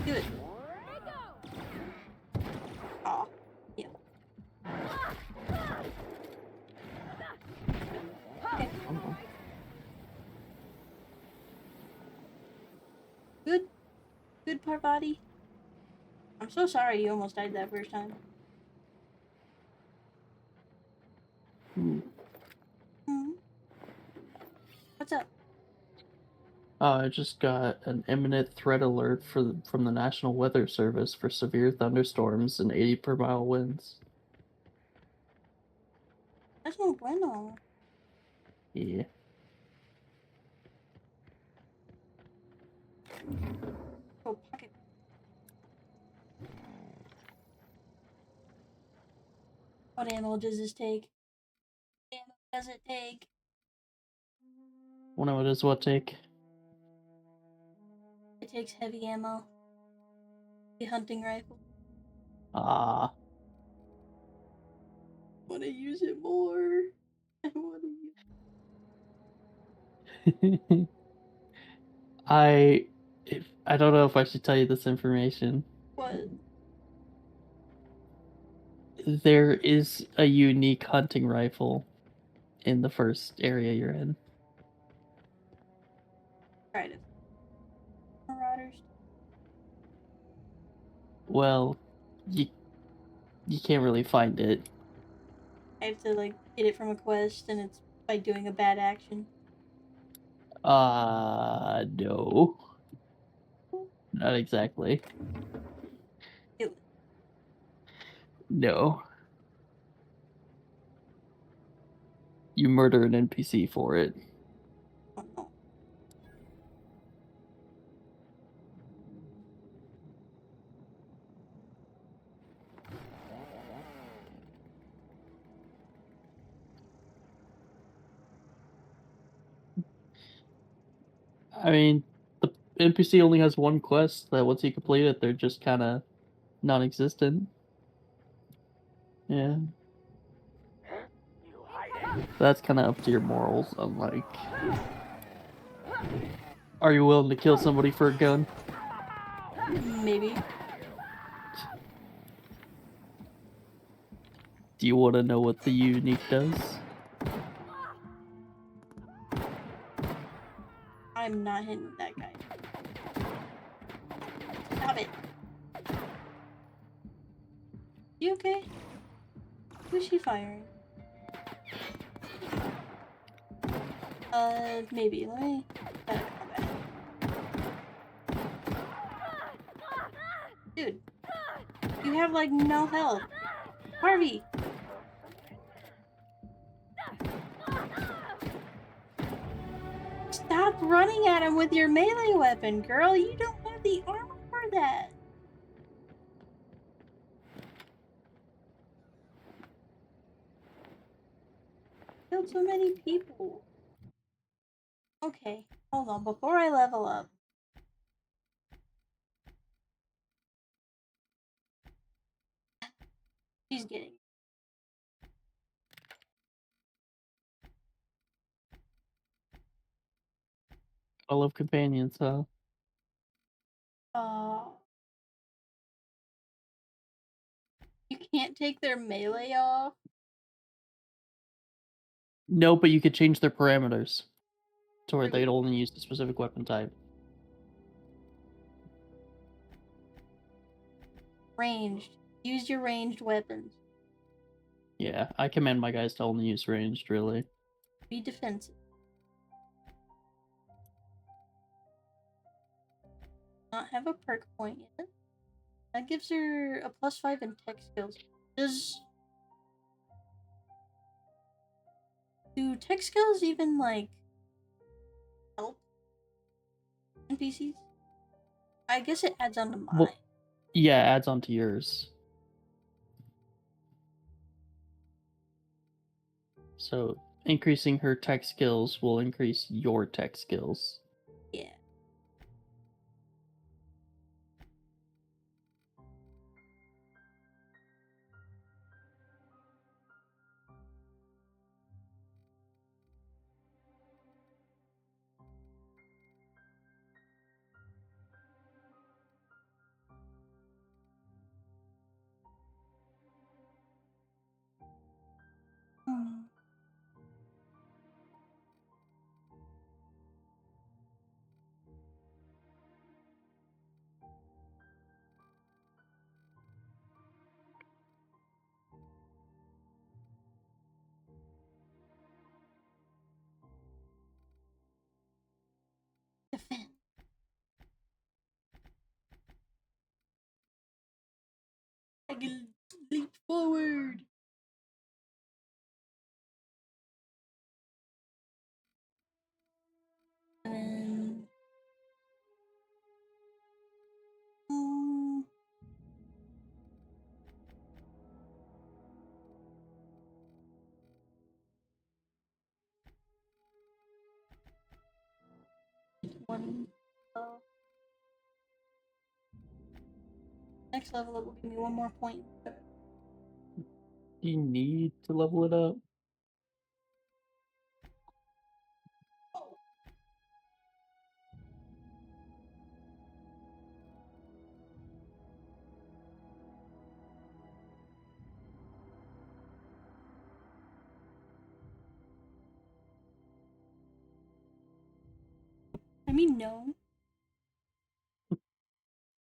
Do it. Aw. Yeah. Okay. Good. Good, Parvati. I'm so sorry you almost died that first time. What's up? I just got an imminent threat alert from the National Weather Service for severe thunderstorms and 80 per mile winds. That's no bueno. Yeah. Oh, pocket. What ammo does this take? What ammo does it take? What does what take? It takes heavy ammo. The hunting rifle. Ah. I want to use it more. I want to use I don't know if I should tell you this information. What? There is a unique hunting rifle in the first area you're in. Tried it. Marauders. Well, you can't really find it. I have to like get it from a quest, and it's by doing a bad action. No. Not exactly. No. You murder an NPC for it. I mean, the NPC only has one quest that once you complete it, they're just kind of non-existent. Yeah. That's kind of up to your morals. I'm like, are you willing to kill somebody for a gun? Maybe. Do you want to know what the unique does? I'm not hitting that guy. Stop it. You okay? Who's she firing? Maybe. Let me... Dude. You have, like, no health. Harvey! Stop running at him with your melee weapon, girl! You don't have the armor for that! Killed so many people. Okay, hold on, before I level up. She's getting. I love companions, huh? You can't take their melee off? No, but you could change their parameters. to where they'd only use a specific weapon type. Ranged. Use your ranged weapons. Yeah, I command my guys to only use ranged, really. Be defensive. Not have a perk point yet. That gives her a +5 in tech skills. Do tech skills even, like, help NPCs? I guess it adds on to mine. Well, yeah, it adds on to yours. So, increasing her tech skills will increase your tech skills. Yeah. Defend. I can leap forward. And then... one... next level, it will give me 1 more point. You need to level it up. I mean, no.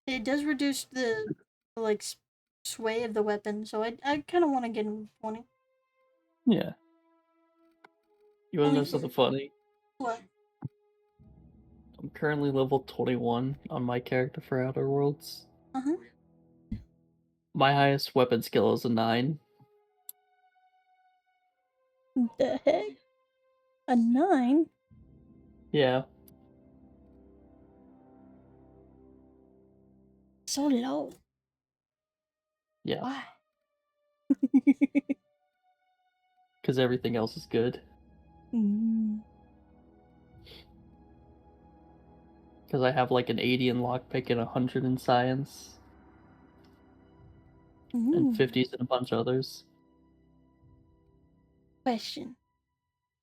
It does reduce the like, sway of the weapon, so I kind of want to get him 20. Yeah. You want to Only know something funny? What? I'm currently level 21 on my character for Outer Worlds. Uh-huh. My highest weapon skill is a 9. The heck? A 9? Yeah. So low. Yeah. Why? Because everything else is good. Because I have like an 80 in lockpick and 100 in science. And 50s and a bunch of others. Question.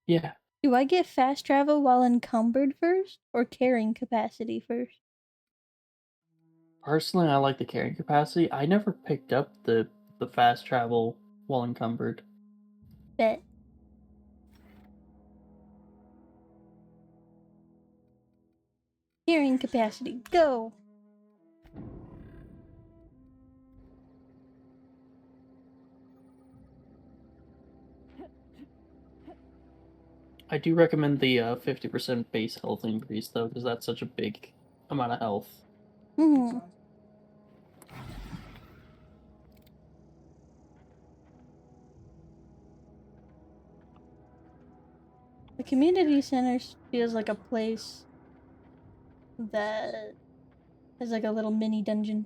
Yeah. Do I get fast travel while encumbered first, or carrying capacity first? Personally, I like the carrying capacity. I never picked up the fast travel while encumbered. Bet. Carrying capacity, go! I do recommend the 50% base health increase, though, because that's such a big amount of health. The community center feels like a place that has like a little mini dungeon.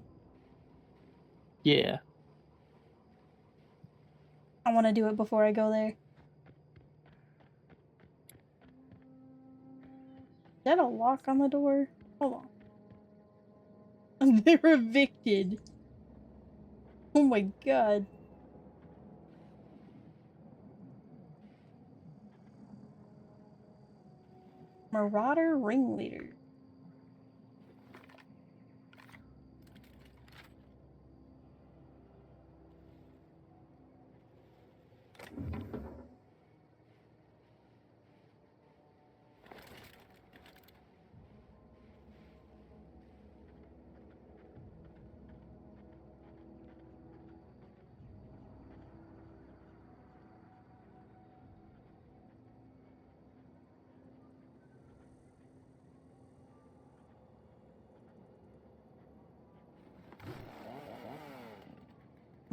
Yeah. I want to do it before I go there. Is that a lock on the door? Hold on. They're evicted. Oh my god. Marauder ringleader.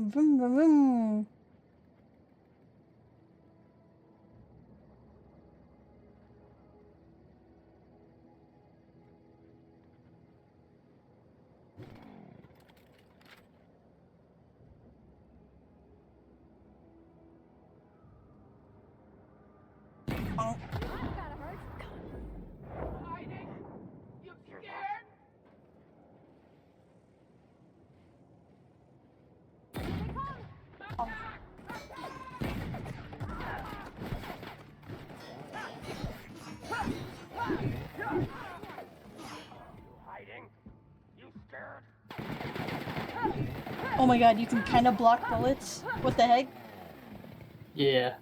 Vroom, vroom, vroom. Bonk. Hiding? You scared? Hiding? You scared? Oh my god, you can kind of block bullets? What the heck? Yeah.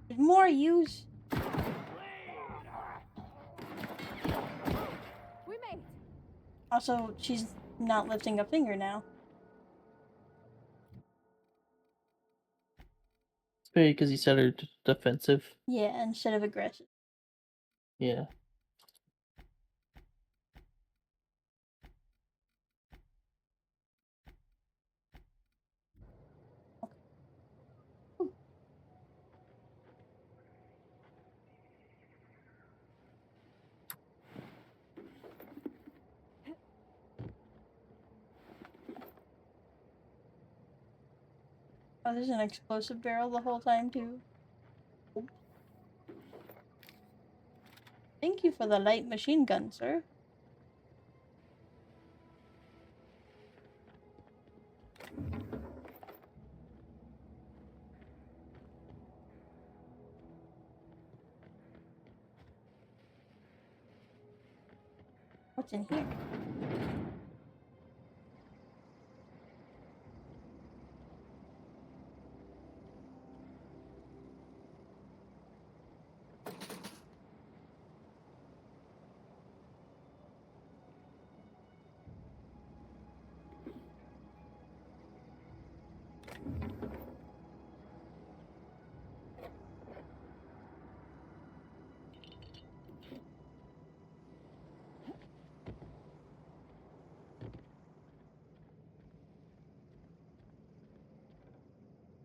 There's more use. We made it. Also, she's not lifting a finger now. It's maybe because you said her defensive. Yeah, instead of aggressive. Yeah. Oh, there's an explosive barrel the whole time, too. Thank you for the light machine gun, sir. What's in here?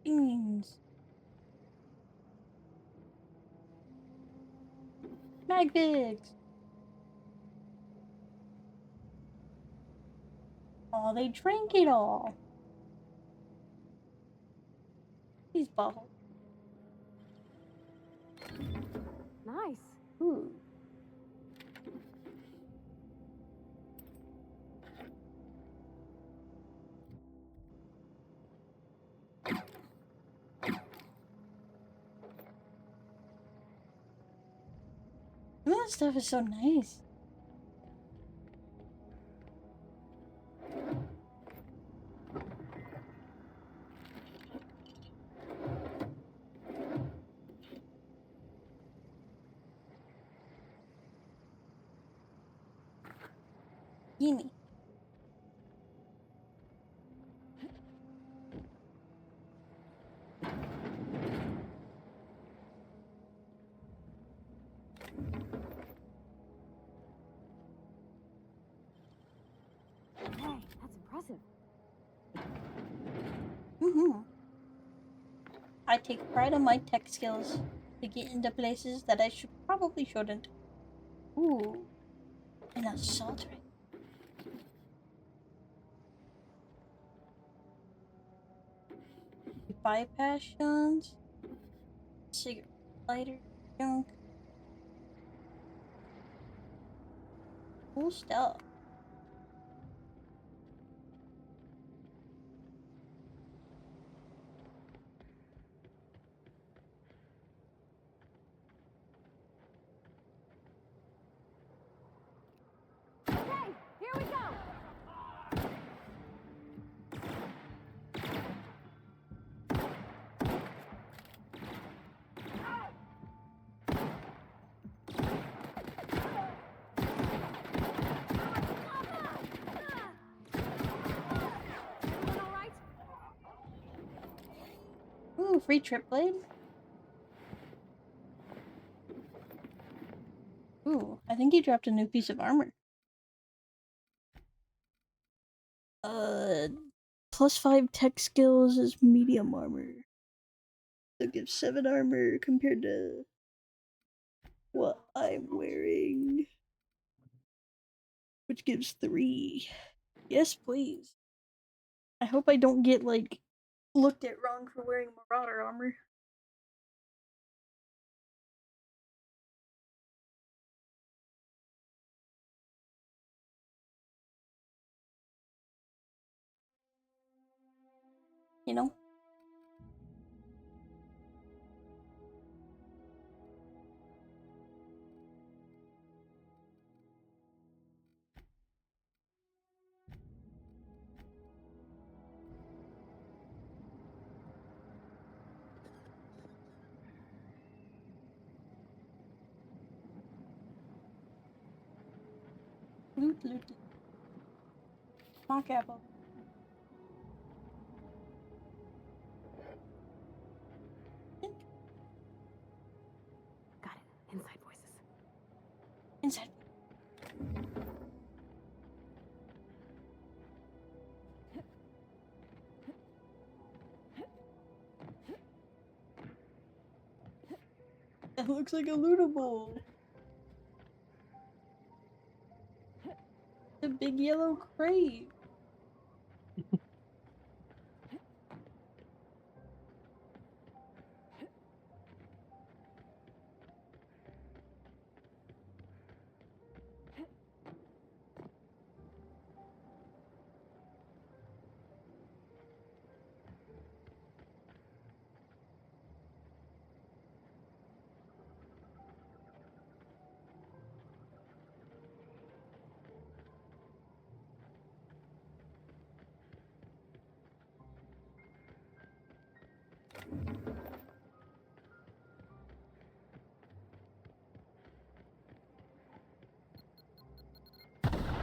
Beans. Magpigs. Oh, they drank it all. These bottles. Nice. Ooh. Some of this stuff is so nice. Gimme. Hey, that's impressive. I take pride in my tech skills to get into places that I probably shouldn't. Ooh, an assault ring. Bypass guns, cigarette lighter, junk. Cool stuff. Okay, here we go. Ooh, free trip blade. Ooh, I think he dropped a new piece of armor. +5 tech skills is medium armor. That gives 7 armor compared to what I'm wearing, which gives 3. Yes, please. I hope I don't get, like, looked at wrong for wearing Marauder armor. You know? Loot, loot, loot. Mock apple. Got it. Inside voices. Inside. That looks like a lootable. The big yellow crate.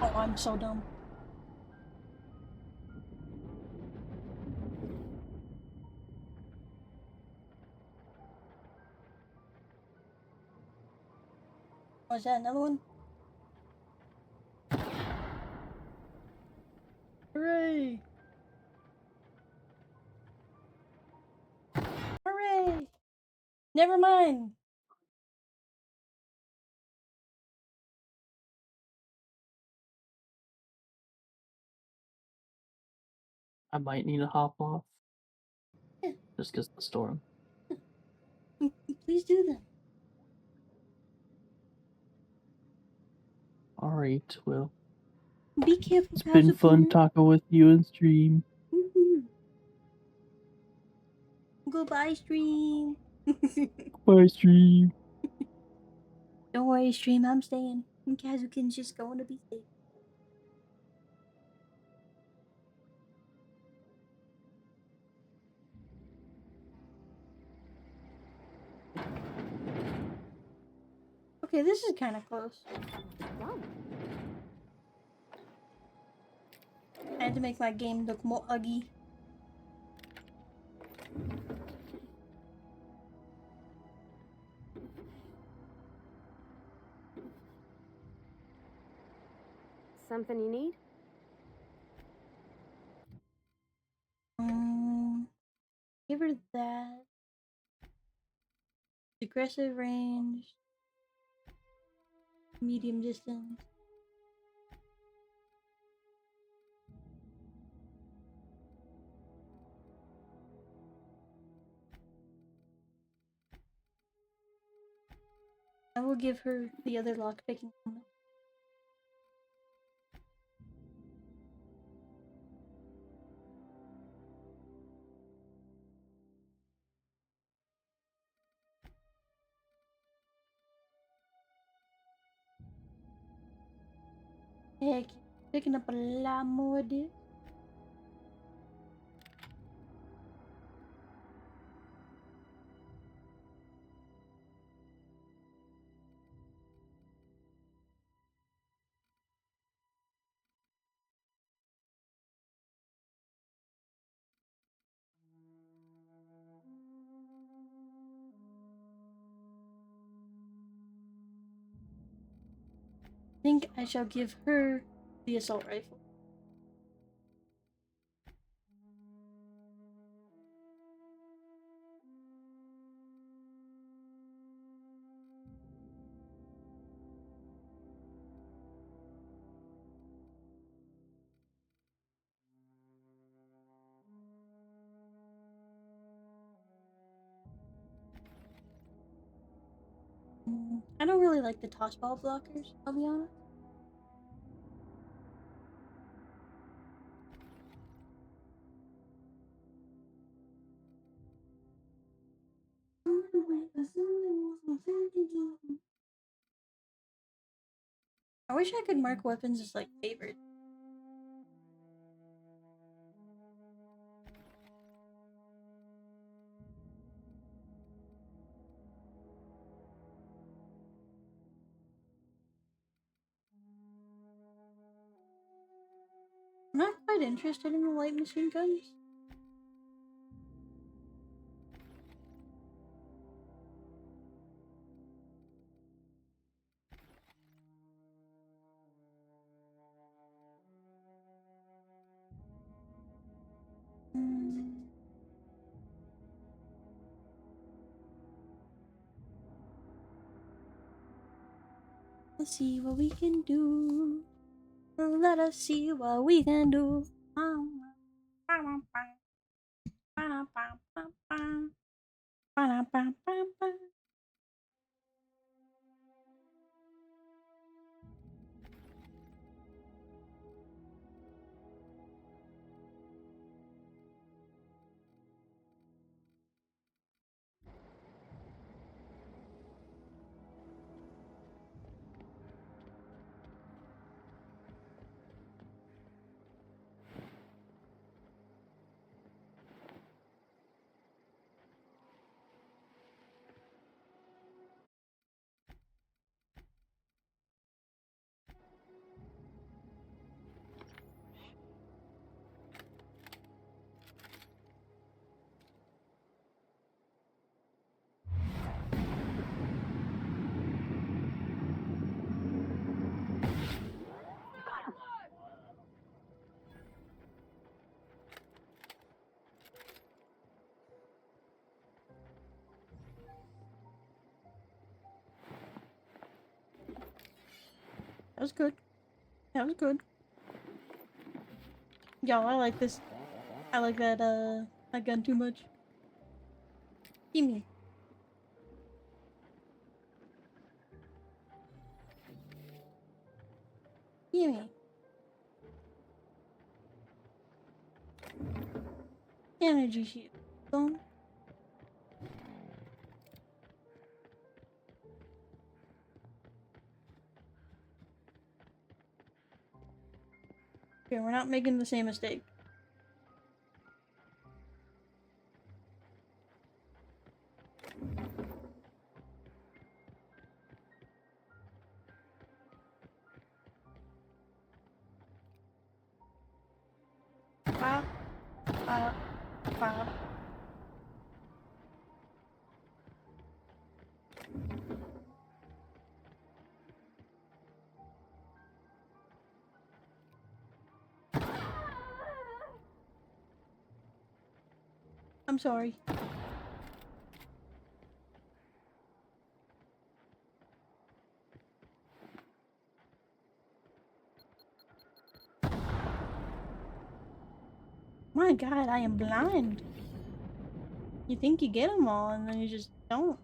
Oh, I'm so dumb. Oh, is that another one? Hooray! Hooray! Never mind. I might need to hop off. Yeah. Just because of the storm. Please do that. Alright, well. Be careful. It's been fun talking with you in stream. Goodbye, stream. Bye, stream. Don't worry, stream. I'm staying. And Kazukin's just going to be safe. Okay, this is kind of close. I had to make my game look more ugly. Something you need? Give her that. Aggressive range. Medium distance. I will give her the other lockpicking. Heck, picking up a lot more of this. think I shall give her the assault rifle. I don't really like the toss ball blockers, I'll be honest. I wish I could mark weapons as like favorite. I'm not quite interested in the light machine guns. Let's see what we can do. Let us see what we can do. That was good. That was good. Yo, I like this. I like that gun too much. Gimme. Gimme. Energy shield. Boom. Okay, we're not making the same mistake. Pop. Pop. Pop. I'm sorry. My god, I am blind. You think you get them all, and then you just don't.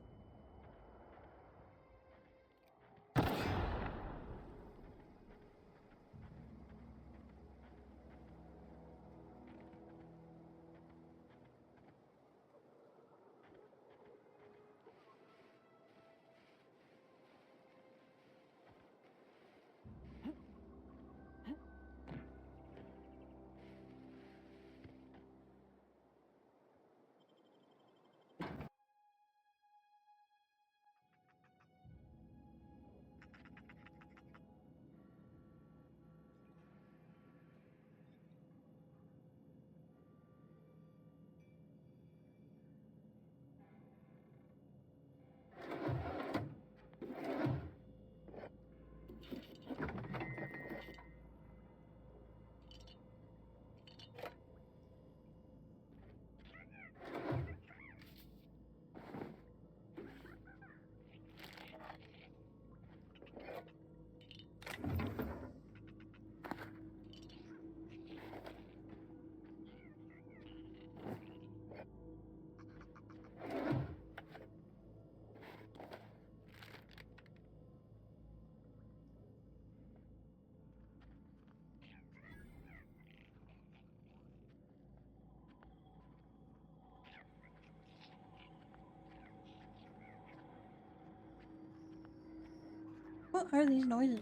What are these noises?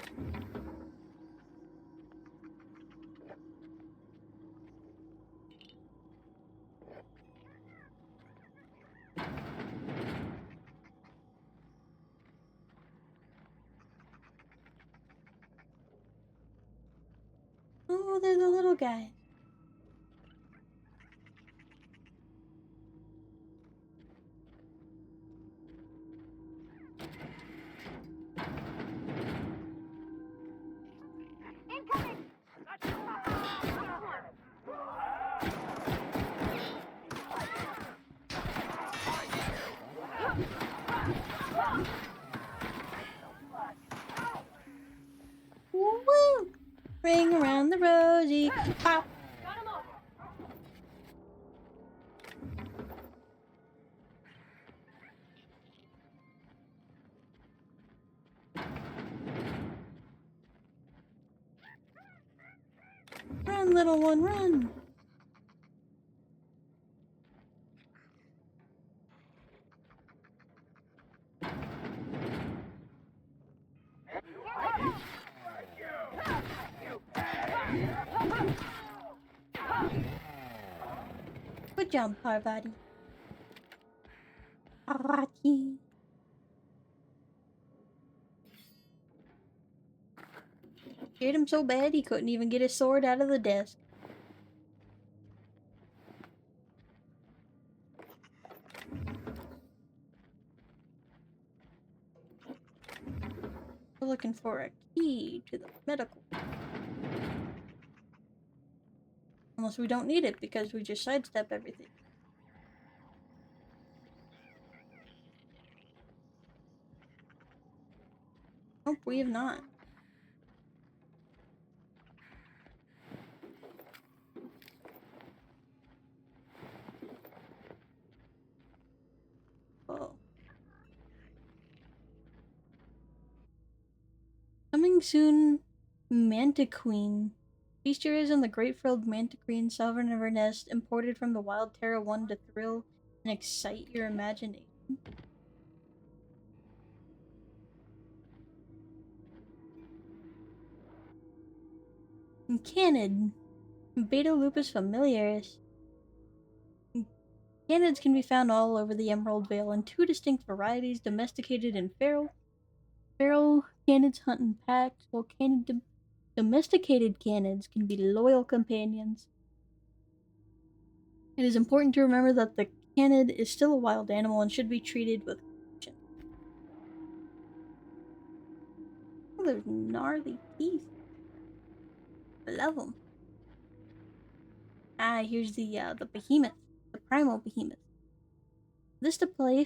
Oh, there's a little guy. Woo! Ring around the rosy. Pop. Run, little one, run. Good job, Parvati. Parvati. Scared him so bad he couldn't even get his sword out of the desk. We're looking for a key to the medical. Unless we don't need it because we just sidestep everything. Nope, we have not. Oh. Coming soon, Mantiqueen. Features in the great-frilled Mantiqueen sovereign of her nest, imported from the Wild Terra 1 to thrill and excite your imagination. Canid. Beta lupus familiaris. Canids can be found all over the Emerald Vale in two distinct varieties, domesticated and feral. Feral canids hunt in packs, while domesticated canids can be loyal companions. It is important to remember that the canid is still a wild animal and should be treated with caution. Oh, there's gnarly teeth. I love them. Ah, here's the behemoth, the primal behemoth. This display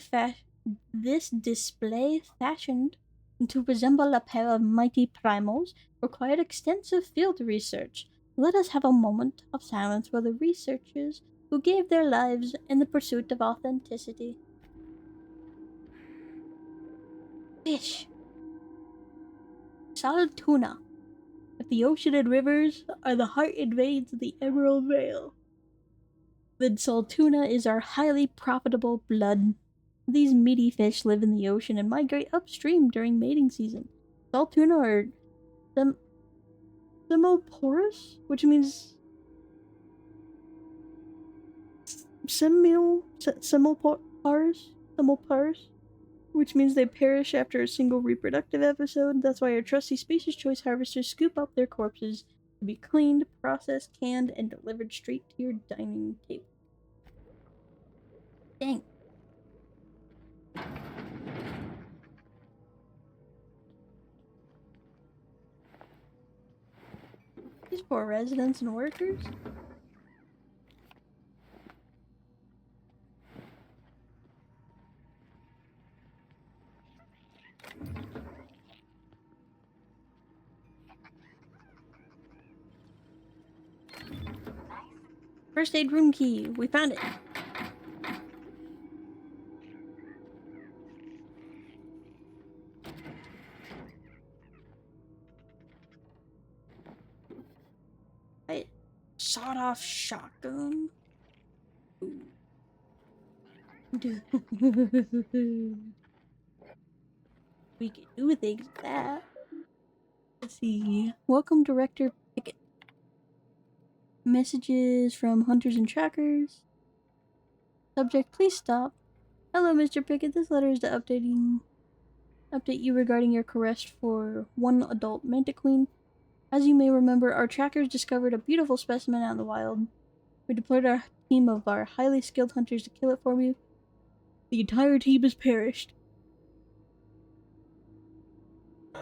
fashioned to resemble a pair of mighty primals required extensive field research. Let us have a moment of silence for the researchers who gave their lives in the pursuit of authenticity. Fish. Salt tuna. If the ocean and rivers are the heart and veins of the Emerald Vale, then Saltuna is our highly profitable blood. These meaty fish live in the ocean and migrate upstream during mating season. Saltuna are simiporous, which means similpars, which means they perish after a single reproductive episode. That's why our trusty Species Choice harvesters scoop up their corpses to be cleaned, processed, canned, and delivered straight to your dining table. Dang. These poor residents and workers. First aid room key. We found it. Right. Sawed-off shotgun. Ooh. We can do things with that. see. Welcome, Director Pickett. Messages from hunters and trackers. Subject, please stop. Hello, Mr. Pickett. This letter is to update you regarding your arrest for one adult mantiqueen. As you may remember, our trackers discovered a beautiful specimen out in the wild. We deployed our team of our highly skilled hunters to kill it for you. The entire team has perished.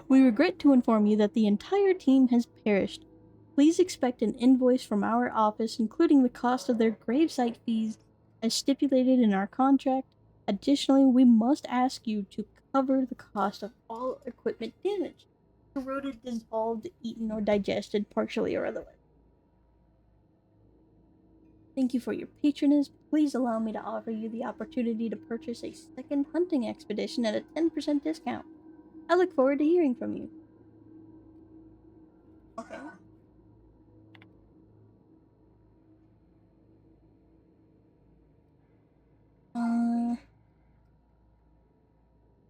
We regret to inform you that the entire team has perished. Please expect an invoice from our office, including the cost of their gravesite fees, as stipulated in our contract. Additionally, we must ask you to cover the cost of all equipment damaged, corroded, dissolved, eaten, or digested, partially or otherwise. Thank you for your patronage. Please allow me to offer you the opportunity to purchase a second hunting expedition at a 10% discount. I look forward to hearing from you. Okay.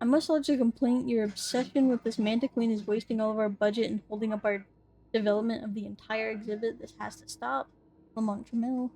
I must lodge a complaint. Your obsession with this mantiqueen is wasting all of our budget and holding up our development of the entire exhibit. This has to stop. Lamont Jamil.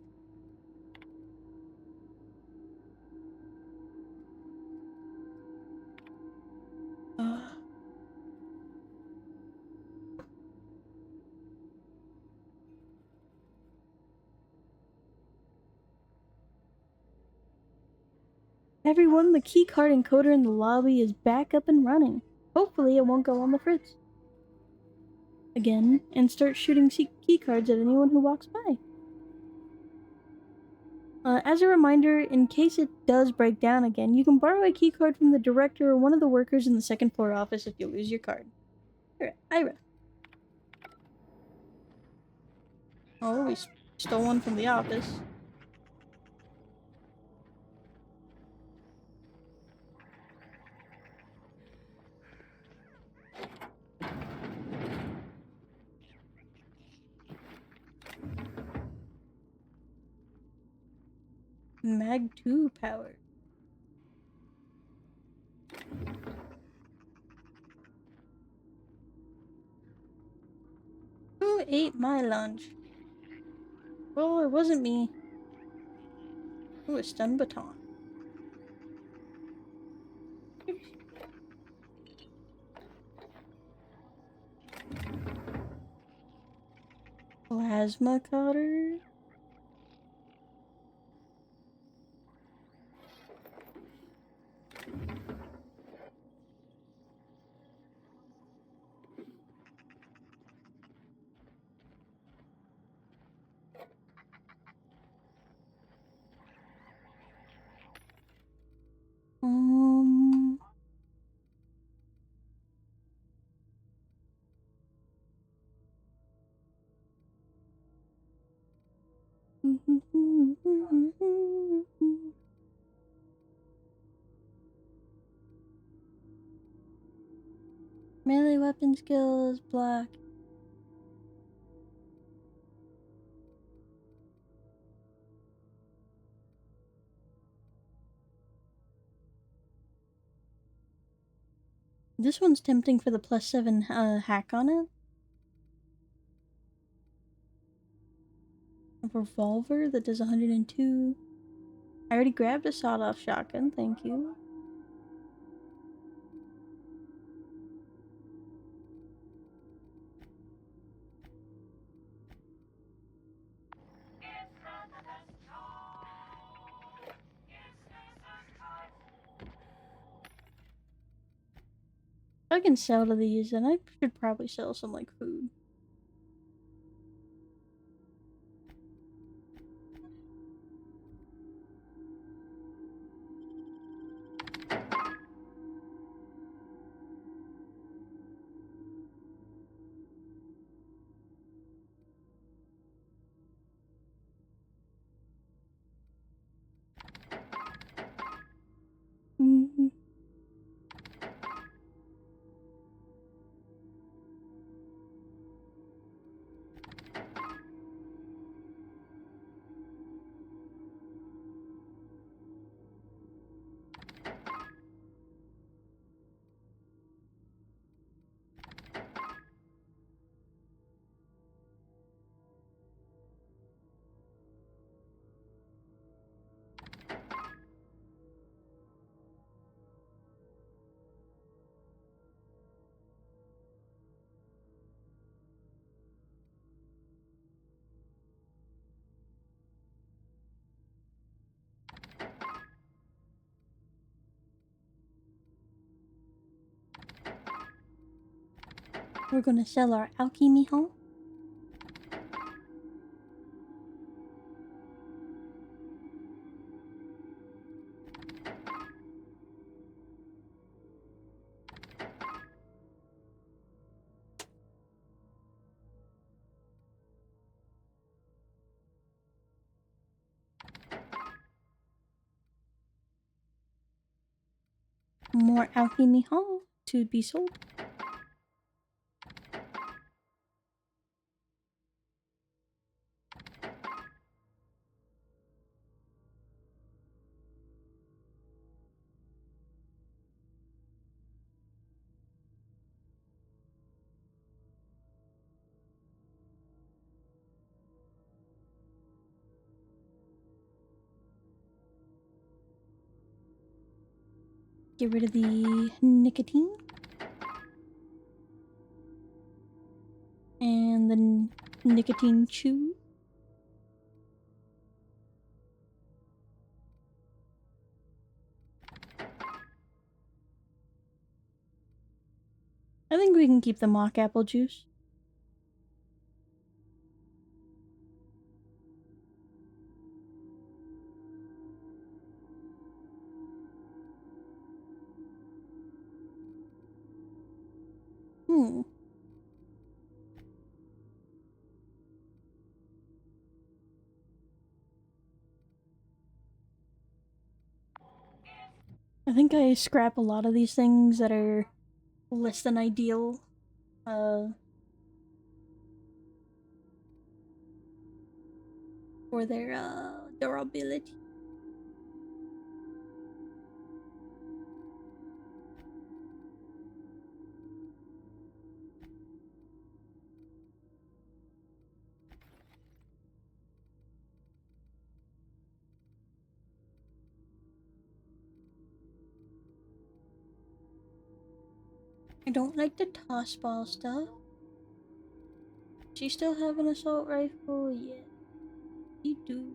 Everyone, the keycard encoder in the lobby is back up and running. Hopefully it won't go on the fritz again and start shooting keycards at anyone who walks by. As a reminder, in case it does break down again, you can borrow a keycard from the director or one of the workers in the second floor office if you lose your card. Alright, Ira. Oh, we stole one from the office. Mag 2 power. Who ate my lunch? Well, it wasn't me. Ooh, a stun baton. Plasma cutter. Melee weapon skills, black. This one's tempting for the +7 hack on it. A revolver that does 102. I already grabbed a sawed-off shotgun, thank you. I can sell to these, and I should probably sell some, like, food. Mm-hmm. We're gonna sell our alchemy home. More alchemy hall to be sold. Get rid of the nicotine. And the nicotine chew. I think we can keep the mock apple juice. I think I scrap a lot of these things that are less than ideal. For their durability. I don't like the toss ball stuff. Do you still have an assault rifle? Yeah, you do.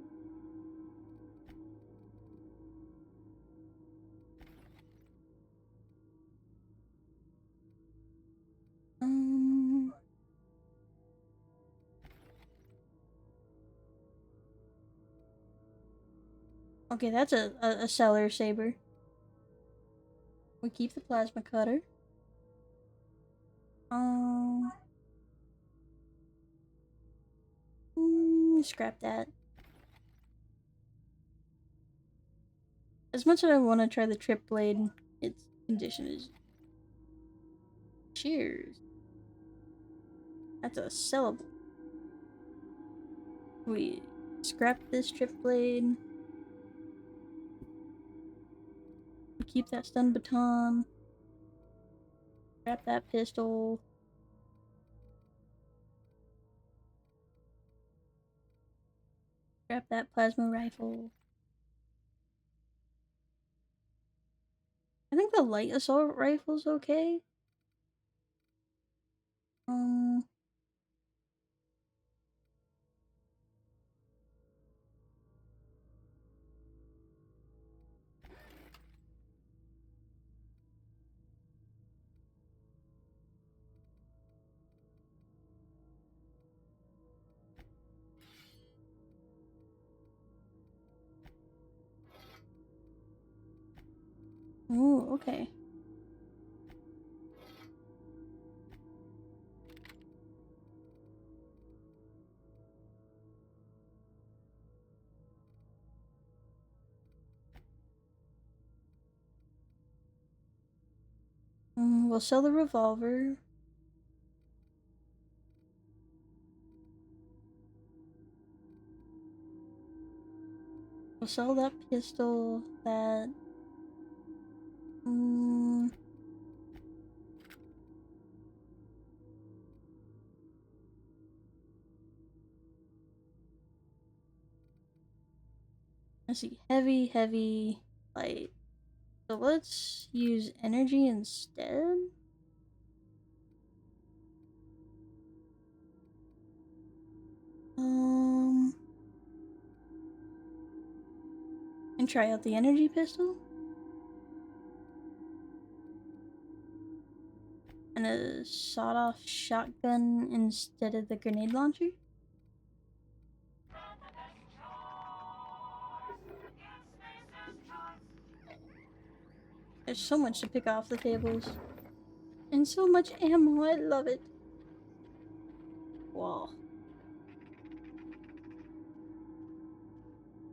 Okay, that's a seller saber. We keep the plasma cutter. Scrap that. As much as I want to try the trip blade, its condition is... Cheers. That's a sellable. We scrap this trip blade. We keep that stun baton. Scrap that pistol. Scrap that plasma rifle. I think the light assault rifle's okay. Oh, okay. We'll sell the revolver. We'll sell that pistol, that... Let's see, heavy, light. So let's use energy instead. And try out the energy pistol. And a sawed-off shotgun instead of the grenade launcher? There's so much to pick off the tables. And so much ammo, I love it. Whoa.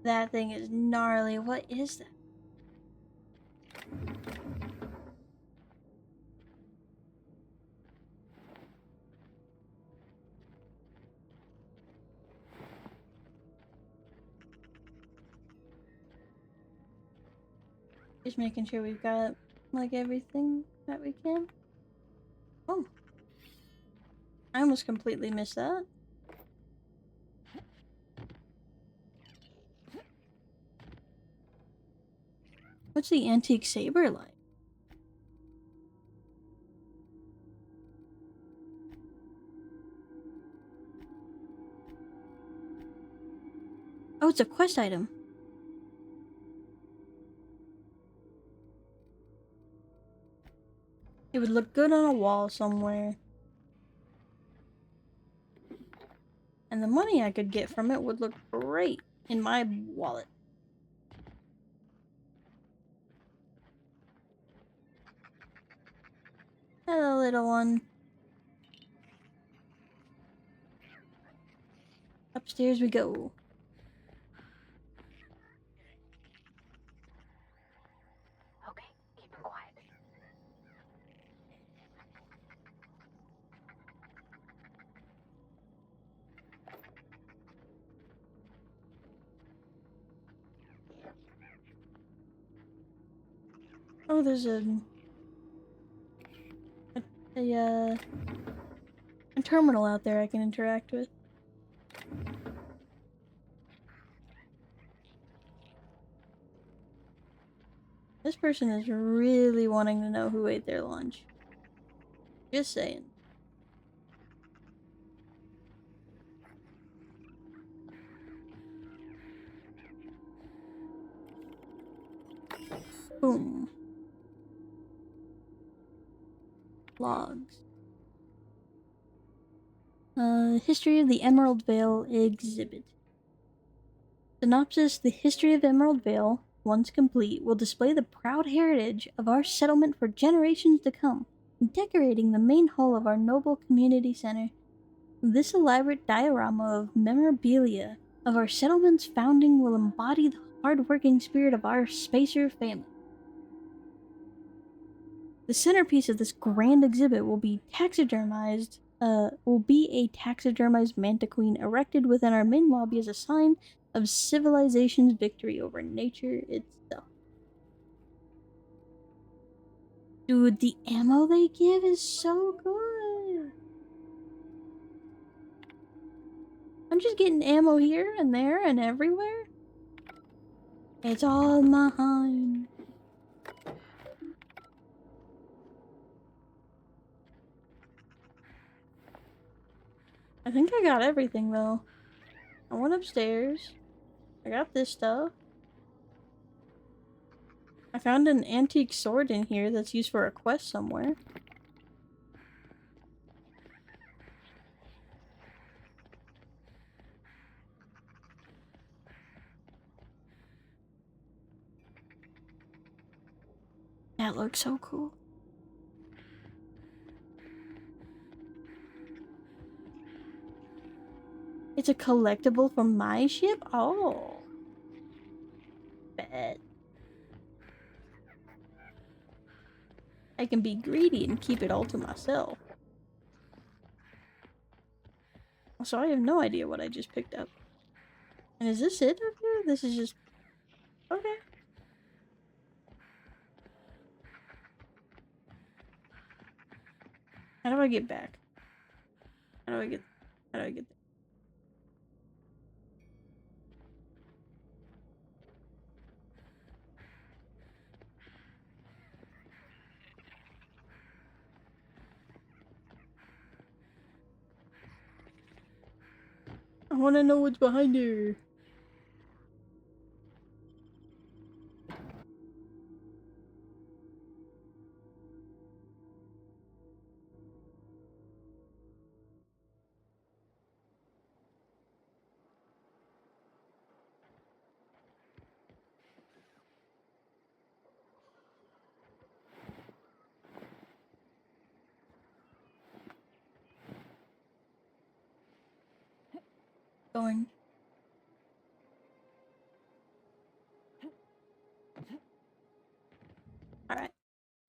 That thing is gnarly. What is that? Just making sure we've got, like, everything that we can. Oh. I almost completely missed that. What's the antique saber like? Oh, it's a quest item. It would look good on a wall somewhere. And the money I could get from it would look great in my wallet. Hello, little one. Upstairs we go. Okay, keep him quiet. Oh, there's a terminal out there I can interact with. This person is really wanting to know who ate their lunch. Just saying. Boom. Logs. History of the Emerald Vale exhibit. Synopsis: The history of Emerald Vale, once complete, will display the proud heritage of our settlement for generations to come, decorating the main hall of our noble community center. This elaborate diorama of memorabilia of our settlement's founding will embody the hard-working spirit of our Spacer family. The centerpiece of this grand exhibit will be a taxidermized mantiquine erected within our main lobby as a sign of civilization's victory over nature itself. Dude, the ammo they give is so good. I'm just getting ammo here and there and everywhere. It's all mine. I think I got everything though. I went upstairs. I got this stuff. I found an antique sword in here that's used for a quest somewhere. That looks so cool. It's a collectible for my ship? Oh. Bet. I can be greedy and keep it all to myself. So I have no idea what I just picked up. And is this it up here? This is just... Okay. How do I get back? How do I get there? I want to know what's behind her. Going. Alright.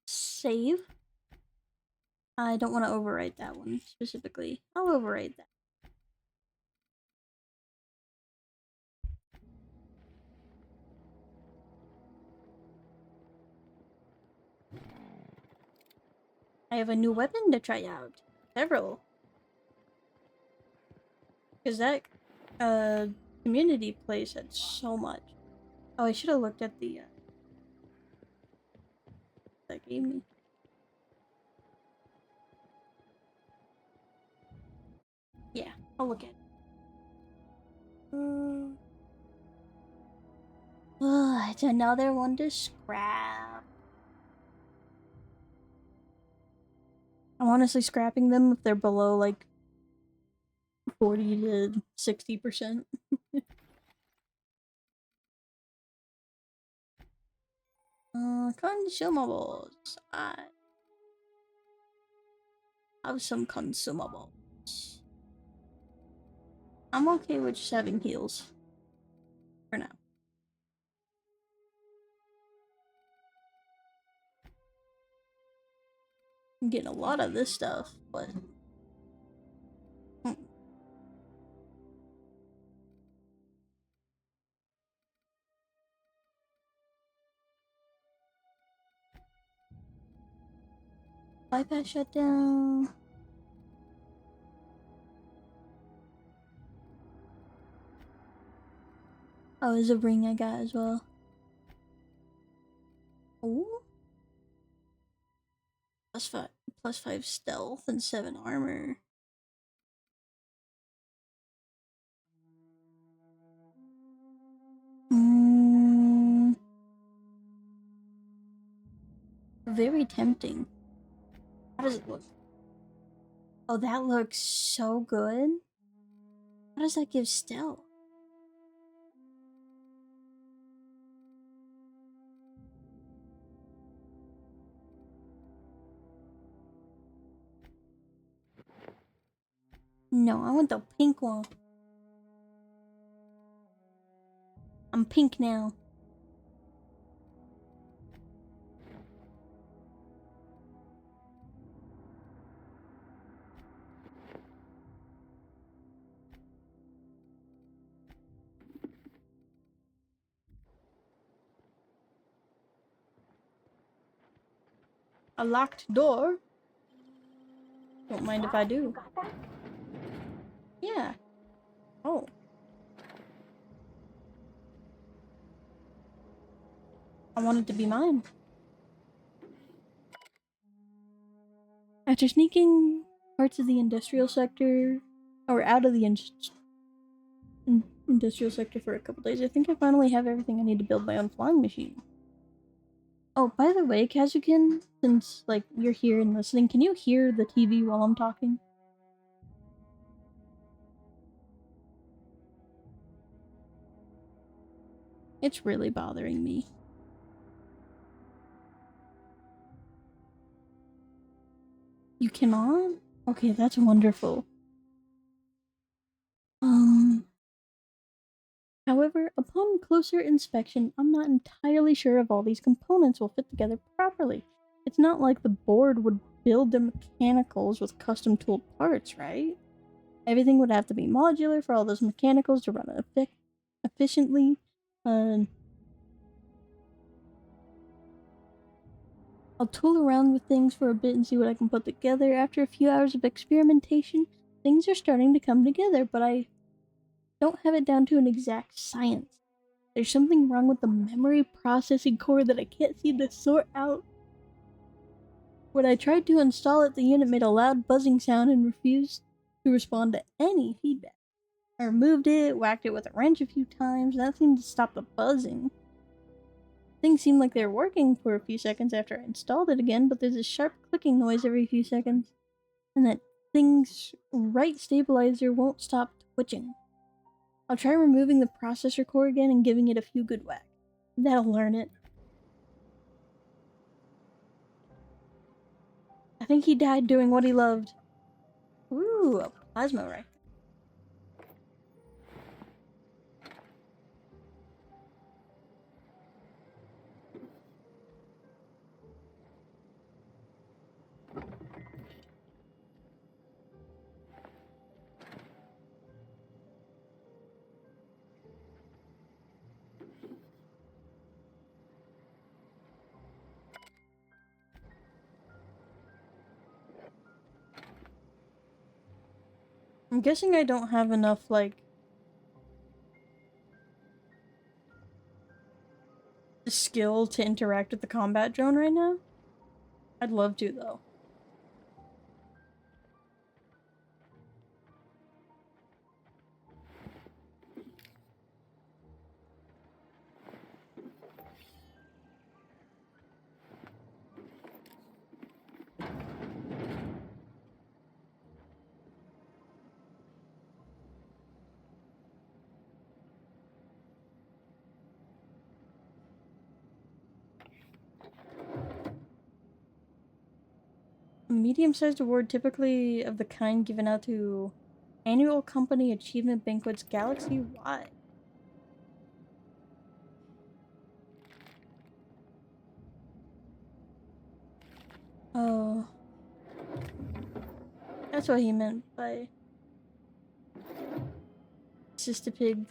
Save. I don't want to overwrite that one specifically. I'll overwrite that. I have a new weapon to try out. Several. Because that community place had so much. Oh, I should have looked at the that gave me. Yeah, I'll look at it. It's another one to scrap. I'm honestly scrapping them if they're below like 40 to 60%. Consumables. I have some consumables. I'm okay with just having heals. For now. I'm getting a lot of this stuff, but... Bypass shutdown. Oh, there's a ring I got as well. Ooh. Plus 5 stealth and 7 armor. Very tempting. How does it look? Oh, that looks so good. How does that give stealth? No, I want the pink one. I'm pink now. A locked door? Don't mind if I do. Yeah. Oh. I want it to be mine. After sneaking parts of the industrial sector, or out of the industrial sector for a couple days, I think I finally have everything I need to build my own flying machine. Oh, by the way, Kazukin, since, like, you're here and listening, can you hear the TV while I'm talking? It's really bothering me. You cannot? Okay, that's wonderful. However, upon closer inspection, I'm not entirely sure if all these components will fit together properly. It's not like the board would build their mechanicals with custom tooled parts, right? Everything would have to be modular for all those mechanicals to run efficiently. I'll tool around with things for a bit and see what I can put together. After a few hours of experimentation, things are starting to come together, but I don't have it down to an exact science. There's something wrong with the memory processing core that I can't seem to sort out. When I tried to install it, the unit made a loud buzzing sound and refused to respond to any feedback. I removed it, whacked it with a wrench a few times, and that seemed to stop the buzzing. Things seemed like they were working for a few seconds after I installed it again, but there's a sharp clicking noise every few seconds, and that thing's right stabilizer won't stop twitching. I'll try removing the processor core again and giving it a few good whacks. That'll learn it. I think he died doing what he loved. Ooh, a plasma rifle. I'm guessing I don't have enough, like, skill to interact with the combat drone right now. I'd love to, though. A medium-sized award, typically of the kind given out to annual company achievement banquets galaxy-wide. Oh. That's what he meant by Sister Pig.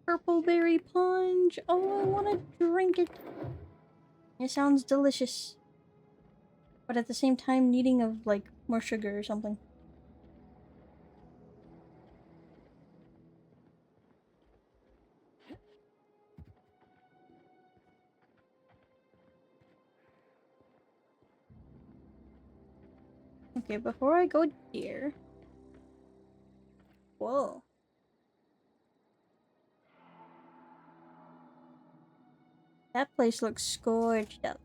Purple berry punch. Oh, I want to drink it. It sounds delicious. But at the same time needing of, like, more sugar or something. Okay, before I go here... Whoa. That place looks scorched up.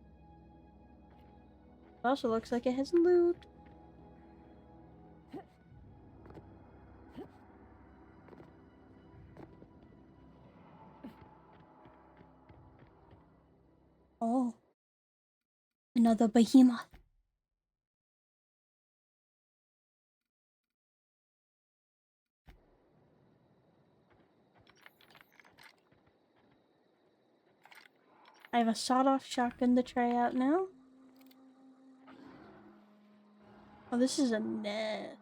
It also looks like it has loot. Oh. Another behemoth. I have a sawed-off shotgun to try out now. Oh, this is a net.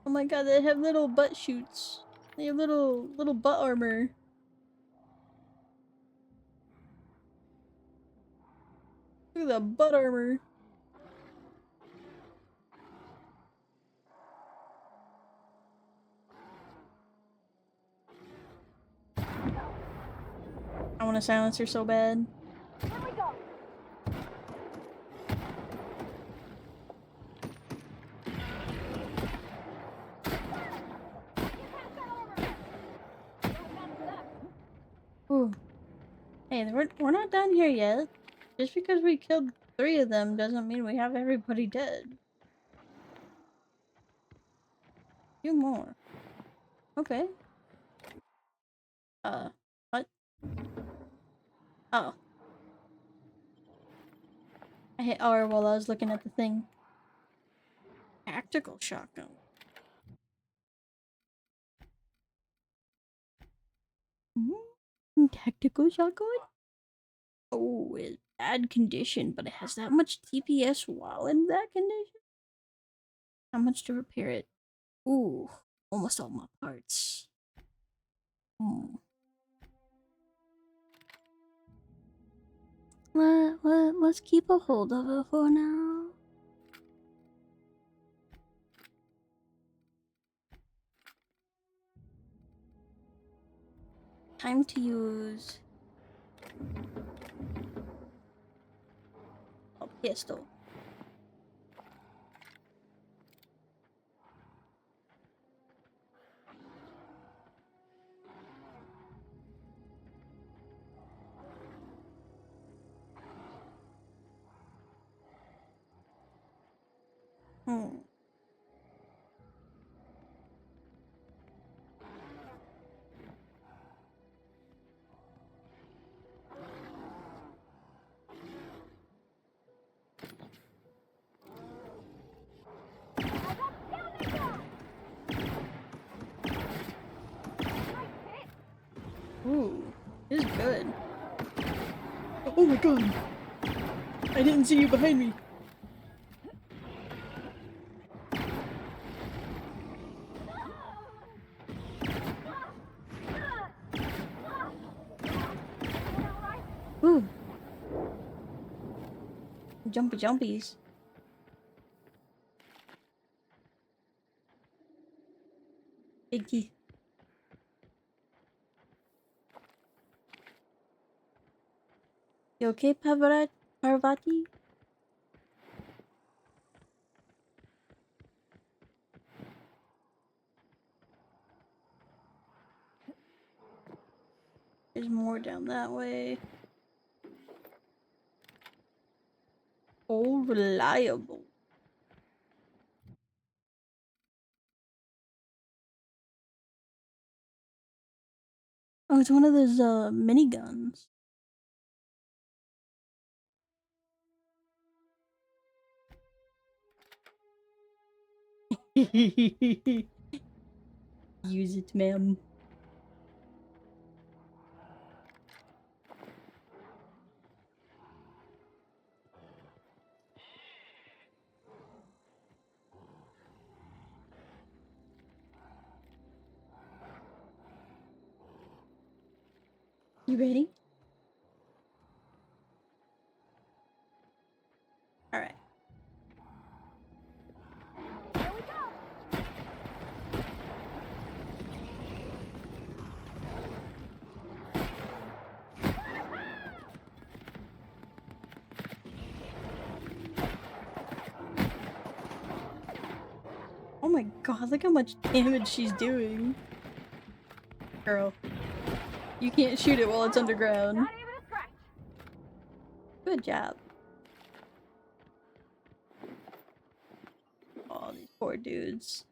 Oh my god, they have little butt shoots. They have little butt armor. Look at the butt armor. I want a silencer so bad. Here we go. Ooh. Hey, we're not done here yet. Just because we killed 3 of them doesn't mean we have everybody dead. 2 more. Okay. What? Oh. I hit R while I was looking at the thing. Tactical shotgun. Tactical shotgun? Oh, it's bad condition, but it has that much TPS while in that condition? How much to repair it? Ooh, almost all my parts. Let's keep a hold of it for now. Time to use a pistol. This is good. Oh my god! I didn't see you behind me. Ooh. Jumpy jumpies. Big teeth. You okay, Parvati? There's more down that way. Oh, reliable. Oh, it's one of those miniguns. Use it, ma'am. You ready? All right. Here we go. Oh my god, look how much damage she's doing. Girl. You can't shoot it while it's underground. Not even a scratch. Good job. Oh, these poor dudes.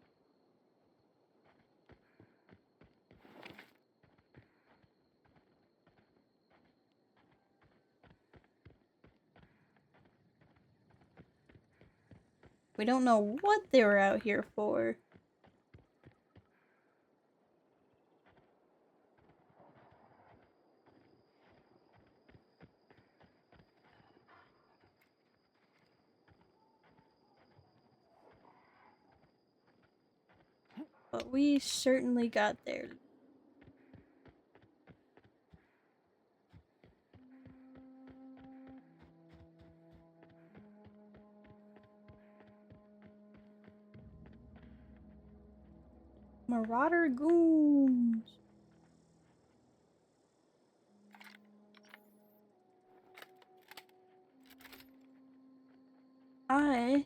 We don't know what they were out here for. But we certainly got there. Marauder goons. I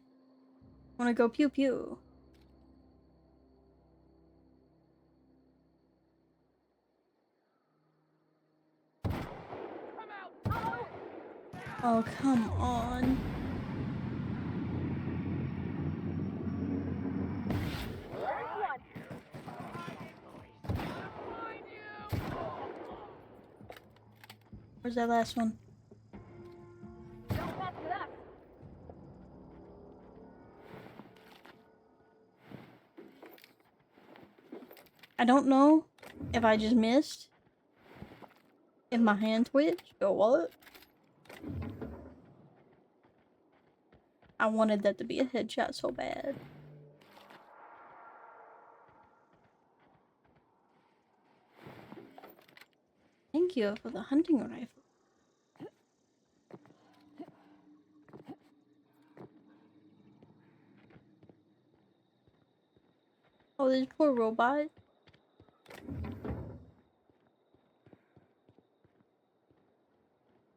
want to go pew pew. Oh, come on. Where's that last one? Don't mess it up. I don't know if I just missed. If my hand twitched or what. I wanted that to be a headshot so bad. Thank you for the hunting rifle. Oh, this poor robot.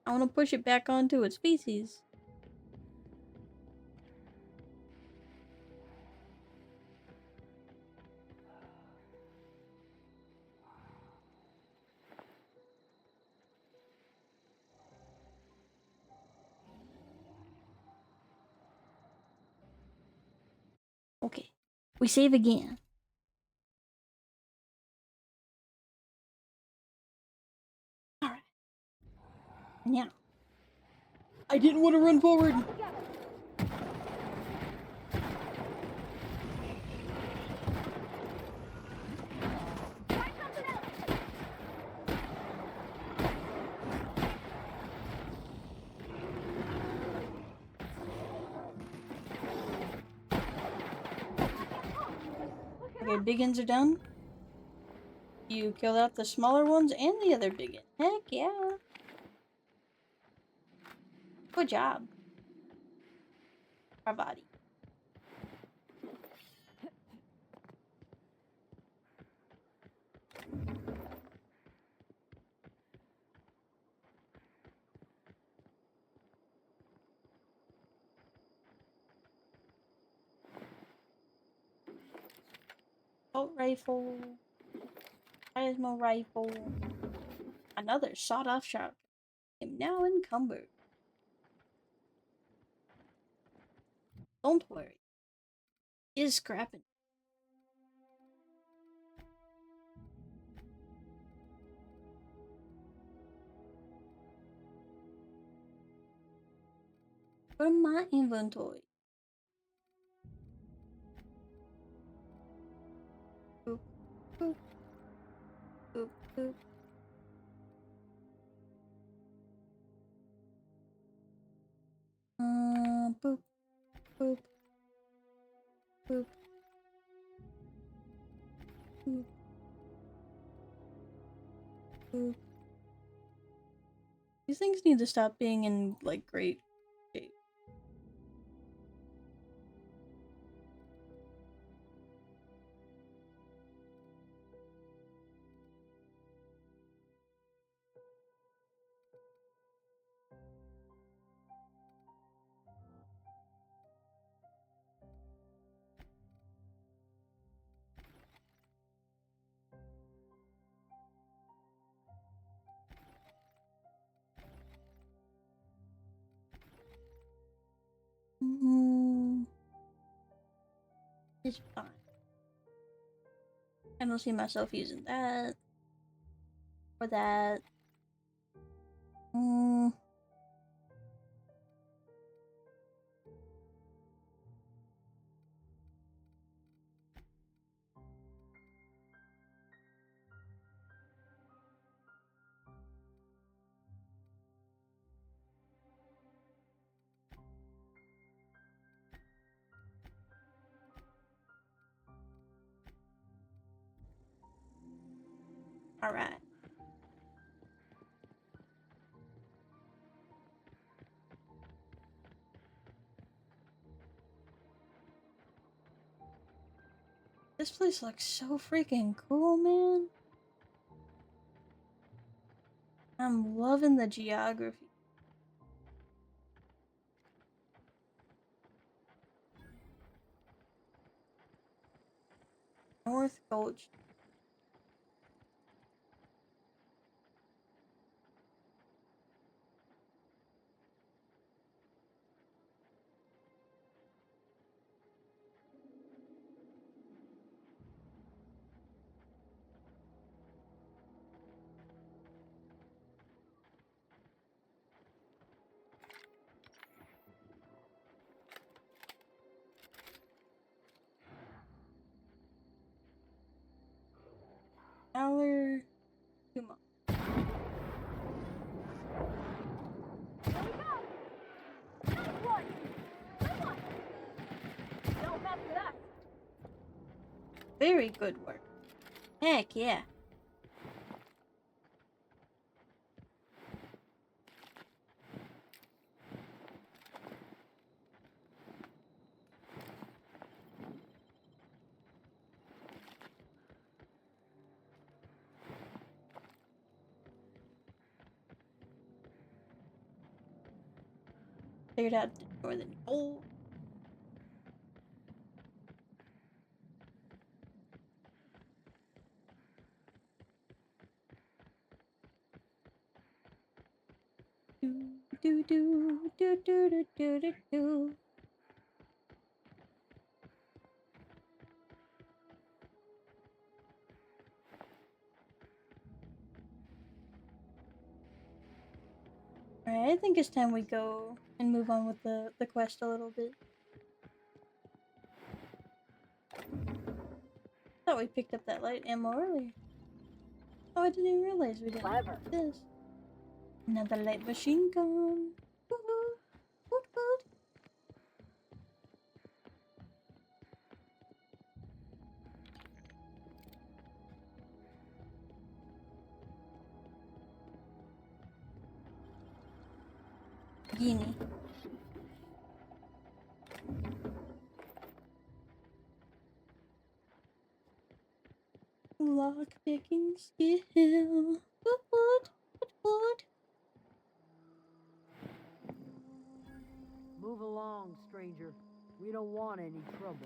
I want to push it back onto its species. Okay, we save again. Alright. Now. I didn't want to run forward. Okay, biggins are done. You killed out the smaller ones and the other biggin. Heck yeah. Good job. Bravati. Assault rifle. Plasma rifle. Another sawed-off shotgun. I'm now encumbered. Don't worry. Is scrapping. From my inventory. Boop, boop, boop, boop. Boop, boop, boop, boop, boop. These things need to stop being in, like, great shape. It's fine. I don't see myself using that. Or that. Alright. This place looks so freaking cool, man. I'm loving the geography. North Gulch. Aller. Come on. Very good work. Heck yeah. Figured out the northern pole. Do do do do do do do do. Alright, I think it's time we go and move on with the quest a little bit. Thought we picked up that light ammo earlier. Oh, I didn't even realize we didn't have this. Another light machine gun. Woohoo! Woot woot! Lamborghini. Lock picking skill. Good. Move along, stranger. We don't want any trouble.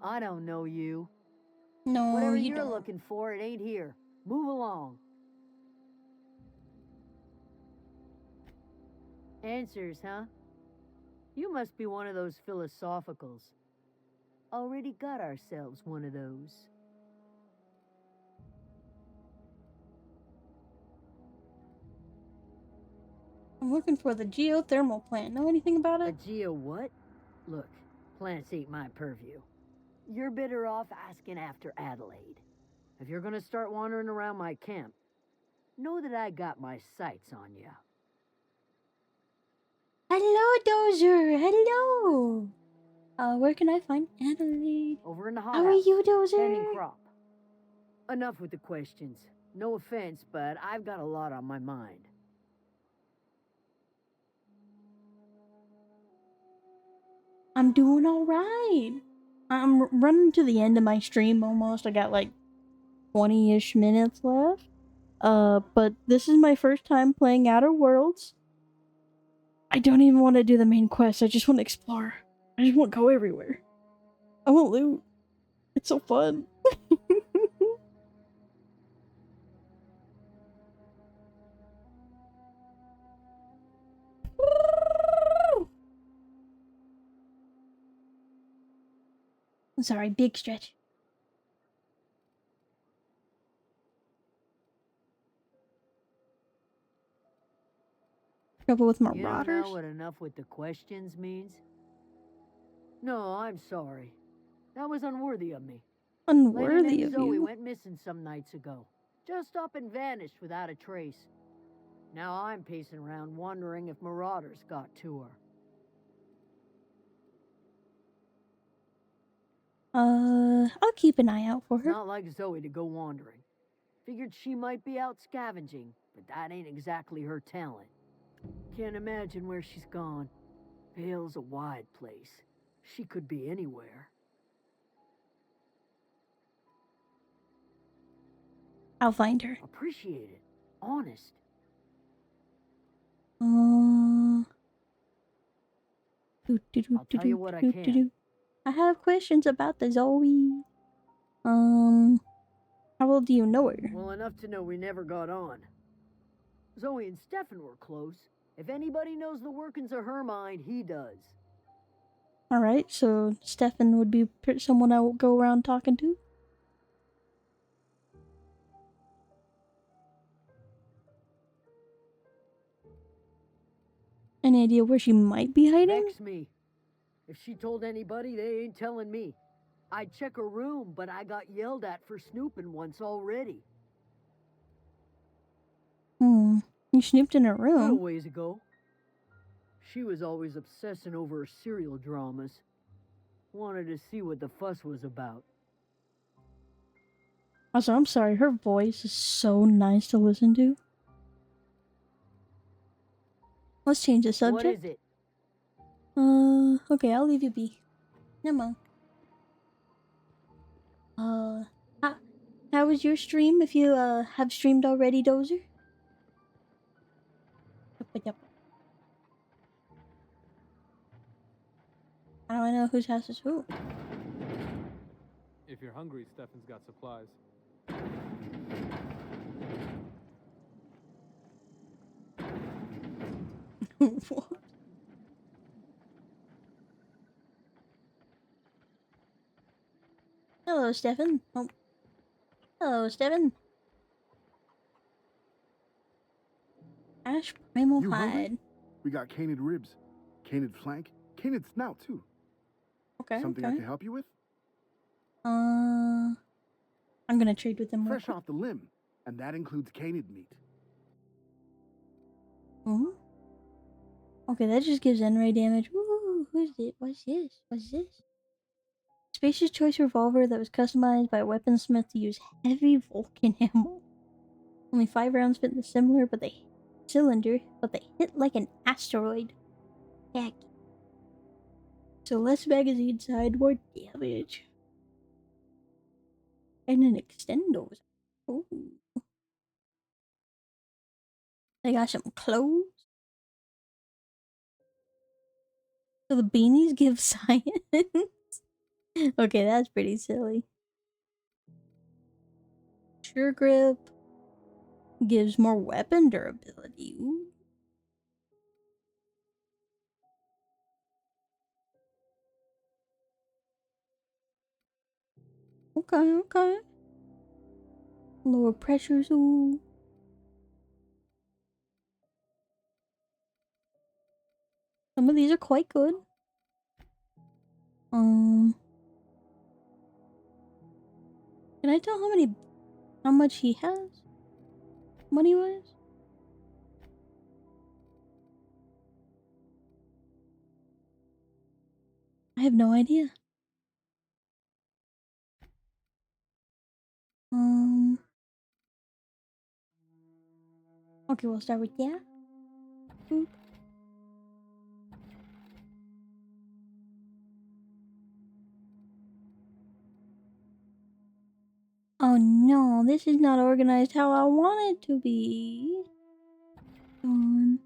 I don't know you. No, Whatever you you're don't. looking for, it ain't here. Move along. Answers, huh? You must be one of those philosophicals. Already got ourselves one of those. I'm looking for the geothermal plant. Know anything about A it? geo what? Look, plants ain't my purview. You're better off asking after Adelaide. If you're gonna start wandering around my camp, know that I got my sights on you. Hello, Dozer. Hello. Where can I find Adelaide? Over in the How hothouse. are you, Dozer? Tending crop. Enough with the questions. No offense, but I've got a lot on my mind. I'm doing all right. I'm running to the end of my stream almost. I got like 20-ish minutes left. But this is my first time playing Outer Worlds. I don't even want to do the main quest. I just want to explore. I just want to go everywhere. I want loot. It's so fun. I'm sorry, big stretch. Trouble with You don't marauders? know what enough with the questions means? No, I'm sorry. That was unworthy of me. Unworthy Lady named of Zoe you. went missing some nights ago. Just up and vanished without a trace. Now I'm pacing around wondering if marauders got to her. I'll keep an eye out for It's her. not like Zoe to go wandering. Figured she might be out scavenging, but that ain't exactly her talent. Can't imagine where she's gone. Vale's a wide place. She could be anywhere. I'll find her. Appreciate it. Honest. I'll tell you what I can. I have questions about the Zoe. How well do you know her? Well enough to know we never got on. Zoe and Stefan were close. If anybody knows the workings of her mind, he does. Alright, so Stefan would be someone I will go around talking to? Any idea where she might be hiding? Vex me. If she told anybody, they ain't telling me. I'd check her room, but I got yelled at for snooping once already. You snooped in her A little room. ways ago. She was always obsessing over her serial dramas. Wanted to see what the fuss was about. Also, I'm sorry, her voice is so nice to listen to. Let's change the subject. What is it? Okay, I'll leave you be. No. How was your stream? If you have streamed already, Dozer? I don't know whose house is who. If you're hungry, Stefan's got supplies. What? Hello, Stefan. Oh. Hello, Stefan. Ash Primal You hungry? Hide. We got canid ribs, canid flank, canid snout too. Okay, Something I okay. can help you with? I'm gonna trade with them real Fresh quick. off the limb, and that includes canid meat. Okay, that just gives N-ray damage. Woo, who's it? What's this? Spacious choice revolver that was customized by a weaponsmith to use heavy Vulcan ammo. Only 5 rounds fit in the cylinder, but they hit like an asteroid. Heck. So less magazine side, more damage. And an extendo. Ooh. They got some clothes. So the beanies give science. Okay, that's pretty silly. Sure grip gives more weapon durability. Ooh. Okay, okay. Lower pressures, ooh. Some of these are quite good. Can I tell how much he has? Money-wise? I have no idea. Okay, we'll start with yeah. Boop. Oh no, this is not organized how I want it to be. Darn.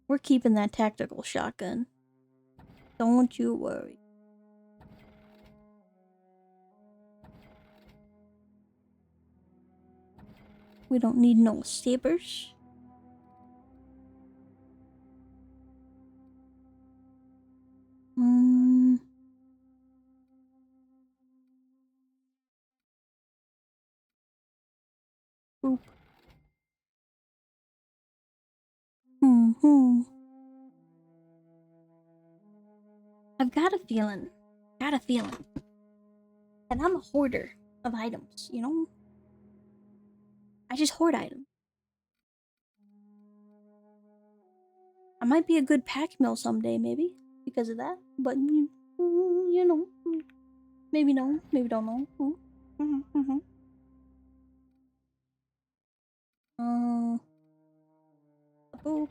We're keeping that tactical shotgun. Don't you worry. We don't need no sabers. Boop. I've got a feeling. And I'm a hoarder of items, you know? I just hoard items. I might be a good pack mill someday, maybe, because of that. But, you know, maybe no, maybe don't know. A boop.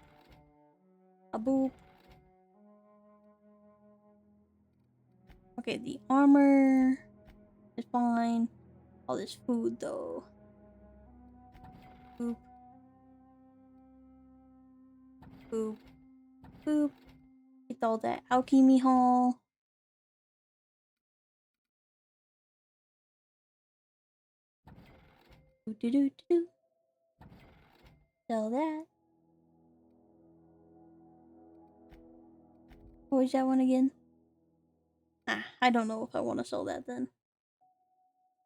A boop. Okay, the armor is fine. All this food, though. Boop. Boop. Boop. Get all that alchemy haul. Do. Sell that. What was that one again? I don't know if I want to sell that then.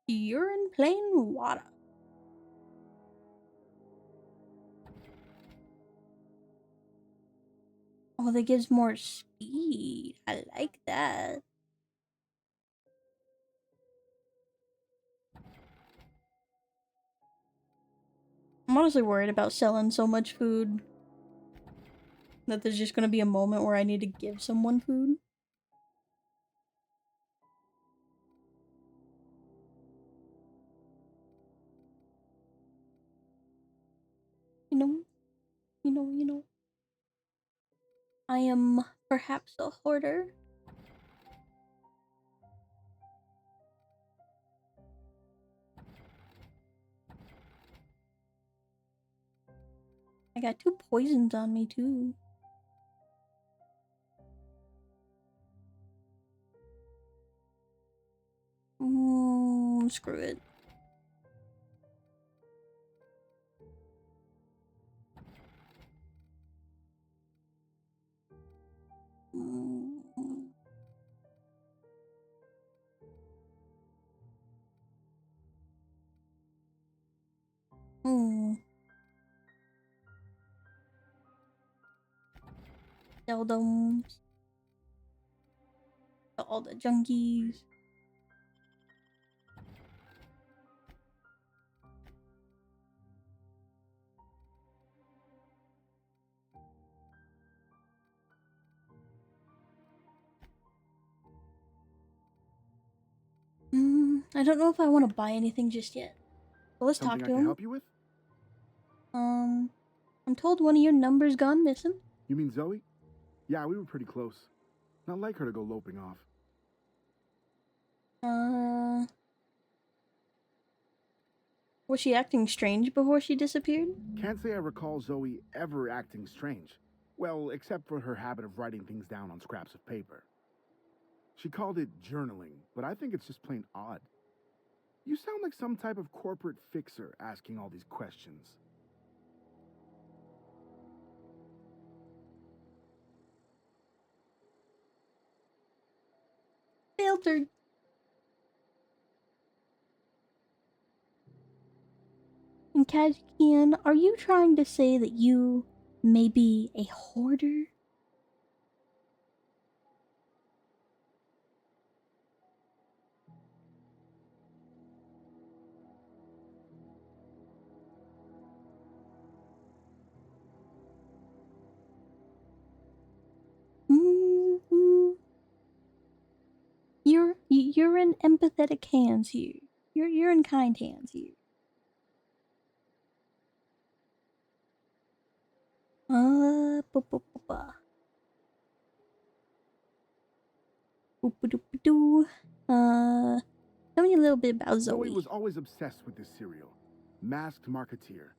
You're in plain water. Oh, that gives more speed. I like that. I'm honestly worried about selling so much food that there's just gonna be a moment where I need to give someone food. You know. I am perhaps a hoarder. I got 2 poisons on me too. Screw it. Sell them to all the junkies. I don't know if I want to buy anything just yet. But let's Something talk I to can him. help you with? I'm told one of your numbers gone missing. You mean Zoe? Yeah, we were pretty close. Not like her to go loping off. Was she acting strange before she disappeared? Can't say I recall Zoe ever acting strange. Well, except for her habit of writing things down on scraps of paper. She called it journaling, but I think it's just plain odd. You sound like some type of corporate fixer asking all these questions. Filtered. And Kazakian, are you trying to say that you may be a hoarder? You're in empathetic hands here. You're in kind hands here. Tell me a little bit about Zoe. Zoe was always obsessed with this serial. Masked Marketeer.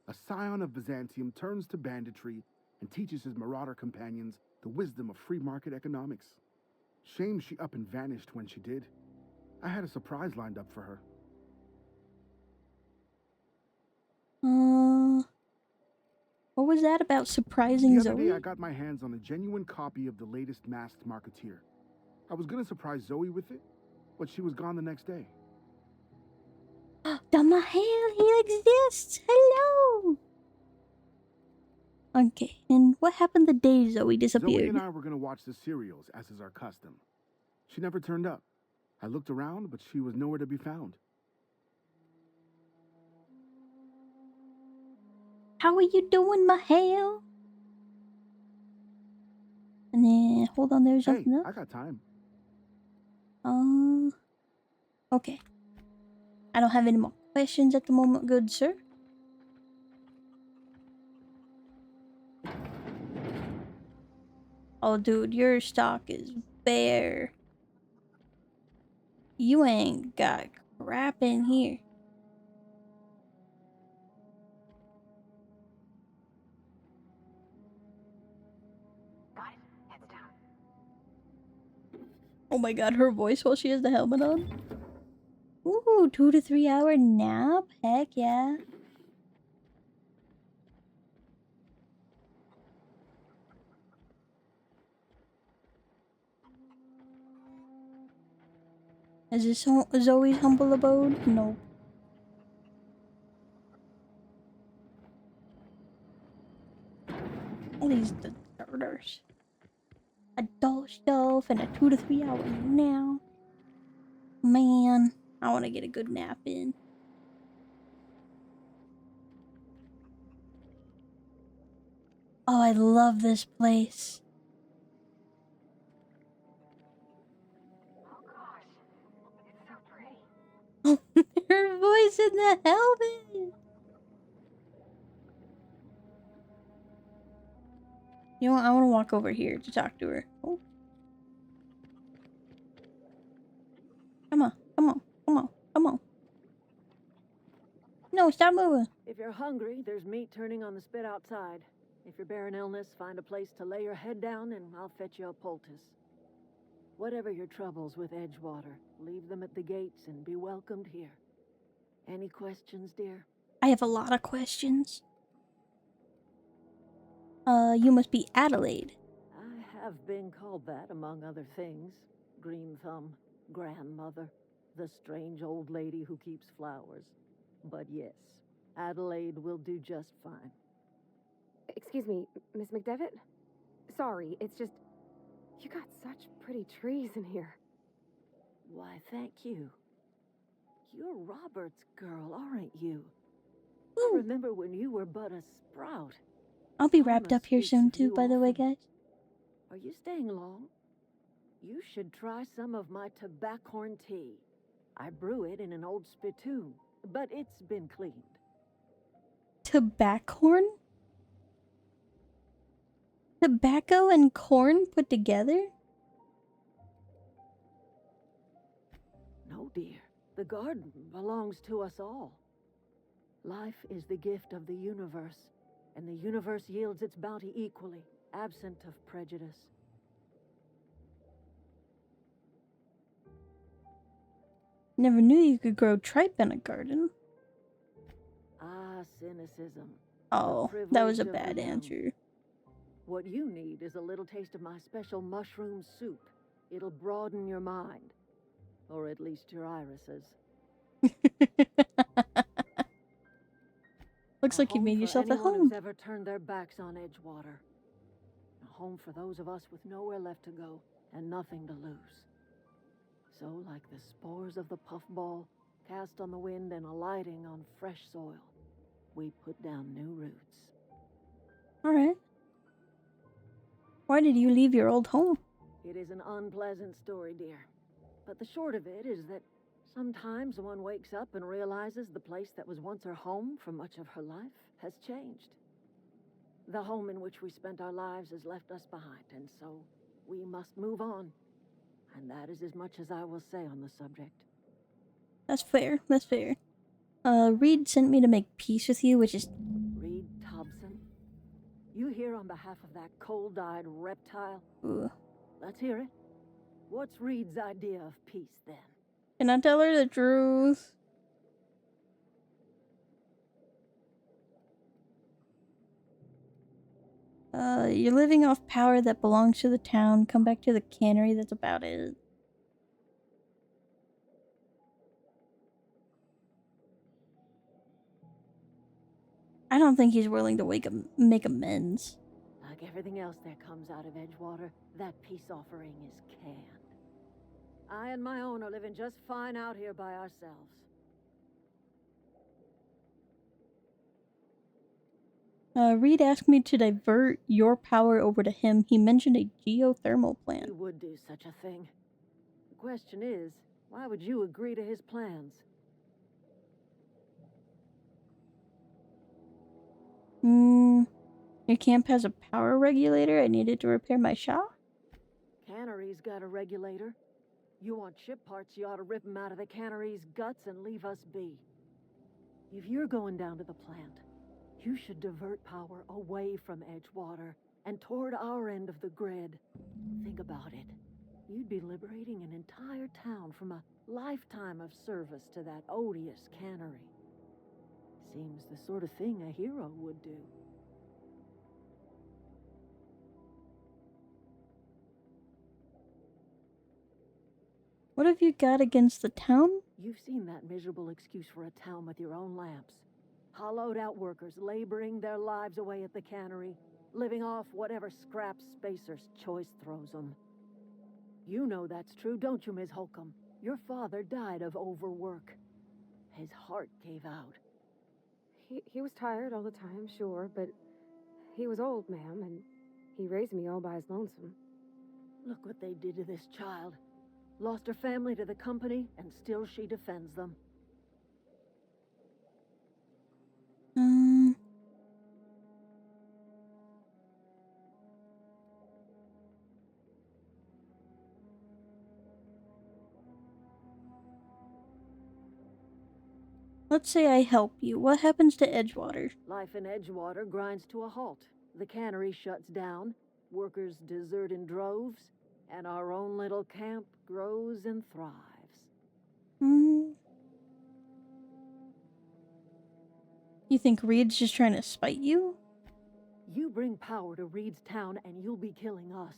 A scion of Byzantium turns to banditry and teaches his marauder companions the wisdom of free market economics. Shame she up and vanished when she did. I had a surprise lined up for her. What was that about surprising The other Zoe? day, I got my hands on a genuine copy of the latest Masked Marketeer. I was gonna surprise Zoe with it, but she was gone the next day. The Mahal, he exists! Hello! Okay, and what happened the day Zoe disappeared? Zoe and I were gonna watch the serials, as is our custom. She never turned up. I looked around, but she was nowhere to be found. How are you doing, Mahal? And then, hold on, there's something else. I got time. Okay. I don't have any more questions at the moment, good sir. Oh, dude, your stock is bare. You ain't got crap in here. Oh my god, her voice while she has the helmet on. Ooh, 2 to 3 hour nap? Heck yeah. Is this Zoe's humble abode? No. All these deserters. Adult stuff and a 2 to 3 hour nap. Man, I want to get a good nap in. Oh, I love this place. Oh, her voice in the helmet. You know what? I want to walk over here to talk to her. Oh. Come on, come on, come on, come on. No, stop moving. If you're hungry, there's meat turning on the spit outside. If you're bearing illness, find a place to lay your head down and I'll fetch you a poultice. Whatever your troubles with Edgewater, leave them at the gates and be welcomed here. Any questions, dear? I have a lot of questions. You must be Adelaide. I have been called that, among other things. Green Thumb, grandmother, the strange old lady who keeps flowers. But yes, Adelaide will do just fine. Excuse me, Miss McDevitt? Sorry, it's just... You got such pretty trees in here. Why, thank you. You're Robert's girl, aren't you? Ooh. I remember when you were but a sprout. I'll be wrapped up here soon too, by the way, guys. Are you staying long? You should try some of my tobaccorn tea. I brew it in an old spittoon, but it's been cleaned. Tobaccorn? Tobacco and corn put together? No, dear. The garden belongs to us all. Life is the gift of the universe, and the universe yields its bounty equally, absent of prejudice. Never knew you could grow tripe in a garden. Ah, cynicism. Oh, that was a bad answer. What you need is a little taste of my special mushroom soup. It'll broaden your mind. Or at least your irises. Looks like you made yourself a anyone home. who's ever turned their backs on Edgewater. A home for those of us with nowhere left to go and nothing to lose. So, like the spores of the puffball, cast on the wind and alighting on fresh soil, we put down new roots. Alright. Why did you leave your old home? It is an unpleasant story, dear. But the short of it is that sometimes one wakes up and realizes the place that was once her home for much of her life has changed. The home in which we spent our lives has left us behind, and so we must move on. And that is as much as I will say on the subject. That's fair, that's fair. Reed sent me to make peace with you, which is... Reed Thompson? You here on behalf of that cold-eyed reptile? Ugh. Let's hear it. What's Reed's idea of peace, then? Can I tell her the truth? You're living off power that belongs to the town. Come back to the cannery, that's about it. I don't think he's willing to make amends. Like everything else that comes out of Edgewater, that peace offering is canned. I and my own are living just fine out here by ourselves. Reed asked me to divert your power over to him. He mentioned a geothermal plant. You would do such a thing. The question is, why would you agree to his plans? Your camp has a power regulator. I needed to repair my shop. Cannery's got a regulator. You want ship parts, you ought to rip them out of the cannery's guts and leave us be. If you're going down to the plant, you should divert power away from Edgewater and toward our end of the grid. Think about it. You'd be liberating an entire town from a lifetime of service to that odious cannery. Seems the sort of thing a hero would do. What have you got against the town? You've seen that miserable excuse for a town with your own lamps. Hollowed out workers laboring their lives away at the cannery, living off whatever scraps Spacer's choice throws them. You know that's true, don't you, Ms. Holcomb? Your father died of overwork. His heart gave out. He was tired all the time, sure, but he was old, ma'am, and he raised me all by his lonesome. Look what they did to this child. Lost her family to the company, and still she defends them. Let's say I help you. What happens to Edgewater? Life in Edgewater grinds to a halt. The cannery shuts down, workers desert in droves, and our own little camp grows and thrives. You think Reed's just trying to spite you? You bring power to Reed's town and you'll be killing us.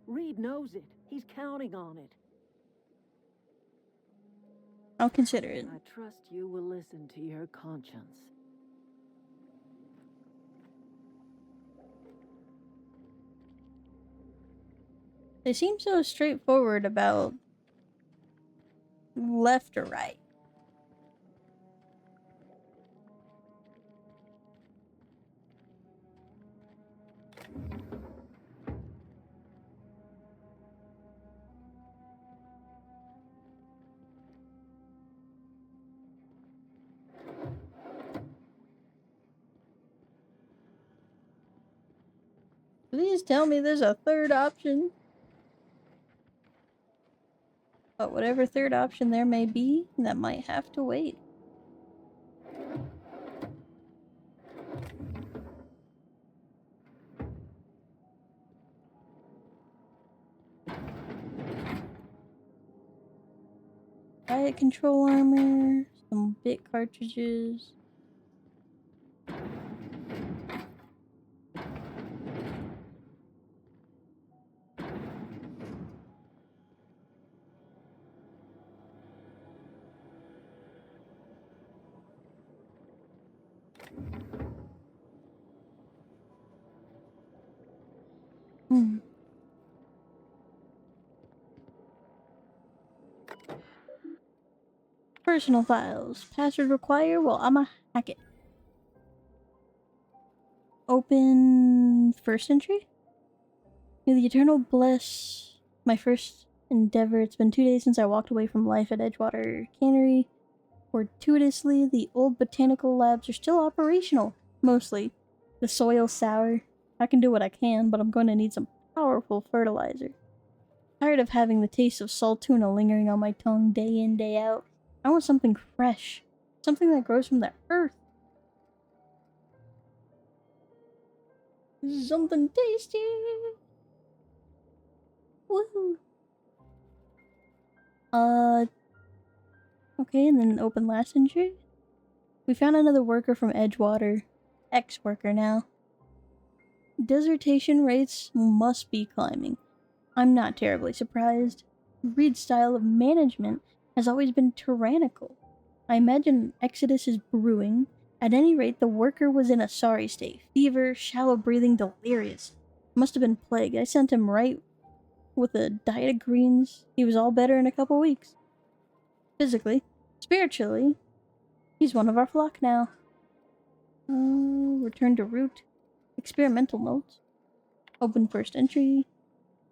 Reed knows it. He's counting on it. I'll consider it. I trust you will listen to your conscience. They seem so straightforward about left or right. Please tell me there's a third option. But whatever third option there may be, that might have to wait. Riot control armor, some bit cartridges. Personal files. Password required? Well, I'ma hack it. Open first entry? May the Eternal bless my first endeavor. It's been 2 days since I walked away from life at Edgewater Cannery. Fortuitously, the old botanical labs are still operational. Mostly. The soil's sour. I can do what I can, but I'm going to need some powerful fertilizer. Tired of having the taste of salt tuna lingering on my tongue day in, day out. I want something fresh. Something that grows from the earth. Something tasty. Woohoo. Okay, and then open last entry. We found another worker from Edgewater. Ex-worker now. Desertation rates must be climbing. I'm not terribly surprised. Reed's style of management has always been tyrannical. I imagine an exodus is brewing. At any rate, the worker was in a sorry state. Fever, shallow breathing, delirious. Must have been plague. I sent him right with a diet of greens. He was all better in a couple weeks. Physically. Spiritually. He's one of our flock now. Return to route. Experimental notes. Open first entry.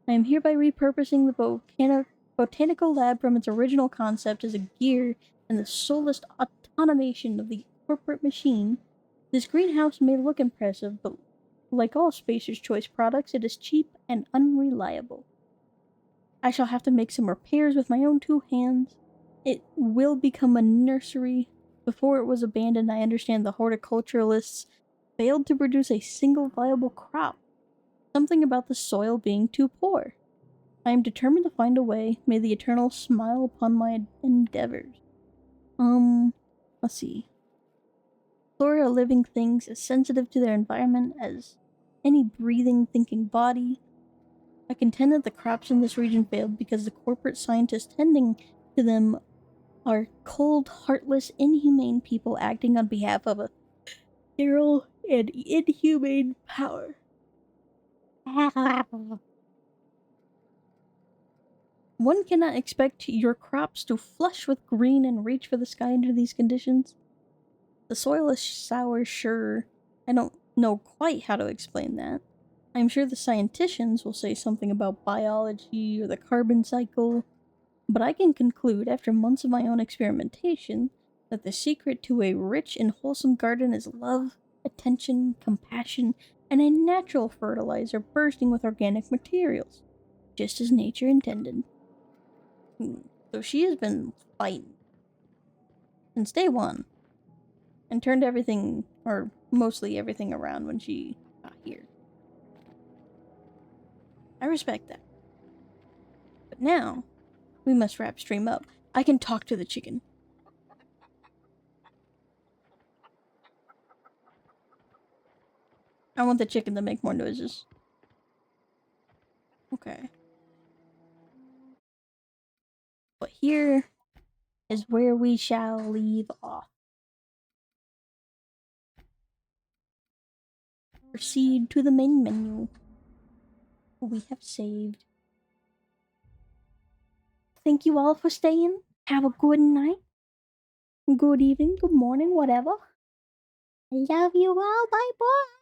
I am hereby repurposing the botanical lab from its original concept as a gear and the soulless automation of the corporate machine. This greenhouse may look impressive, but like all Spacer's Choice products, it is cheap and unreliable. I shall have to make some repairs with my own 2 hands. It will become a nursery. Before it was abandoned, I understand the horticulturalists failed to produce a single viable crop. Something about the soil being too poor. I am determined to find a way. May the Eternal smile upon my endeavors. Let's see. Flora are living things as sensitive to their environment as any breathing, thinking body. I contend that the crops in this region failed because the corporate scientists tending to them are cold, heartless, inhumane people acting on behalf of a sterile and inhumane power. One cannot expect your crops to flush with green and reach for the sky under these conditions. The soil is sour, sure. I don't know quite how to explain that. I'm sure the scienticians will say something about biology or the carbon cycle, but I can conclude after months of my own experimentation that the secret to a rich and wholesome garden is love, attention, compassion, and a natural fertilizer bursting with organic materials, just as nature intended. So she has been fighting since day one, and turned everything, or mostly everything, around when she got here. I respect that. But now, we must wrap stream up. I can talk to the chicken. I want the chicken to make more noises. Okay. But here is where we shall leave off. Proceed to the main menu. We have saved. Thank you all for staying. Have a good night. Good evening, good morning, whatever. I love you all. Bye bye.